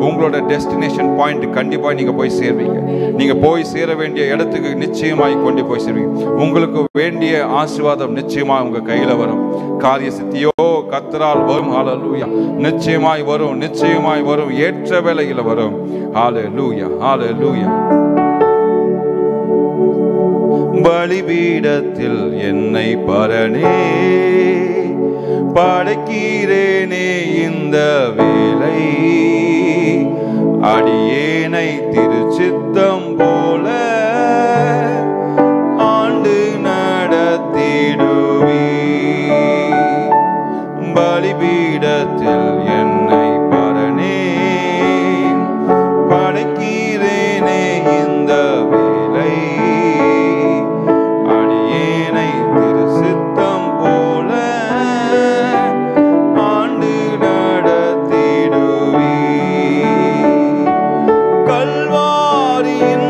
உங்களோட டெஸ்டினேஷன் பாயிண்ட் கண்டிப்பாக நீங்கள் போய் சேர்வீங்க. நீங்கள் போய் சேர வேண்டிய இடத்துக்கு நிச்சயமாய் கொண்டு போய் சேர்வீங்க. உங்களுக்கு வேண்டிய ஆசீர்வாதம் நிச்சயமாக உங்கள் கையில் வரும். காரிய சித்தியோ கர்த்தரால் வரும். ஹல்லேலூயா. நிச்சயமாய் வரும், நிச்சயமாய் வரும், ஏற்ற வேளையில் வரும். ஹல்லேலூயா, ஹல்லேலூயா. பலிபீடத்தில் என்னை பரனே படைக்கிறேனே இந்த வேளை, அடியேனை திருச்சித்தம் போல ஆண்டு நடத்திடுவி. பலிபீடத்தில் என்னை பரனே படைக்கிறேனே இந்த வேளை, கல்வாரியில்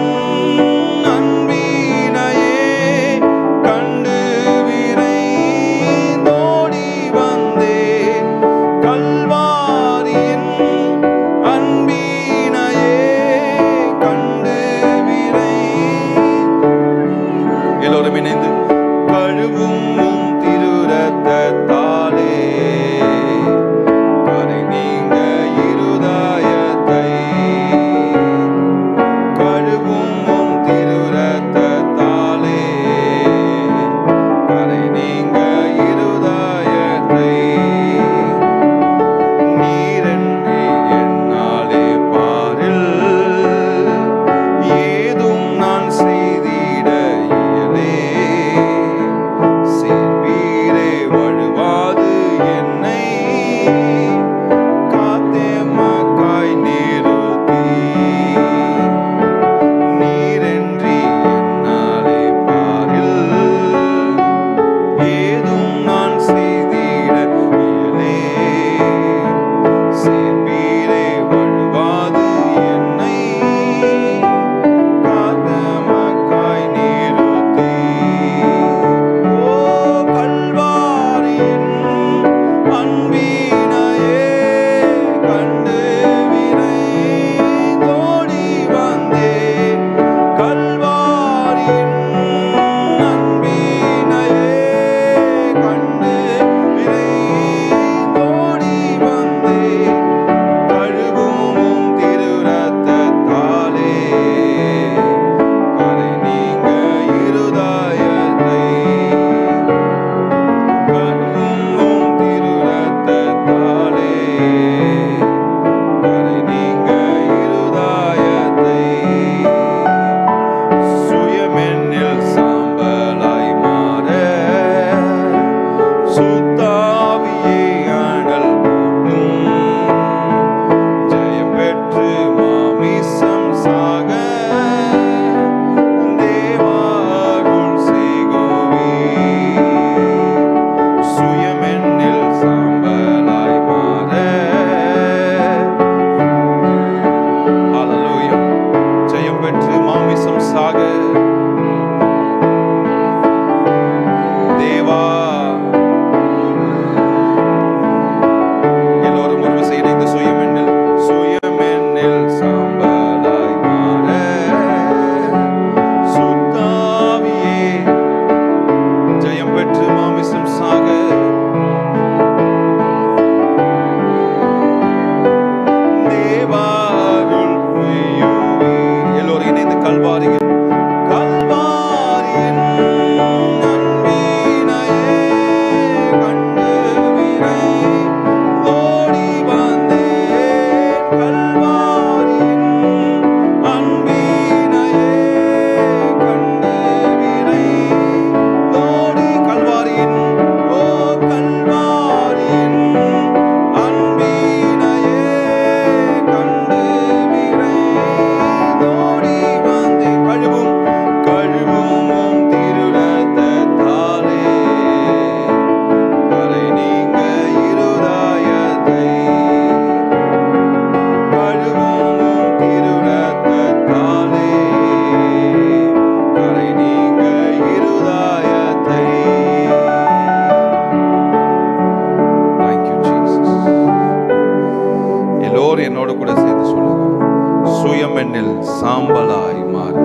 என்னில் சாம்பலாய் மாறு.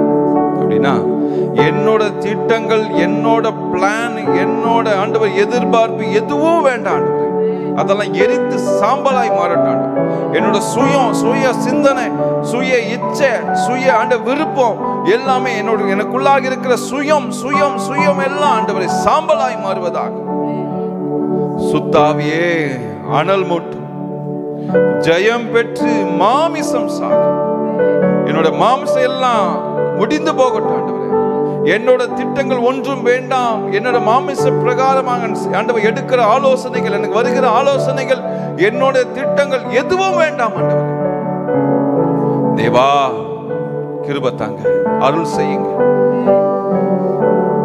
அப்படின்னா என்னோட திட்டங்கள், என்னோட பிளான், என்னோட ஆண்டவர் எதிர்பார்ப்பு எதுவும் வேண்டாம் ஆண்டவர். அதெல்லாம் எரித்து சாம்பலாய் மாறட்டும். என்னோட சுய சிந்தனை, சுய இச்சை, சுய விருப்பம் எல்லாமே எனக்குள்ளாக இருக்கிற சுயம் எல்லாம் ஆண்டவரை சாம்பலாய் மாறுவதாக. சுத்தாவியே அனல் மூட்டும், ஜெயம் பெற்று மாமிசம் சாகும். என்னோட மாமிசம் எல்லாம் முடிந்து போகட்டும் ஆண்டவரே. என்னோட திட்டங்கள் ஒன்றும் வேண்டாம். என்னோட மாமிச பிரகாரமாக ஆண்டவர் எடுக்கிற ஆலோசனைகள், எனக்கு வருகிற ஆலோசனைகள், என்னோட திட்டங்கள் எதுவும் வேண்டாம் ஆண்டவரே. தேவா கிருபை தாங்க, அருள் செய்யுங்க.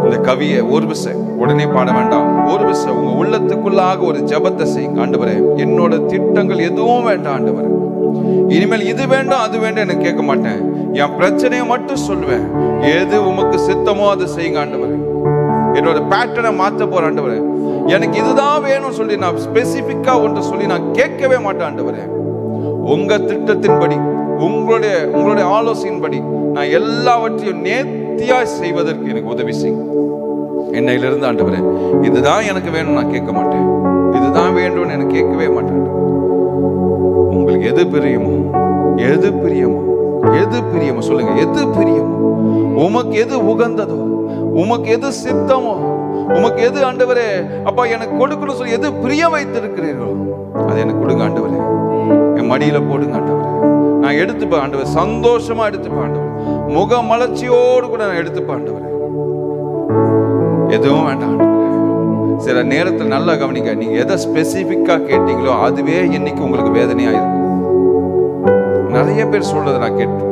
இந்த கவியை ஒரு விஷயம் உடனே பாட வேண்டாம். ஒரு விஷயம் உங்க உள்ளத்துக்குள்ளாக ஒரு ஜெபத்தை செய்யுங்க. ஆண்டவரே, என்னோட திட்டங்கள் எதுவும் வேண்டாம் ஆண்டவரே. இனிமேல் இது வேண்டாம் அது வேண்டாம் எனக்கு கேட்க மாட்டேன். என் பிரச்சனையை மட்டும் சொல்லுவேன். எது உமக்கு சித்தமோ அதை செய்யுங்க ஆண்டவரே. என்னோட பேட்டர்னை மாற்ற போற ஆண்டவரே. எனக்கு இதுதான் வேணும் சொல்லி நான் ஸ்பெசிபிக்கா ஒன்று சொல்லி நான் கேட்கவே மாட்டேன் ஆண்டவரே. உங்க திட்டத்தின்படி, உங்களுடைய ஆலோசனையின்படி நான் எல்லாவற்றையும் நேர்த்தியா செய்வதற்கு எனக்கு உதவி செய்யும். என்னையிலிருந்து ஆண்டவரே, இதுதான் எனக்கு வேணும் நான் கேட்க மாட்டேன். இதுதான் வேண்டும்னு எனக்கு கேட்கவே மாட்டேன். உங்களுக்கு எது பிரியமோ, எது பிரியமோ, எது பிரியமோ சொல்லுங்க. எது பிரியமோ, உமக்கு எது உகந்ததோ, உமக்கு எது சித்தமோ, உமக்கு எது ஆண்டவரே அப்பா எனக்கு கொடுக்கணும் சொல்லி எது பிரிய வைத்திருக்கிறீர்களோ அதை எனக்கு கொடுங்க ஆண்டவரே. என் மடியில போடுங்க ஆண்டவரே. நான் எடுத்துப்பேன் ஆண்டவர், சந்தோஷமா எடுத்துப்பேன் ஆண்டவர். முக மலர்ச்சியோடு கூட நான் எடுத்துப்பேன் ஆண்டவரே. எதுவும் வேண்டாம் ஆண்டவரே. சில நேரத்தில் நல்லா கவனிங்க. நீங்க எதை ஸ்பெசிபிக்கா கேட்டீங்களோ அதுவே இன்னைக்கு உங்களுக்கு வேதனையா இருக்கும். நிறைய பேர் சொல்றதை நான் கேட்டேன்.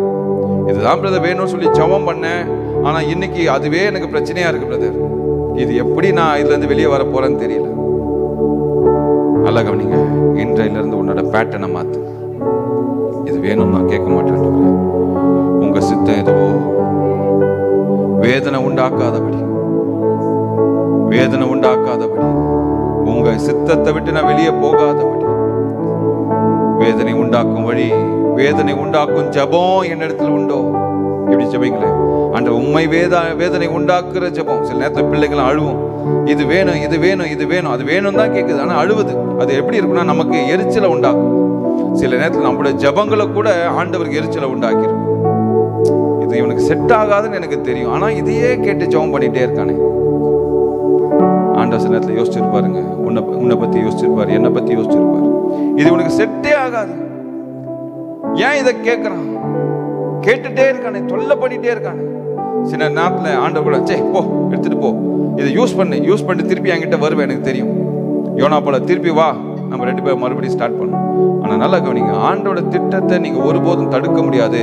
இதுதான் பிரதர் வேணும்னு சொல்லி ஜெபம் பண்ணேன், ஆனா இன்னைக்கு அதுவே எனக்கு பிரச்சனையா இருக்கு பிரதர். இது எப்படி நான் இதுல இருந்து வெளியே வர போறேன்னு தெரியல. நல்லா கவனிங்க. இன்றையில இருந்து உன்னோட பேட்டர்னை மாத்து. இது வேணும் நான் கேட்க மாட்டேன். உங்க சித்தம் எதுவோ, வேதனை உண்டாக்காதபடி, வேதனை உண்டாக்காதபடி, உங்க சித்தத்தை விட்டு நான் வெளியே போகாதபடி, வேதனை உண்டாக்கும் வழி, வேதனை உண்டாக்கும் ஜபம் என்னிடத்துல உண்டோ? இப்படி ஜபிங்களேன். அந்த உண்மை வேதனை உண்டாக்குற ஜபம். சில நேரத்தில் பிள்ளைகள் அழுவோம். இது வேணும், இது வேணும், இது வேணும், அது வேணும் தான் கேட்குது. ஆனால் அழுவுது. அது எப்படி இருக்குன்னா நமக்கு எரிச்சலை உண்டாக்கும். சில நேரத்தில் நம்மளுடைய ஜபங்களை கூட ஆண்டவருக்கு எரிச்சலை உண்டாக்கிடும். இது இவனுக்கு செட் ஆகாதுன்னு எனக்கு தெரியும், ஆனால் இதையே கேட்டு ஜபம் பண்ணிட்டே இருக்கானே. ஆண்டவர் சில நேரத்தில் யோசிச்சிருப்பாருங்க. உன்னை பற்றி யோசிச்சிருப்பாரு, என்னை பற்றி யோசிச்சிருப்பாரு. இது உனக்கு செட்டே ஆகாது. ஏன் இதை கேட்குறான்? கேட்டுட்டே இருக்கானே, தொல்லை பண்ணிட்டே இருக்கானே. சில நேரத்தில் ஆண்டவர் கூட சே போ, எடுத்துட்டு போ, இதை யூஸ் பண்ணி திருப்பி என்கிட்ட வருவேன், எனக்கு தெரியும். யோனா போல திருப்பி வா, நம்ம 2 பேரும் மறுபடியும் ஸ்டார்ட் பண்ணோம். ஆனால் நல்லா கவனிங்க, ஆண்டோட திட்டத்தை நீங்கள் ஒருபோதும் தடுக்க முடியாது.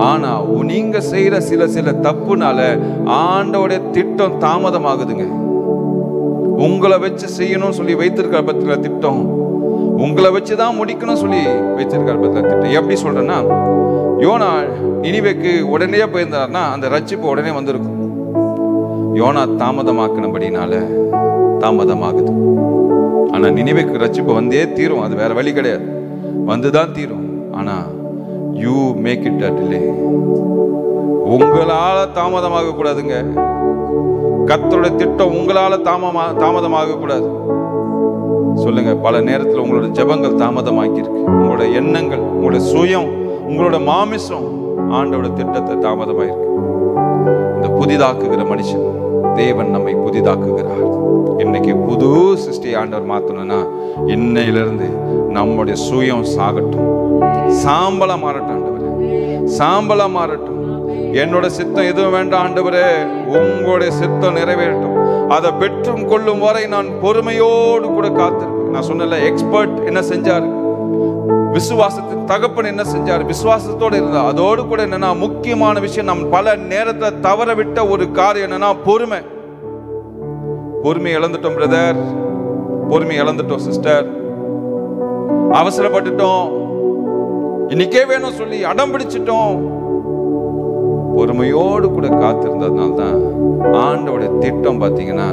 ஆனால் நீங்கள் செய்கிற சில தப்புனால ஆண்டோட திட்டம் தாமதமாகுதுங்க. உங்களை வச்சு செய்யணும் சொல்லி வைத்திருக்கிற பத்திர திட்டம், உங்களை வச்சுதான் முடிக்கணும் சொல்லி வைத்திருக்கிற பத்திர திட்டம். எப்படி சொல்றேன்னா, யோனா நினிவேக்கு உடனே போயிருந்தாருன்னா அந்த ரட்சிப்பு உடனே வந்திருக்கும். யோனா தாமதமாக்கினபடினால தாமதமாகுது. ஆனா நினிவேக்கு ரட்சிப்பு வந்தே தீரும். அது வேற வழி கிடையாது, வந்துதான் தீரும். ஆனா you make it a delay. உங்களால தாமதமாக கூடாதுங்க. கர்த்தருடைய திட்டம் உங்களால தாமதமாக கூடாது. சொல்லுங்க, பல நேரத்தில் உங்களோட ஜெபங்கள் தாமதமாக்கி இருக்கு. உங்களோட எண்ணங்கள், உங்களோட சுயம், உங்களோட மாமிசம் ஆண்டோட திட்டத்தை தாமதமாயிருக்கு. இந்த புதிதாக்குகிற மனுஷன் தேவன் நம்மை புதிதாக்குகிறார். இன்னைக்கு புது சிருஷ்டி ஆண்டவர் மாத்தணும்னா இன்னையிலிருந்து நம்முடைய சுயம் சாகட்டும், சாம்பலா மாறட்டும். ஆண்டவரே சாம்பலா மாறட்டும். என்னோட சித்தம் எதுவும் வேண்டாம் ஆண்டவரே, உங்களுடைய சித்தம் நிறைவேறட்டும். அதை பெற்றும் கொள்ளும் வரை நான் பொறுமையோடு கூட காத்திருப்பேன். நான் சொன்னல, எக்ஸ்பர்ட் என்ன செஞ்சார், விசுவாசத்தின் தகப்பன் என்ன செஞ்சார், விசுவாசத்தோடு இருந்தா. அதோடு கூட என்னன்னா முக்கியமான விஷயம், நம்ம பல நேரத்தை தவற விட்ட ஒரு காரியம் என்னன்னா பொறுமை. பொறுமை இழந்துட்டோம் பிரதர், பொறுமை இழந்துட்டோம் சிஸ்டர். அவசரப்பட்டுட்டோம், இன்னைக்கே வேணும் சொல்லி அடம் பிடிச்சிட்டோம். பொறுமையோடு கூட காத்திருந்ததுனால தான் ஆண்டோடைய திட்டம் பார்த்தீங்கன்னா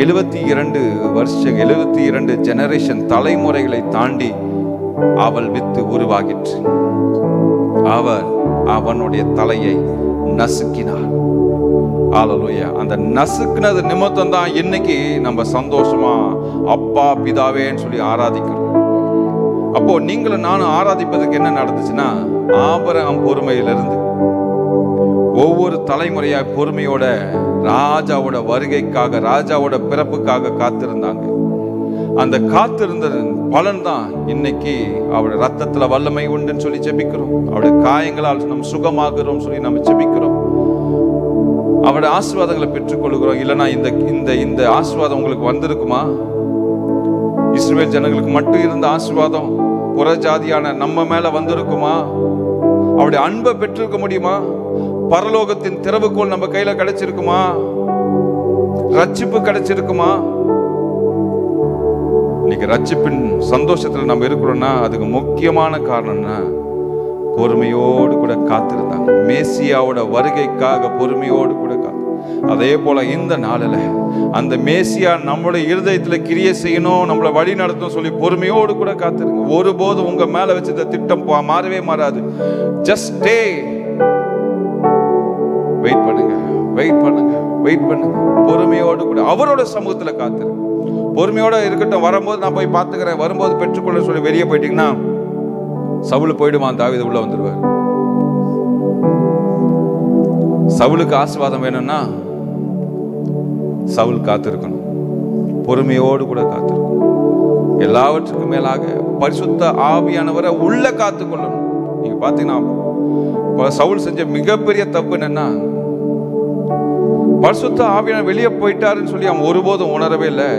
72 ஜெனரேஷன் தலைமுறைகளை தாண்டி அவள் வித்து உருவாகிற்று. அவர் அவனுடைய தலையை நசுக்கினார். ஹல்லேலூயா. அந்த நசுக்குனது நிமித்தம் தான் இன்னைக்கு நம்ம சந்தோஷமா அப்பா பிதாவேன்னு சொல்லி ஆராதிக்கிறோம். அப்போ நீங்களும் நானும் ஆராதிப்பதுக்கு என்ன நடந்துச்சுன்னா, ஆபிரகாம் பொறுமையிலிருந்து ஒவ்வொரு தலைமுறையா பொறுமையோட ராஜாவோட வருகைக்காக, ராஜாவோட பிறப்புக்காக காத்திருந்தாங்க. அந்த காத்திருந்த பலன் தான் இன்னைக்கு அவருடைய ரத்தத்துல வல்லமை உண்டுன்னு சொல்லி ஜெபிக்கிறோம். அவருடைய காயங்களால் நம்ம சுகமாகிறோம் சொல்லி நம்ம ஜெபிக்கிறோம். அவருடைய ஆசீர்வாதங்களை பெற்றுக்கொள்கிறோம். இல்லைன்னா இந்த ஆசீர்வாதம் உங்களுக்கு வந்திருக்குமா? இஸ்ரவேல் ஜனங்களுக்கு மட்டும் இருந்த ஆசீர்வாதம் புறஜாதியான நம்ம மேல வந்திருக்குமா? அவருடைய அன்பை பெற்றிருக்க முடியுமா? பரலோகத்தின் திறவுகோல் நம்ம கையில கிடைச்சிருக்குமா? ரட்சிப்பு கிடைச்சிருக்குமா? இன்னைக்கு ரட்சிப்பின் சந்தோஷத்துல நம்ம இருக்கிறோம்னா அதுக்கு முக்கியமான காரணம்னா பொறுமையோடு கூட காத்திருந்தாங்க. மேசியாவோட வருகைக்காக பொறுமையோடு கூட காத்து. அதே போல இந்த நாளில் அந்த மேசியா நம்மளுடைய இருதயத்துல கிரியை செய்யணும், நம்மளை வழி நடத்தணும் சொல்லி பொறுமையோடு கூட காத்திருங்க. ஒருபோதும் உங்க மேல வச்ச திட்டம் மாறவே மாறாது. ஜஸ்ட் ஸ்டே, வெயிட் பண்ணுங்க, வெயிட் பண்ணுங்க, வெயிட் பண்ணுங்க. பொறுமையோடு கூட அவரோட சமூகத்துல காத்திருங்க. பொறுமையோட இருக்கட்டும். வரும்போது நான் போய் பார்த்துக்கிறேன், வரும்போது பெற்றுக்கொள்ள சொல்லி வெளியே போயிட்டீங்கன்னா சவுல் போயிடுவான், தாவீது உள்ள வந்துடுவார். சவுலுக்கு ஆசீர்வாதம் வேணும்னா சவுல் காத்திருக்கணும், பொறுமையோடு கூட காத்திருக்கணும். எல்லாவற்றுக்கும் மேலாக பரிசுத்த ஆவியானவரை உள்ள காத்துக்கொள்ளணும். நீங்க பாத்தீங்கன்னா சவுல் செஞ்ச மிகப்பெரிய தப்பு என்னன்னா, பரிசுத்த ஆவியானவர் வெளியே போயிட்டாருன்னு சொல்லி அவன் ஒருபோதும் உணரவே இல்லை.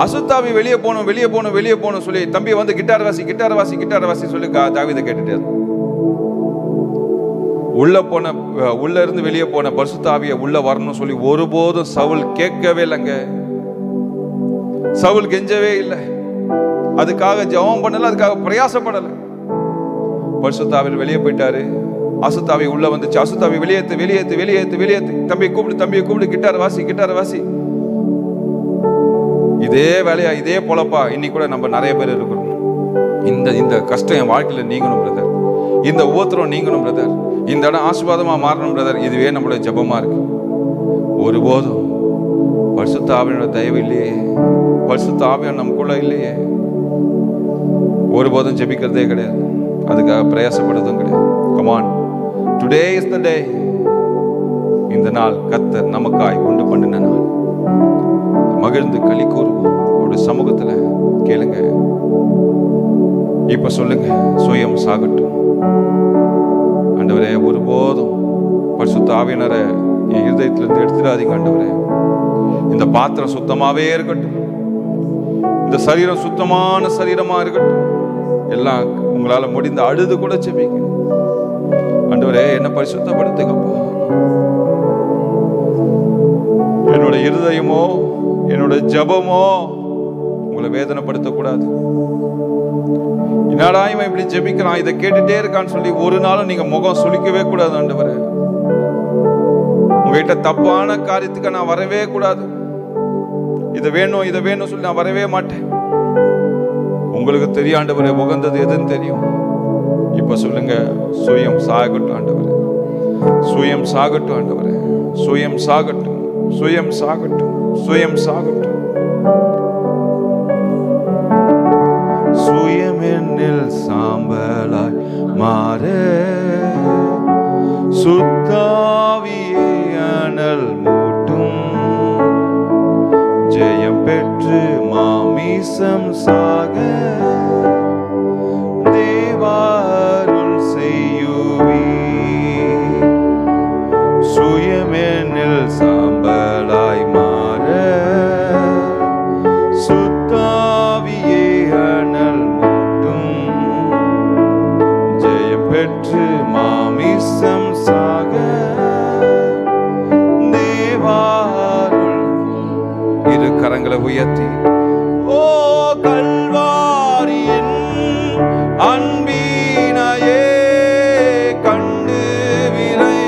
அசுத்தாவி வெளியே போகணும், வெளியே போகணும், வெளியே போகணும் சொல்லி தம்பி வந்து கிட்டார் வாசி, கிட்டார் வாசி, கிட்டார் வாசி சொல்லி தாவீதை கேட்டுட்டாரு. உள்ள இருந்து வெளியே போன பரிசுத்த ஆவியை உள்ள வரணும் சொல்லி ஒருபோதும் சவுல் கேட்கவே இல்லைங்க. சவுல் கெஞ்சவே இல்லை, அதுக்காக ஜெபம் பண்ணல, அதுக்காக பிரயாசப்படல. பரிசுத்த ஆவியில் வெளியே போயிட்டாரு. அசுத்தாவி உள்ள வந்துச்சு. அசுத்தாவி வெளியேத்து, வெளியேத்து, வெளியேத்து, வெளியேத்து. தம்பியை கூப்பிடு, தம்பியை கூப்பிடு, கிட்டார் வாசி, கிட்டார் வாசி. இதே வேலையா, இதே பொழப்பா இன்னைக்கு கூட நம்ம நிறைய பேர் இருக்கிறோம். இந்த கஷ்டம் என் வாழ்க்கையில நீங்கணும் பிரதர், இந்த உபத்திரம் நீங்கணும் பிரதர், இந்த இடம் ஆசீர்வாதமா மாறணும் பிரதர். இதுவே நம்மளுடைய ஜெபமா இருக்கு. ஒருபோதும் பரிசுத்த ஆவியோட தயவு இல்லையே, பரிசுத்த ஆவியானவர் நமக்குள்ள இல்லையே. ஒருபோதும் ஜெபிக்கிறதே கிடையாது, அதுக்காக பிரயாசப்படுறதும் கிடையாது. Come on, today is the day. இந்த நாள் கர்த்தர் நமக்காய் உண்டு பண்ணின நாள். மகிழ்ந்து களி கூறுவோம். அவருடைய சமூகத்துல கேளுங்க. இப்ப சொல்லுங்க, சுயம் சாகட்டும். ஆண்டவரே, ஒருபோதும் பரிசுத்த ஆவியானவரை என் இருதயத்திலிருந்து எடுத்துடாதீங்க ஆண்டவரே. இந்த பாத்திரம் சுத்தமாவே இருக்கட்டும், இந்த சரீரம் சுத்தமான சரீரமா இருக்கட்டும். எல்லாம் உங்களால முடிந்த அழுது கூட செபிங்க. ஆண்டவரே, என்ன பரிசுத்தப்படுத்துங்கப்பா. என்னோட இருதயமோ என்னோட ஜபமோ உங்களை வேதனைப்படுத்தக்கூடாது. என்னடா இவன் இப்படி ஜெபிக்கிறான், இதை கேட்டுட்டே இருக்கான்னு சொல்லி ஒரு நாளும் நீங்க முகம் சுளிக்கவே கூடாது. ஆண்டவரே, உங்ககிட்ட தப்பான காரியத்துக்கு நான் வரவே கூடாது. இதை வேணும், இதை வேணும் சொல்லி நான் வரவே மாட்டேன். உங்களுக்கு தெரியும் ஆண்டவரே, உகந்தது எதுன்னு தெரியும். இப்ப சொல்லுங்க, சுயம் சாகட்டும் ஆண்டவரே, சுயம் சாகட்டும் ஆண்டவரே, சுயம் சாகட்டும், சுயம் சாகட்டும், சுயம் சாகட்டும். சுயம் என்னில் சாம்பலாய் மாற, சுத்தாவியே அனல் மூட்டும். ஜெயம் பெற்று மாமிசம் சாக தேவாருள் செய்யுவி. சுயமெனில் சாம்பலாய் மாற, சுத்தாவியே அனல் மூட்டும். ஜெயம் பெற்று மாமிசம் சாக தேவாருள். இரு கரங்களை உயர்த்தி, ஓ கல்வாரியின் அன்பினையே கண்டு விரை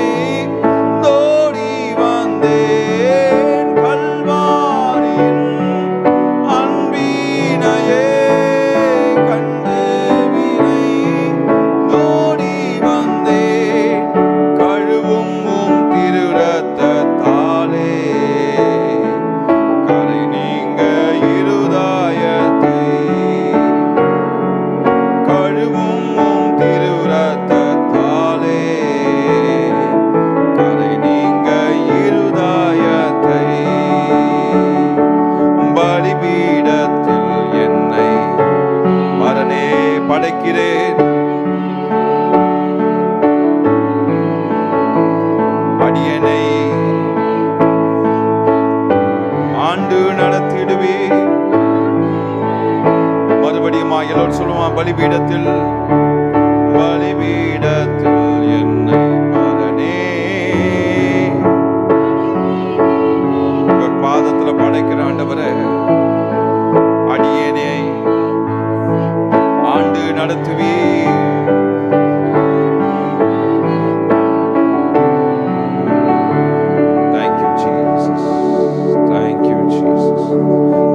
தோடி வந்தேன். கல்வாரியின் அன்பினையே கண்டு விரை தோடி வந்தேன். என்னை ஆண்டு நடத்திடுவே. மறுபடியும் எல்லோரும் சொல்லுவான், பலிபீடத்தில் பலிபீடத்தில் என்னை பரனே பாதத்துல படைக்கிற ஆண்டவரே, அடியேனே ஆண்டு நடத்துவே.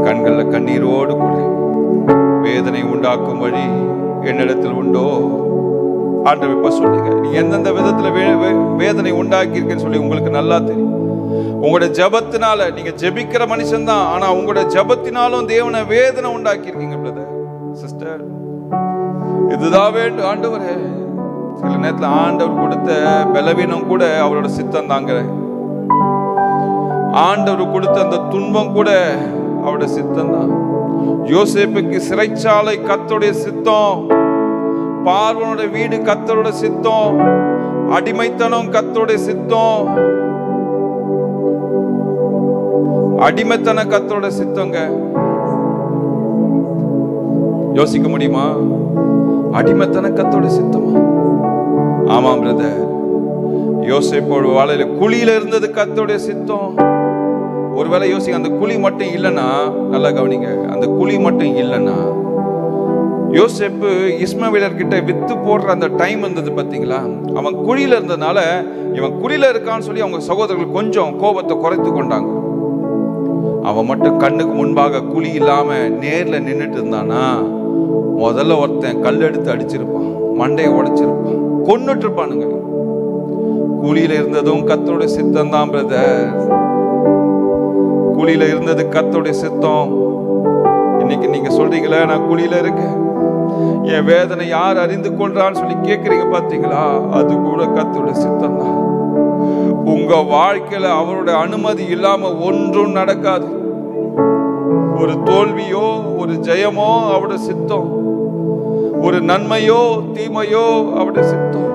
கண்கள்ல கண்ணீரோடு கூட வேதனை உண்டாக்கும் வழி என்னிடத்தில் உண்டோ? ஆண்டவர் இப்ப சொல்லுங்க, நீ எந்தெந்த விதத்துல வேதனை உண்டாக்கி இருக்கேன்னு சொல்லி உங்களுக்கு நல்லா தெரியும். உங்களோட ஜபத்தினால, நீங்க ஜெபிக்கிற மனுஷன் தான், ஆனா உங்களோட ஜபத்தினாலும் தேவனை வேதனை உண்டாக்கி இருக்கீங்க பிரதர் சிஸ்டர். இதுதான் வேண்டும் ஆண்டவரே. சில நேரத்துல ஆண்டவர் கொடுத்த பலவீனம் கூட அவரோட சித்தம் தாங்க. ஆண்டவர் கொடுத்த அந்த துன்பம் கூட அவருடைய சித்தம் தான். யோசேப்புக்கு சிறைச்சாலை கர்த்தருடைய சித்தம், பார்வோனோட வீடு கர்த்தரோட சித்தம், அடிமைத்தனம் கர்த்தருடைய சித்தம். அடிமைத்தனம் கர்த்தரோட சித்தங்க. யோசிக்க முடியுமா? அடிமைத்தனம் கர்த்தரோட சித்தமா? ஆமாம் பிரதர். யோசேப்போட வாழையில குழியில இருந்தது கர்த்தருடைய சித்தம். ஒருவேளை யோசிங்க, அந்த குழி மட்டும் இல்லைன்னா, நல்லா கவனிங்க, அந்த குழி மட்டும் இல்லைன்னா, யோசேப்பு இஸ்மவேலர் கிட்ட வித்து போடுற அந்த டைம் இருந்தது பாத்தீங்களா, அவன் குழியில இருந்ததுனால இவன் குழியில இருக்கான்னு சொல்லி அவங்க சகோதரர்கள் கொஞ்சம் கோபத்தை குறைத்து கொண்டாங்க. அவன் மட்டும் கண்ணுக்கு முன்பாக குழி இல்லாம நேர்ல நின்றுட்டு இருந்தானா, முதல்ல ஒருத்தன் கல் எடுத்து அடிச்சிருப்பான், மண்டையை உடைச்சிருப்பான், கொன்னுட்டு இருப்பானுங்க. குழியில இருந்ததும் கர்த்தருடைய சித்தம் தான் பிரதர். குழியில இருந்தது கர்த்தருடைய சித்தம். இன்னைக்கு நீங்க சொல்றீங்களா, நான் குழியில இருக்கேன், என் வேதனை யார் அறிந்து கொள்றான்னு சொல்லி கேட்கறீங்க பாத்தீங்களா, அது கூட கர்த்தருடைய சித்தம் தான். உங்க வாழ்க்கையில அவருடைய அனுமதி இல்லாம ஒன்றும் நடக்காது. ஒரு தோல்வியோ ஒரு ஜெயமோ அவருடைய சித்தம், ஒரு நன்மையோ தீமையோ அவருடைய சித்தம்,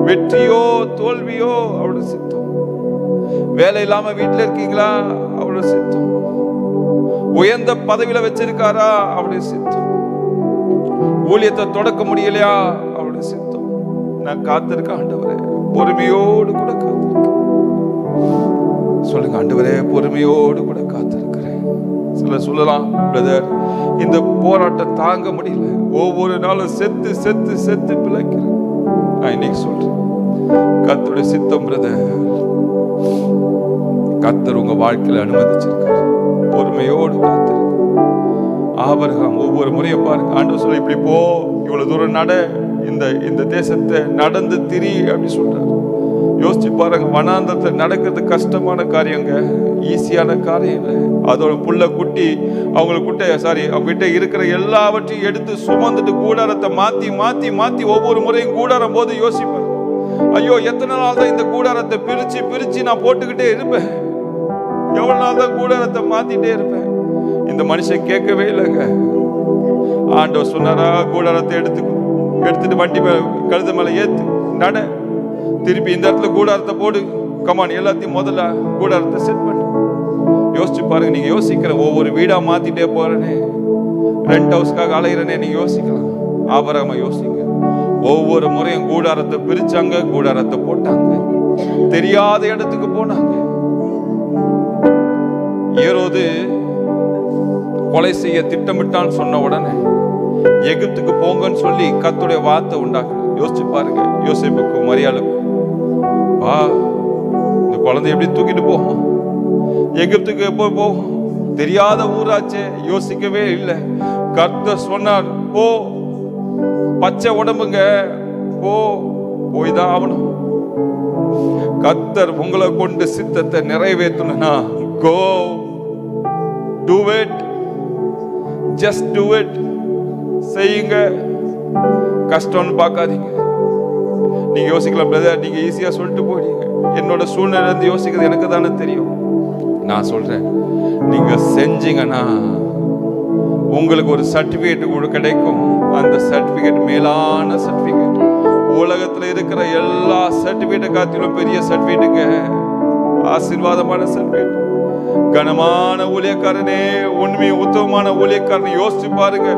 வெற்றியோ தோல்வியோ அவருடைய சித்தம். வேலை இல்லாம வீட்டுல இருக்கீங்களா, அவருடைய சித்தம். உயர்ந்த பதவியில வச்சிருக்காரா, அவருடைய சித்தம். ஊழியத்தை தொடக்க முடியலையா, அவருடைய சித்தம். நான் காத்திருக்க ஆண்டவரே, பொறுமையோடு கூட காத்திருக்கேன். சொல்லுங்க, ஆண்டவரே பொறுமையோடு கூட காத்திருக்கிறேன். சில சொல்லலாம், பிரதர் இந்த போராட்டம் தாங்க முடியல, ஒவ்வொரு நாளும் செத்து செத்து செத்து பிழைக்கிறேன். நான் இன்னைக்கு சொல்றேன், கர்த்தருடைய சித்தம் பிரதர். கர்த்தர் உங்க வாழ்க்கையில அனுமதிச்சிருக்காரு, பொறுமையோடு காத்திருக்கு. ஆபிரகாம் ஒவ்வொரு முறையும் பாருங்க, ஆண்டவர் சொல்ல இப்படி போ, இவ்வளவு தூரம் நட, இந்த தேசத்தை நடந்து திரி அப்படி சொல்றாரு. யோசிச்சு பாருங்க, வனாந்தரத்துல நடக்கிறது கஷ்டமான காரியங்க, ஈஸியான காரியம் இல்லை. அதோட புள்ள குட்டி அவங்க கிட்ட இருக்கிற எல்லாவற்றையும் எடுத்து சுமந்துட்டு கூடாரத்தை மாத்தி மாத்தி மாத்தி ஒவ்வொரு முறையும் கூடாரம் போது யோசிப்பாரு, ஐயோ எத்தனை நாள் தான் இந்த கூடாரத்தை பிரிச்சு பிரிச்சு நான் போட்டுக்கிட்டே இருப்பேன், எவ்வளவு நாள் தான் கூடாரத்தை மாத்திட்டே இருப்பேன். இந்த மனுஷன் கேட்கவே இல்லைங்க. ஆண்டவர் சொன்னாரா, கூடாரத்தை எடுத்துட்டு வண்டி கழுத மேல ஏத்து நட, திருப்பி இந்த இடத்துல கூடாரத்தை போடு, கமான் எல்லாத்தையும் முதல்ல கூடாரத்தை செட் பண்ணு. யோசிச்சு பாருங்க, நீங்க யோசிக்கிற ஒவ்வொரு வீடா மாத்திட்டே போறேனே, ரெண்ட் ஹவுஸ்க்காக அலையிறனே, நீங்க யோசிக்கலாம். ஆபிரகாமை யோசிங்க, ஒவ்வொரு முறையும் கூடாரத்தை பிரிச்சாங்க, கூடாரத்தை போட்டாங்க, தெரியாத இடத்துக்கு போனாங்க. ஏரோது கொலை செய்ய திட்டமிட்டான்னு சொன்ன உடனே எகிப்துக்கு போங்கன்னு சொல்லி கர்த்தருடைய வார்த்தை உண்டாக்குது. யோசிச்சு பாருங்க, யோசேப்புக்கும் மரியாளுக்கும், வா இந்த குழந்தை எப்படி தூக்கிட்டு போகும், எகிப்துக்கு எப்போ போகும், தெரியாத ஊராச்சே, யோசிக்கவே இல்லை. கர்த்தர் சொன்னார், போ, பச்சை உடம்புங்க, போய் தான் ஆகணும். கர்த்தர் உங்களை கொண்டு சித்தத்தை நிறைவேற்றணும்னா, go do it, just do it, செய்யுங்க. கஷ்டம்னு பார்க்காதீங்க. நீங்க யோசிக்கலாம், பிரதர் நீங்க ஈஸியா சொல்லிட்டு போயிடுங்க, என்னோட சூழ்நிலை இருந்து யோசிக்கிறது எனக்கு தானே தெரியும். நான் சொல்றேன், நீங்க செஞ்சீங்கன்னா உங்களுக்கு ஒரு சர்டிபிகேட் கூட கிடைக்கும். அந்த சர்டிபிகேட் மேலான சர்டிபிகேட், உலகத்துல இருக்கிற எல்லா சர்டிபிகேட்டை காத்திலும் பெரிய சர்டிபிகேட்டுங்க, ஆசீர்வாதமான சர்டிபிகேட். கனமான ஊழியக்காரனே, உண்மை உத்தமமான ஊழியக்காரனை யோசிச்சு பாருங்க.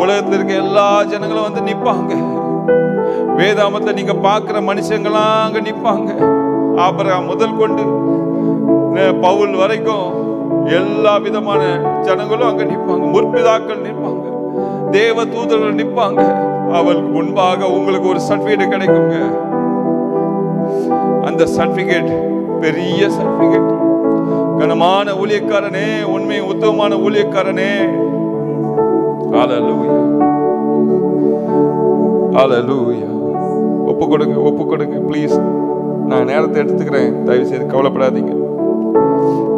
உலகத்துல இருக்க எல்லா ஜனங்களும் வந்து நிப்பாங்க. வேதாமத்தை நீங்க பாக்குற மனுஷங்களாம் அங்க நிப்பாங்க. ஆபிரகாம் முதல் கொண்டு பவுல் வரைக்கும் எல்லா விதமான ஜனங்களும் அங்க நிப்பாங்க. முற்பிதாக்கள் நிப்பாங்க, தேவ தூதர்கள் நிப்பாங்க. அவளுக்கு முன்பாக உங்களுக்கு ஒரு சர்டிபிகேட் கிடைக்குங்க. அந்த சர்டிபிகேட் பெரிய சர்டிபிகேட். கனமான ஊழியக்காரனே, உண்மை உத்தமமான ஊழியக்காரனே, ஹல்லேலூயா ஹல்லேலூயா. ஒப்பு கொடுங்க, ஒப்பு கொடுங்க ப்ளீஸ். நான் நேரத்தை எடுத்துக்கிறேன், தயவு செய்து கவலைப்படாதீங்க.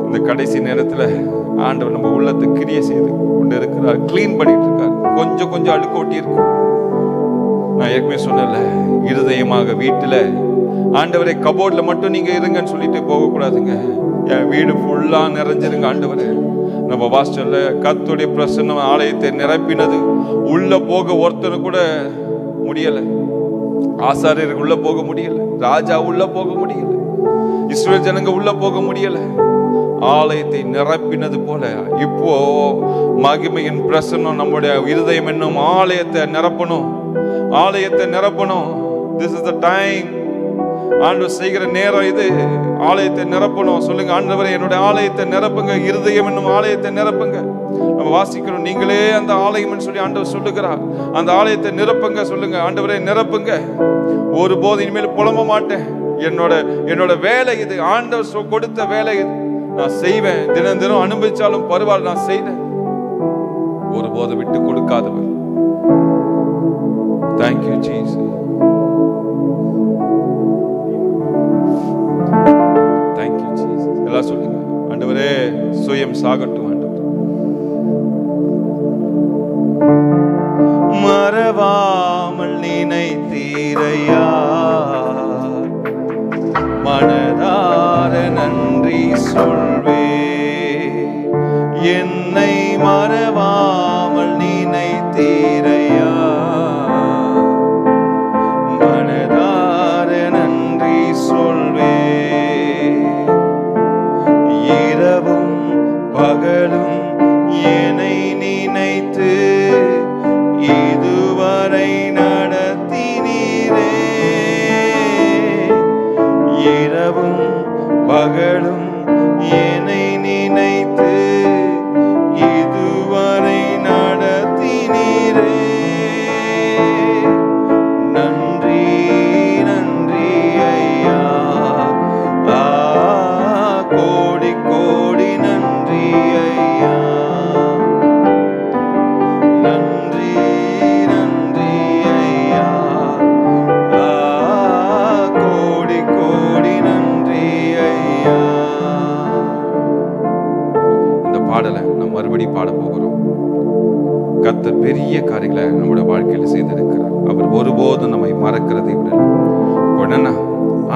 இந்த கடைசி நேரத்தில் ஆண்டவர் நம்ம உள்ளத்தை கிரியை செய்து கொண்டு இருக்கிறார், கிளீன் பண்ணிட்டு இருக்கார். கொஞ்சம் கொஞ்சம் அழுக்கு ஒட்டி இருக்கு. நான் ஏற்கனவே சொன்னல, இருதயமாக வீட்டில் ஆண்டவரை கபோர்ட்ல மட்டும் நீங்க இருங்கன்னு சொல்லிட்டு போகக்கூடாதுங்க. என் வீடு ஃபுல்லா நிறைஞ்சிருங்க ஆண்டவரே. நம்ம வாஸ்டர்ல கர்த்தருடைய பிரசன்னம் ஆலயத்தை நிரப்பினது. உள்ள போக ஒருத்தரு கூட முடியல, ஆசாரியர்கள் உள்ள போக முடியல, ராஜா உள்ள போக முடியல, இஸ்ரவேல் ஜனங்க உள்ள போக முடியல. ஆலயத்தை நிரப்பினது போல இப்போ மகிமையின் பிரசன்னம் நம்முடைய இருதயம் என்னும் ஆலயத்தை நிரப்பணும், ஆலயத்தை நிரப்பணும். This is the time. ஆண்டவர் செய்கிற நேரம் இது. ஆலயத்தை நிரப்பணும். சொல்லுங்க, ஆண்டவரே என்னுடைய ஆலயத்தை நிரப்புங்க, இருதயம் என்னும் ஆலயத்தை நிரப்புங்க. நம்ம வாசிக்கிறோம், நீங்களே அந்த ஆலயம் சொல்லி ஆண்டவர் சொல்லுகிறார். அந்த ஆலயத்தை நிரப்புங்க. சொல்லுங்க, ஆண்டவரே நிரப்புங்க. ஒருபோது இனிமேல் புலம்ப மாட்டேன். என்னோட வேலை இது, ஆண்டவர் கொடுத்த வேலை இது. நான் செய்வேன். தினம் தினம் அனுபவிச்சாலும் பரவாயில்ல, நான் செய்வேன். ஒருபோது விட்டு கொடுக்காதவர். Thank you Jesus. Thank you Jesus. எல்லாம் சொல்லுங்க, ஆண்டவரே சுயம் சாகட்டும். ஆண்டவர் மறவாமல் நினைத்தீரையா, மனதார நன்றி சொல்வே. என்னை மறவாமல் நினைத்தீரையா, மனதார நன்றி சொல்வே. இரவும் பகலும் என்னை நினைத்து இதுவரை நடத்தினீரே. இரவும் பகலும் என்னை நினைத்து இதுவரை நடத்தினீரே. நன்றி நன்றி ஐயா, கோடி கோடி நன்றி ஐயா. நன்றி நன்றி ஐயா, கோடி கோடி நன்றி ஐயா. இந்த பாடலை நம்ம மறுபடியும் பாட போகிறோம். கர்த்தர் பெரிய காரியங்களை நம்முடைய வாழ்க்கையில் செய்திருக்கிறார். அவர் ஒருபோதும் நம்மை மறக்கிறதை விட. இப்போ என்னன்னா,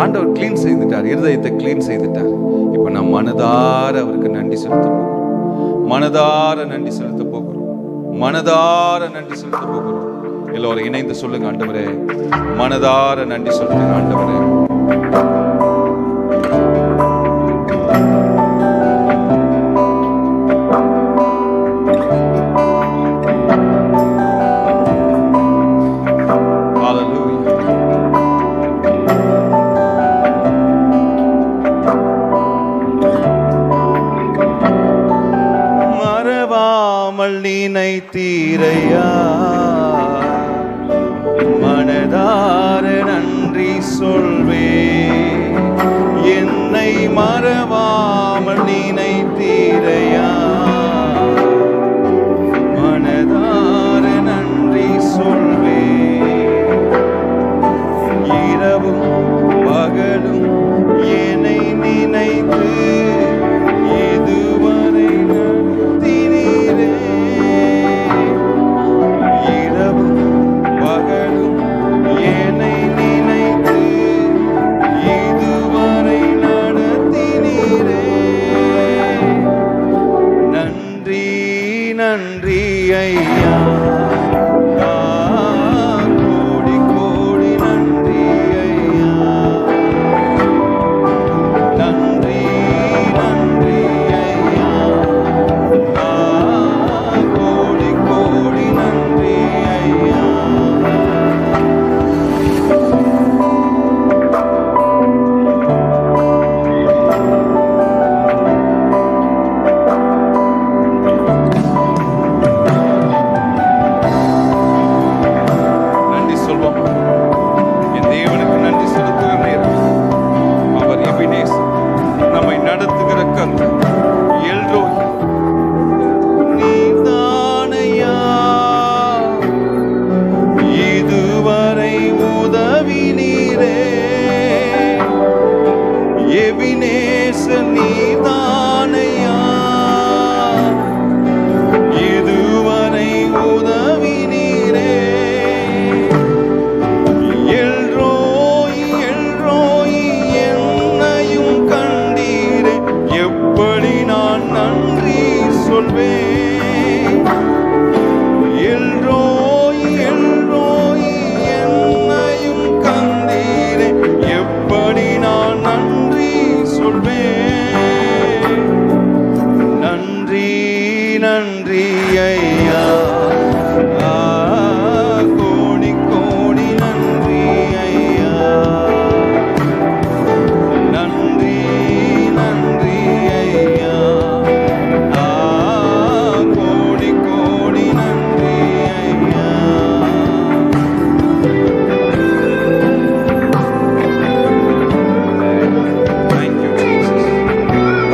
ஆண்டவர் கிளீன் செய்துட்டார், இருதயத்தை கிளீன் செய்துட்டார். இப்போ நம்ம மனதார அவருக்கு நன்றி செலுத்த போகிறோம். மனதார நன்றி செலுத்த போகிறோம். மனதார நன்றி செலுத்த போகிறோம். எல்லோரும் இணைந்து சொல்லுங்க, ஆண்டவரே மனதார நன்றி சொல்லுங்க. ஆண்டவரே நினைத்தீரையா, மனதார நன்றி சொல்வே. என்னை மறவாமல் நினைத்தீரையா, மனதார நன்றி சொல்வே. இரவும் பகலும் என்னை நினைத்து இதுவரை நடத்தினீரே. இரவும் பகலும் என்னை நினைத்து இதுவரை நடத்தினீரே. நன்றி நன்றி ஐயா, கோடி கோடி நன்றி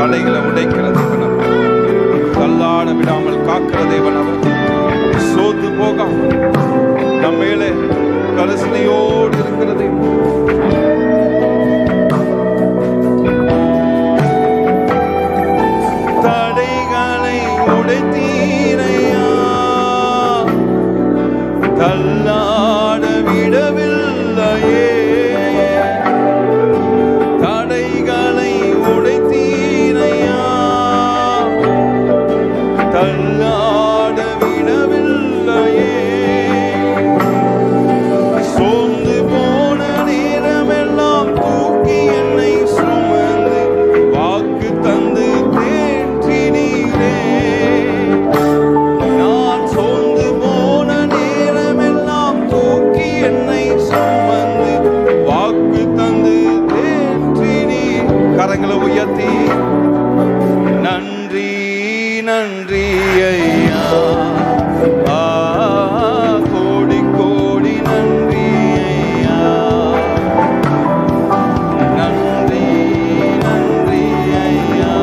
தடைகளை உடைக்கிற தேவன் அவர். தள்ளாட விடாமல் காக்கிற தேவன் அவர். சோர்ந்து போகாம நம்ம மேலே கரிசனையோடு இருக்கிற தேவன். தடைகளை உடைத்தீரையா, தள்ளாட விடவில்லையே. தடைகளை உடைத்தீரையா, தள்ளாட விடவில்லையே. சோர்ந்து போன நேரமெல்லாம் தூக்கி என்னை சுமந்து வாக்கு தந்து தேற்றினீரே. நான் சோர்ந்து போன நேரமெல்லாம் தூக்கி என்னை சுமந்து வாக்கு தந்து தேற்றினீர். கரங்களை உயர்த்தி நன்றி நன்றி ஐயா, கோடி கோடி நன்றி ஐயா. நன்றி நன்றி ஐயா,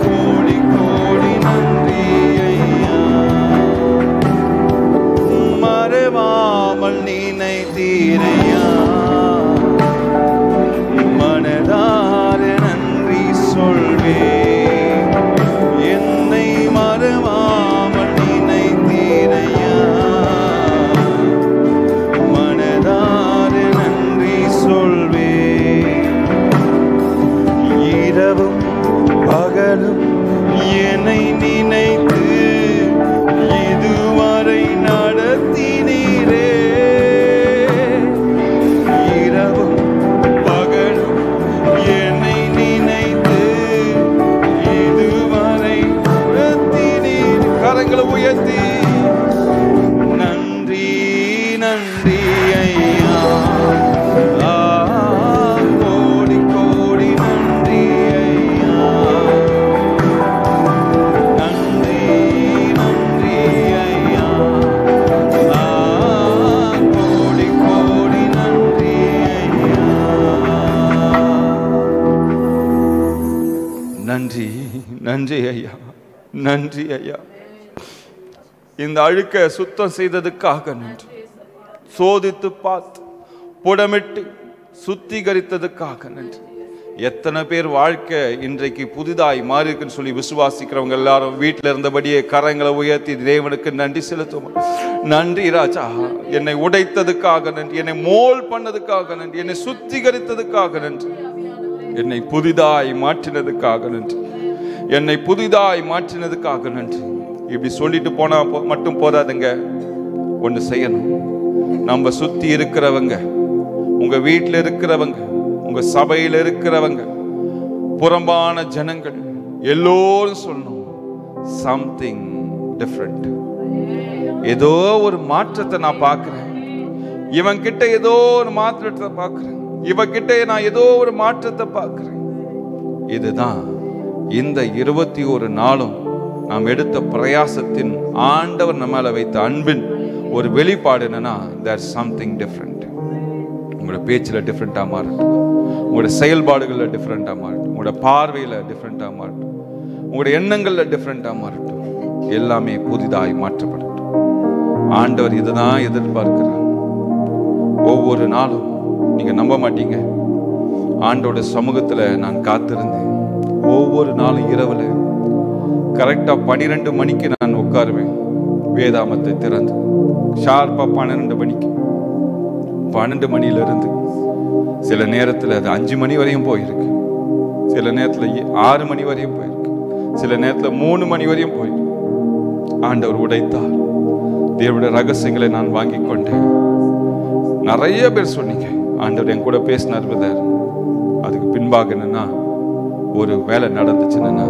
கோடி கோடி நன்றி ஐயா. மறவாமல் நினைத்தீரையா, மனதார நன்றி சொல்வேன். என்னை மறவாமல் நினைத்தீரையா, மனதார நன்றி சொல்வேன். இரவும் பகலும் என்னை நினைத்து இதுவரை நடத்தினீரே. இரவும் பகலும் என்னை நினைத்து இதுவரை நடத்தினீர். கரங்களை உயர்த்தி நன்றி நன்றி ஐயா, கோடி கோடி நன்றி ஐயா. நன்றி நன்றி ஐயா, கோடி கோடி நன்றி ஐயா. நன்றி நன்றி ஐயா, நன்றி ஐயா. இந்த அழுக்க சுத்தம் செய்ததுக்காக நன்றி. சோதித்து பார்த்து புடமிட்டு சுத்திகரித்ததுக்காக நன்றி. எத்தனை பேர் வாழ்க்கை இன்றைக்கு புதிதாய் மாறி இருக்குன்னு சொல்லி விசுவாசிக்கிறவங்க எல்லாரும் வீட்டில் இருந்தபடியே கரங்களை உயர்த்தி தேவனுக்கு நன்றி செலுத்துவோம். நன்றி ராஜா, என்னை உடைத்ததுக்காக நன்றி, என்னை மோல் பண்ணதுக்காக நன்றி, என்னை சுத்திகரித்ததுக்காக நன்றி, என்னை புதிதாய் மாற்றினதுக்காக நன்றி, என்னை புதிதாய் மாற்றினதுக்காக நன்றி. இப்படி சொல்லிட்டு போனா மட்டும் போதாதுங்க, ஒன்று செய்யணும். நம்ம சுத்தி இருக்கிறவங்க, உங்க வீட்டில் இருக்கிறவங்க, உங்க சபையில் இருக்கிறவங்க, புறம்பான ஜனங்கள் எல்லோரும் சொல்லணும், சம்திங் டிஃப்ரெண்ட். ஏதோ ஒரு மாற்றத்தை நான் பார்க்கிறேன், இவன் கிட்ட ஏதோ ஒரு மாற்றத்தை பார்க்கிறேன், இவன் கிட்ட நான் ஏதோ ஒரு மாற்றத்தை பார்க்கிறேன். இதுதான் இந்த 21 நாளும் நாம் எடுத்த பிரயாசத்தின் ஆண்டவர் நம்ம மேல வைத்த அன்பின் ஒரு வெளிப்பாடு. என்னன்னா, there's something different. உங்களோட பேச்சில் டிஃப்ரெண்டா மாறட்டும், உங்களோட செயல்பாடுகள்ல டிஃப்ரெண்டா மாறட்டும், உங்களோட பார்வையில டிஃப்ரெண்டா மாறட்டும், உங்களோட எண்ணங்கள்ல டிஃப்ரெண்டா மாறட்டும். எல்லாமே புதிதாய் மாற்றப்படட்டும். ஆண்டவர் இதுதான் எதிர்பார்க்கிறார். ஒவ்வொரு நாளும் நீங்க நம்ப மாட்டீங்க, ஆண்டோட சமூகத்துல நான் காத்திருந்தேன். ஒவ்வொரு நாளும் இரவுல கரெக்டா 12 மணிக்கு நான் உட்காருவேன், வேதாமத்தை திறந்து ஷார்ப்பா 12 மணிக்கு. 12 மணியிலிருந்து சில நேரத்தில் அது 5 மணி வரையும் போயிருக்கு, சில நேரத்தில் 6 மணி வரையும் போயிருக்கு, சில நேரத்தில் 3 மணி வரையும் போயிருக்கு. ஆண்டவர் உடைத்தார். தேவனுடைய ரகசியங்களை நான் வாங்கி கொண்டேன். நிறைய பேர் சொன்னீங்க, ஆண்டவர் என் கூட பேசினார் பிரதர். அதுக்கு பின்பாக என்னன்னா, ஒரு வேலை நடந்துச்சுன்னா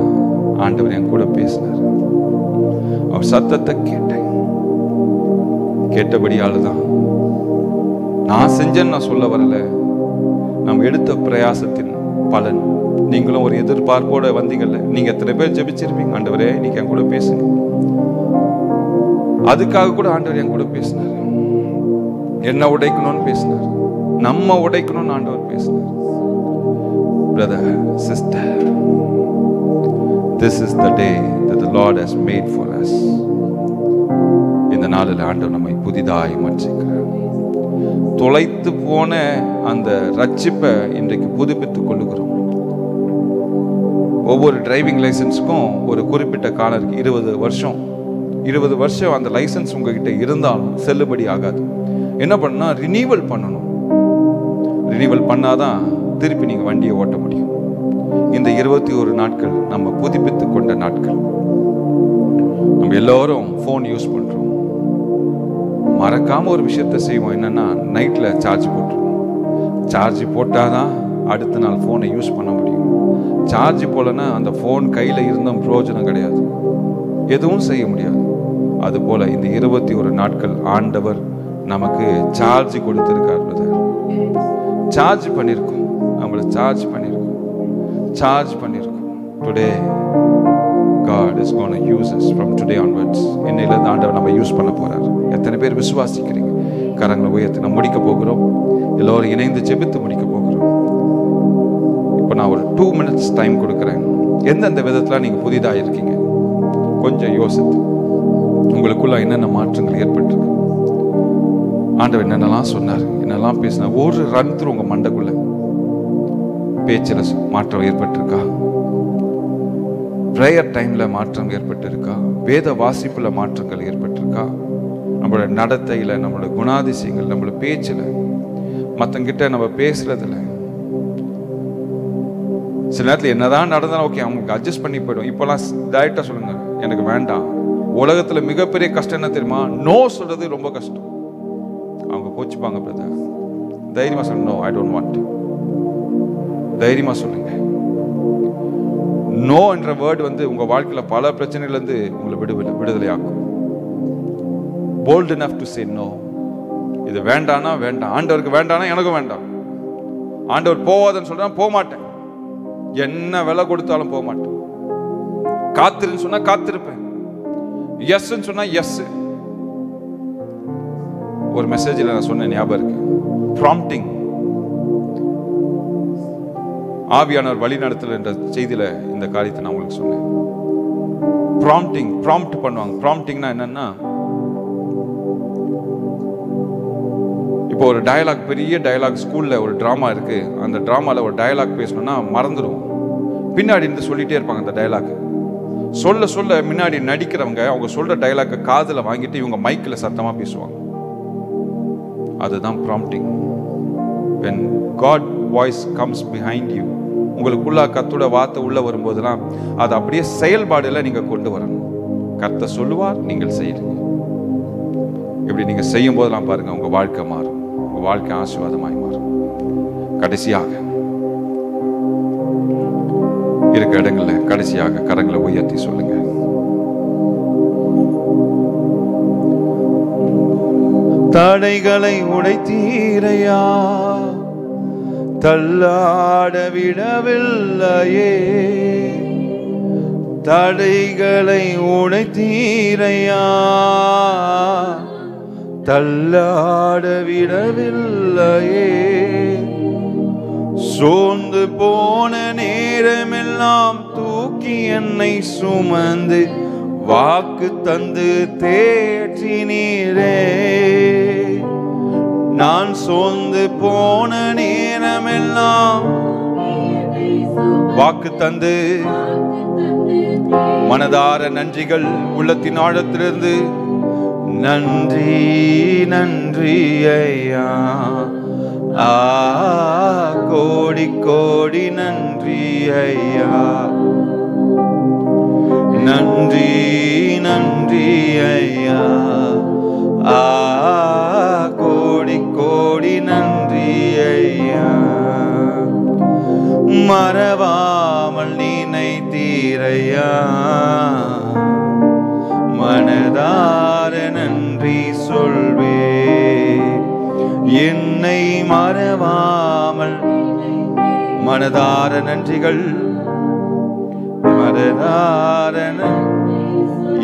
ஆண்டவர் என் கூட பேசினார். அவர் சத்தத்தை கேட்டேன். கேட்டபடியால் தான் நான் செஞ்சேன்னு நான் சொல்ல வரல, நாம் எடுத்த பிரயாசத்தின் பலன். நீங்களும் ஒரு எதிர்பார்ப்போட வந்தீங்கல்ல, நீங்க எத்தனை பேர் ஜெபிச்சிருப்பீங்க, ஆண்டவரே நீங்க என் கூட பேசுங்க. அதுக்காக கூட ஆண்டவர் என் கூட பேசினார். என்ன உடைக்கணும்னு பேசினார், நம்ம உடைக்கணும்னு ஆண்டவர் பேசினார். brother, sister, this is the day that the Lord has made for us. இந்த நாளில் ஆண்டவர் நம்மை புதிதாய் மாற்றுகிறார். தொலைத்து போன அந்த ரட்சிப்பை இன்றைக்கு புதுப்பித்துக் கொள்ளுகிறோம். ஒவ்வொரு டிரைவிங் லைசன்ஸுக்கும் ஒரு குறிப்பிட்ட காலம் இருக்கு. 20 வருஷம் அந்த லைசன்ஸ் உங்ககிட்ட இருந்தாலும் செல்லுபடி ஆகாது. என்ன பண்ணா ரினியூவல் பண்ணணும். ரினியூவல் பண்ணாதான் திருப்பி நீங்க வண்டியை ஓட்ட முடியும். இந்த 21 நாட்கள் நம்ம புதுப்பித்து கொண்ட நாட்கள். நம்ம எல்லாரும் ஃபோன் யூஸ் பண்றோம். மறக்காம ஒரு விஷயத்தை செய்வோம். என்னன்னா நைட்ல சார்ஜ் போட்டுருவோம். சார்ஜ் போட்டாதான் அடுத்த நாள் ஃபோனை யூஸ் பண்ண முடியும். சார்ஜ் போலன்னா அந்த ஃபோன் கையில இருந்தும் பிரயோஜனம் கிடையாது, எதுவும் செய்ய முடியாது. அதுபோல இந்த 21 நாட்கள் ஆண்டவர் நமக்கு சார்ஜ் கொடுத்திருக்கார். சார்ஜ் பண்ணியிருக்கோம், நம்மளை சார்ஜ் பண்ணியிருக்கோம். Today God is going to use us from today onwards. இன்னையிலிருந்து ஆண்டவர் நம்ம யூஸ் பண்ண போறார். எத்தனை பேர் விசுவாசிக்கிறீங்க? கரங்களை உயர்த்தி நம்ம முடிக்க போகிறோம். எல்லோரும் இணைந்து ஜெபித்து முடிக்க போகிறோம். இப்போ நான் ஒரு 2 minutes டைம் கொடுக்குறேன். எந்தெந்த விதத்தில் நீங்கள் புதிதாக இருக்கீங்க கொஞ்சம் யோசித்து, உங்களுக்குள்ள என்னென்ன மாற்றங்கள் ஏற்பட்டிருக்கு, ஆண்டவர் என்னென்னலாம் சொன்னார், என்னெல்லாம் பேசினார், ஒரு ரன் த்ரூ உங்கள் மண்டைக்குள்ள பேச்சில் மாற்றம் ஏற்பட்டிருக்கா? ப்ரேயர் டைமில் மாற்றம் ஏற்பட்டிருக்கா? வேத வாசிப்பில் மாற்றங்கள் ஏற்பட்டிருக்கா? நம்மளோட நடத்தையில், நம்மளோட குணாதிசயங்கள், நம்மளோட பேச்சில், மற்றங்கிட்ட நம்ம பேசுறதுல. சில நேரத்தில் என்னதான் நடந்தாலும் ஓகே, அவங்களுக்கு அட்ஜஸ்ட் பண்ணி போயிடும். இப்போலாம் டைரக்டாக சொல்லுங்க, எனக்கு வேண்டாம். உலகத்தில் மிகப்பெரிய கஷ்டம் என்ன தெரியுமா? நோ சொல்றது ரொம்ப கஷ்டம். அவங்க கோச்சிப்பாங்க. பிரதர் தைரியமா சொல்லுங்க, நோ ஐ டோன்ட் வாண்ட். தைரியமா சொல்லுங்க. நோ என்ற வேர்டு உங்க வாழ்க்கையில பல பிரச்சனைகள் உங்களை விடுதலை ஆக்கும். bold enough to say no. இது வேண்டானா வேண்டாம், ஆண்டவருக்கு வேண்டானா எனக்கும் வேண்டாம். ஆண்டவர் போவாதன்னு சொல்றேன், போக மாட்டேன். என்ன விலை கொடுத்தாலும் போக மாட்டேன். காத்திருன்னு சொன்னா காத்திருப்பேன். எஸ்ன்னு சொன்னா எஸ். ஒரு மெசேஜில் நான் சொன்ன ஞாபகம் இருக்கு, ப்ராம்ப்டிங். ஆவியானவர் வழி நடத்தல் என்ற செய்தியில இந்த காரியத்தை நான் உங்களுக்கு சொன்னேன். ப்ராம்ப்டிங், ப்ராம்ப்ட் பண்ணுவாங்க. ப்ராம்ப்டிங்னா என்னன்னா, இப்போ ஒரு டயலாக், பெரிய டயலாக், ஸ்கூல்ல ஒரு டிராமா இருக்கு. அந்த டிராமால ஒரு டயலாக் பேசணும்னா மறந்துடுவோம். பின்னாடி இருந்து சொல்லிட்டே இருப்பாங்க அந்த டயலாக். சொல்ல சொல்ல முன்னாடி நடிக்கிறவங்க அவங்க சொல்ற டயலாக்கை காதுல வாங்கிட்டு இவங்க மைக்கில் சத்தமா பேசுவாங்க. அதுதான் prompting. when God voice comes behind you, உங்களுக்குள்ள கர்த்தரோட வார்த்தை உள்ள வரும்போதெல்லாம் அது அப்படியே செயல்பாடுல நீங்க கொண்டு வரணும். கர்த்தர் சொல்லுவார், நீங்கள் செய்யுங்க. இப்படி நீங்க செய்யும் போதெல்லாம் பாருங்க, உங்க வாழ்க்கை மாறும். உங்க வாழ்க்கை ஆசீர்வாதமாய் மாறும். கடைசியாக இருக்க இடங்கள்ல கடைசியாக கரங்களை உயர்த்தி சொல்லுங்க, தடைகளை உடைத்தீரையா, தள்ளாட விடவில்லையே. தடைகளை உடைத்தீரையா, தள்ளாட விடவில்லையே. சோர்ந்து போன நேரமெல்லாம் தூக்கி என்னை சுமந்து வாக்கு தந்து தேற்றினீரே. நான் சோர்ந்து போன நேரமெல்லாம் வாக்கு தந்து, மனதார நன்றிகள் உள்ளத்தின் ஆழத்திலிருந்து. நன்றி நன்றி ஐயா, கோடி கோடி நன்றி ஐயா. நன்றி நன்றி ஐயா, கோடி கோடி நன்றி ஐயா. மறவாமல் நினைத்தீரையா, மனதார நன்றி சொல்வே. என்னை மறவாமல் மனதார நன்றிகள், மனதார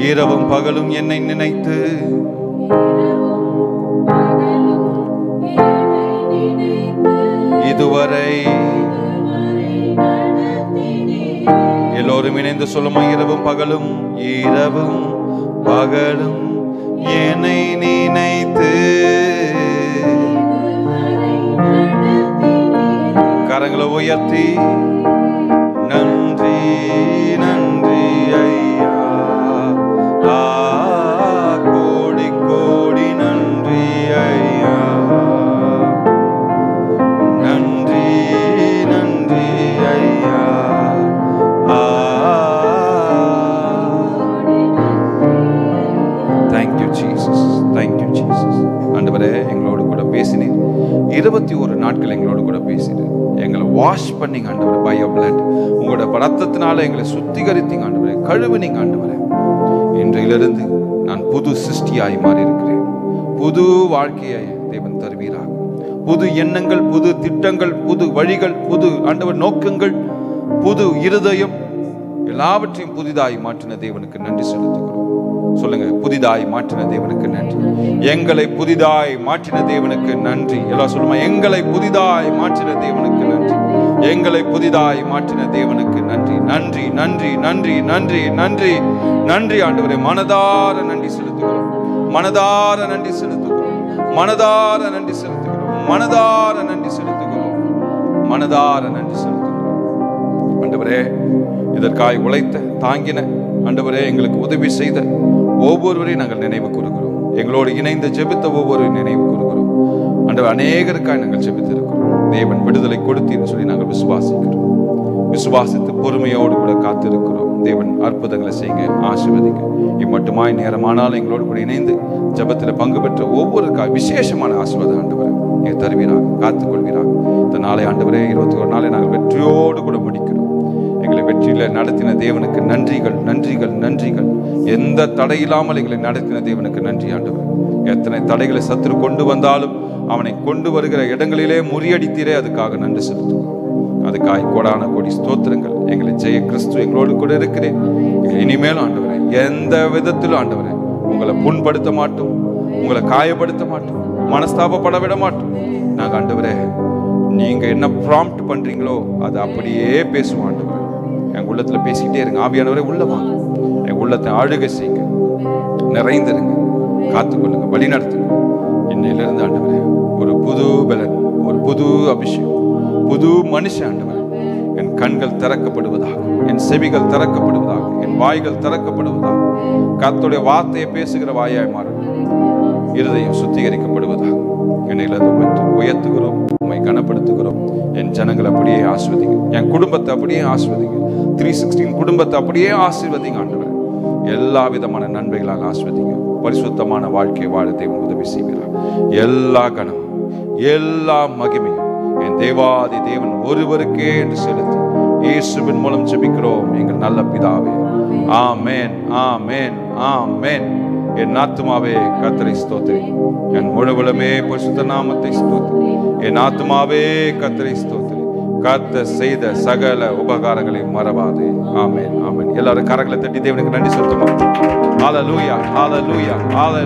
இரவும் பகலும் என்னை நினைத்து இதுவரை எல்லோரும் இணைந்து சொல்லுமா, இரவும் பகலும், இரவும் பகலும் என்னை நினைத்து. கரங்களை உயர்த்தி நன்றி நன்றி ஐயா, கோடி கோடி நன்றி ஐயா, நன்றி நன்றி ஐயா. Thank you Jesus, thank you Jesus. ஆண்டவரே, எங்களோடு கூட பேசினீர். 21 நாட்கள் எங்களோடு கூட பேசினீர். எங்களை வாஷ் பண்ணீங்க ஆண்டவரே, பை யுவர் பிளட். உங்களோட ரத்தத்தினால எங்களை சுத்திகரித்தீங்க ஆண்டவரே, கழுவினீங்க ஆண்டவரே. இன்றையிலிருந்து நான் புது சிருஷ்டியாய் மாறி இருக்கிறேன். புது வாழ்க்கையை தேவன் தருவீராக. புது எண்ணங்கள், புது திட்டங்கள், புது வழிகள், புது ஆண்டவர் நோக்கங்கள், புது இருதயம், எல்லாவற்றையும் புதிதாய் மாற்றின தேவனுக்கு நன்றி செலுத்துகிறோம். சொல்லுங்க, புதிதாய் மாற்றின தேவனுக்கு நன்றி. எங்களை புதிதாய் மாற்றின தேவனுக்கு நன்றி. எல்லாம் சொல்லுமா, எங்களை புதிதாய் மாற்றின தேவனுக்கு நன்றி. எங்களை புதிதாய் மாற்றின தேவனுக்கு நன்றி. நன்றி நன்றி நன்றி நன்றி நன்றி நன்றி ஆண்டவரே. மனதார நன்றி செலுத்துகிறோம், மனதார நன்றி செலுத்துகிறோம், மனதார நன்றி செலுத்துகிறோம், மனதார நன்றி செலுத்துகிறோம், மனதார நன்றி செலுத்துகிறோம். ஆண்டவரே, இதற்காய் உழைத்த தாங்கின ஆண்டவரே, எங்களுக்கு உதவி செய்த ஒவ்வொருவரையும் நாங்கள் நினைவு கூறுகிறோம். எங்களோடு இணைந்து ஜெபித்த ஒவ்வொருவரையும் நினைவு கூறுகிறோம். ஆண்டவர், அநேகருக்காய் நாங்கள் ஜெபித்திருக்கிறோம். தேவன் விடுதலை கொடுத்தீர்னு சொல்லி நாங்கள் விசுவாசிக்கிறோம். விசுவாசித்து பொறுமையோடு கூட காத்திருக்கிறோம். தேவன் அற்புதங்களை செய்யுங்க, ஆசீர்வதிங்க. இம்மட்டுமாய் நேரமானாலும் எங்களோடு கூட இணைந்து ஜெபத்தில் பங்கு பெற்ற ஒவ்வொருக்காய் விசேஷமான ஆசீர்வாதம் ஆண்டவரே நீங்க தருவீராக, காத்துக்கொள்வீராக. இந்த நாளை ஆண்டவரே, 21 நாளை நாங்கள் வெற்றியோடு கூட முடிக்கிறோம். எங்களை வெற்றியில நடத்தின தேவனுக்கு நன்றிகள், நன்றிகள், நன்றிகள். எந்த தடை இல்லாமல் எங்களை நடத்தின தேவனுக்கு நன்றி ஆண்டவர். எத்தனை தடைகளை சத்துரு கொண்டு வந்தாலும் அவனை கொண்டு வருகிற இடங்களிலே முறியடித்தீரே, அதுக்காக நன்றி செலுத்துவோம். அதுக்காக கோடான கோடி ஸ்தோத்திரங்கள். எங்களை ஜெய கிறிஸ்து எங்களோடு கூட இருக்கிறேன். இனிமேலும் ஆண்டவரே, எந்த விதத்திலும் ஆண்டவரே உங்களை புண்படுத்த மாட்டோம், உங்களை காயப்படுத்த மாட்டோம், மனஸ்தாபப்பட விட மாட்டோம். நாங்கள் ஆண்டவரே, நீங்க என்ன ப்ராம்ப்ட் பண்றீங்களோ அது அப்படியே பேசுவோம் ஆண்டவரே. என் உள்ளத்துல பேசிக்கிட்டே இருங்க. ஆவியானவரே, உள்ள வாங்க, என் உள்ளத்தை ஆளுகை செய்யுங்க, நிறைந்திருங்க, காத்துக்கொள்ளுங்க, வழி நடத்துங்க. இன்னையிலிருந்து ஆண்டவரே, ஒரு புது பலன், ஒரு புது அபிஷேகம், புது மனுஷன் ஆண்டவரே. என் கண்கள் திறக்கப்படுவதாக, என் செவிகள் திறக்கப்படுவதாக, என் வாய்கள் திறக்கப்படுவதாக, கர்த்தருடைய வார்த்தையை பேசுகிற வாயாய் மாறும், இருதயம் சுத்திகரிக்கப்படுவதாக. என்னையிலிருந்து உயர்த்துகிறோம், உம்மை கனப்படுத்துகிறோம். என் ஜனங்கள் அப்படியே ஆசீர்வதிங்க, என் குடும்பத்தை அப்படியே ஆசீர்வதிங்க, 316 குடும்பத்தை அப்படியே ஆசீர்வதிங்க ஆண்டவரே. எல்லா விதமான நன்மைகளாக ஆசீர்வதிங்க. பரிசுத்தமான வாழ்க்கையை வாழ தேவன் உதவி செய்கிறார். எல்லா கனமும் எல்லா மகிமையும் என் தேவாதி தேவன் ஒருவருக்கே என்று செலுத்தி இயேசுவின் மூலம் ஜெபிக்கிறோம் எங்கள் நல்ல பிதாவே. ஆமென், ஆமென், ஆமென். என் ஆத்துமாவே கர்த்தரை ஸ்தோத்திரி, என் முழுவலுமே பரிசுத்த நாமத்தை ஸ்தோத்திரி. என் ஆத்துமாவே கர்த்தரை ஸ்தோத்திரி, கர்த்தர் செய்த சகல உபகாரங்களை மறவாதே. ஆமென், ஆமென். எல்லாரும் கரங்களை தட்டி தேவனுக்கு நன்றி சொல்லுமா. ஹல்லேலூயா, ஹல்லேலூயா, ஹல்லேலூயா.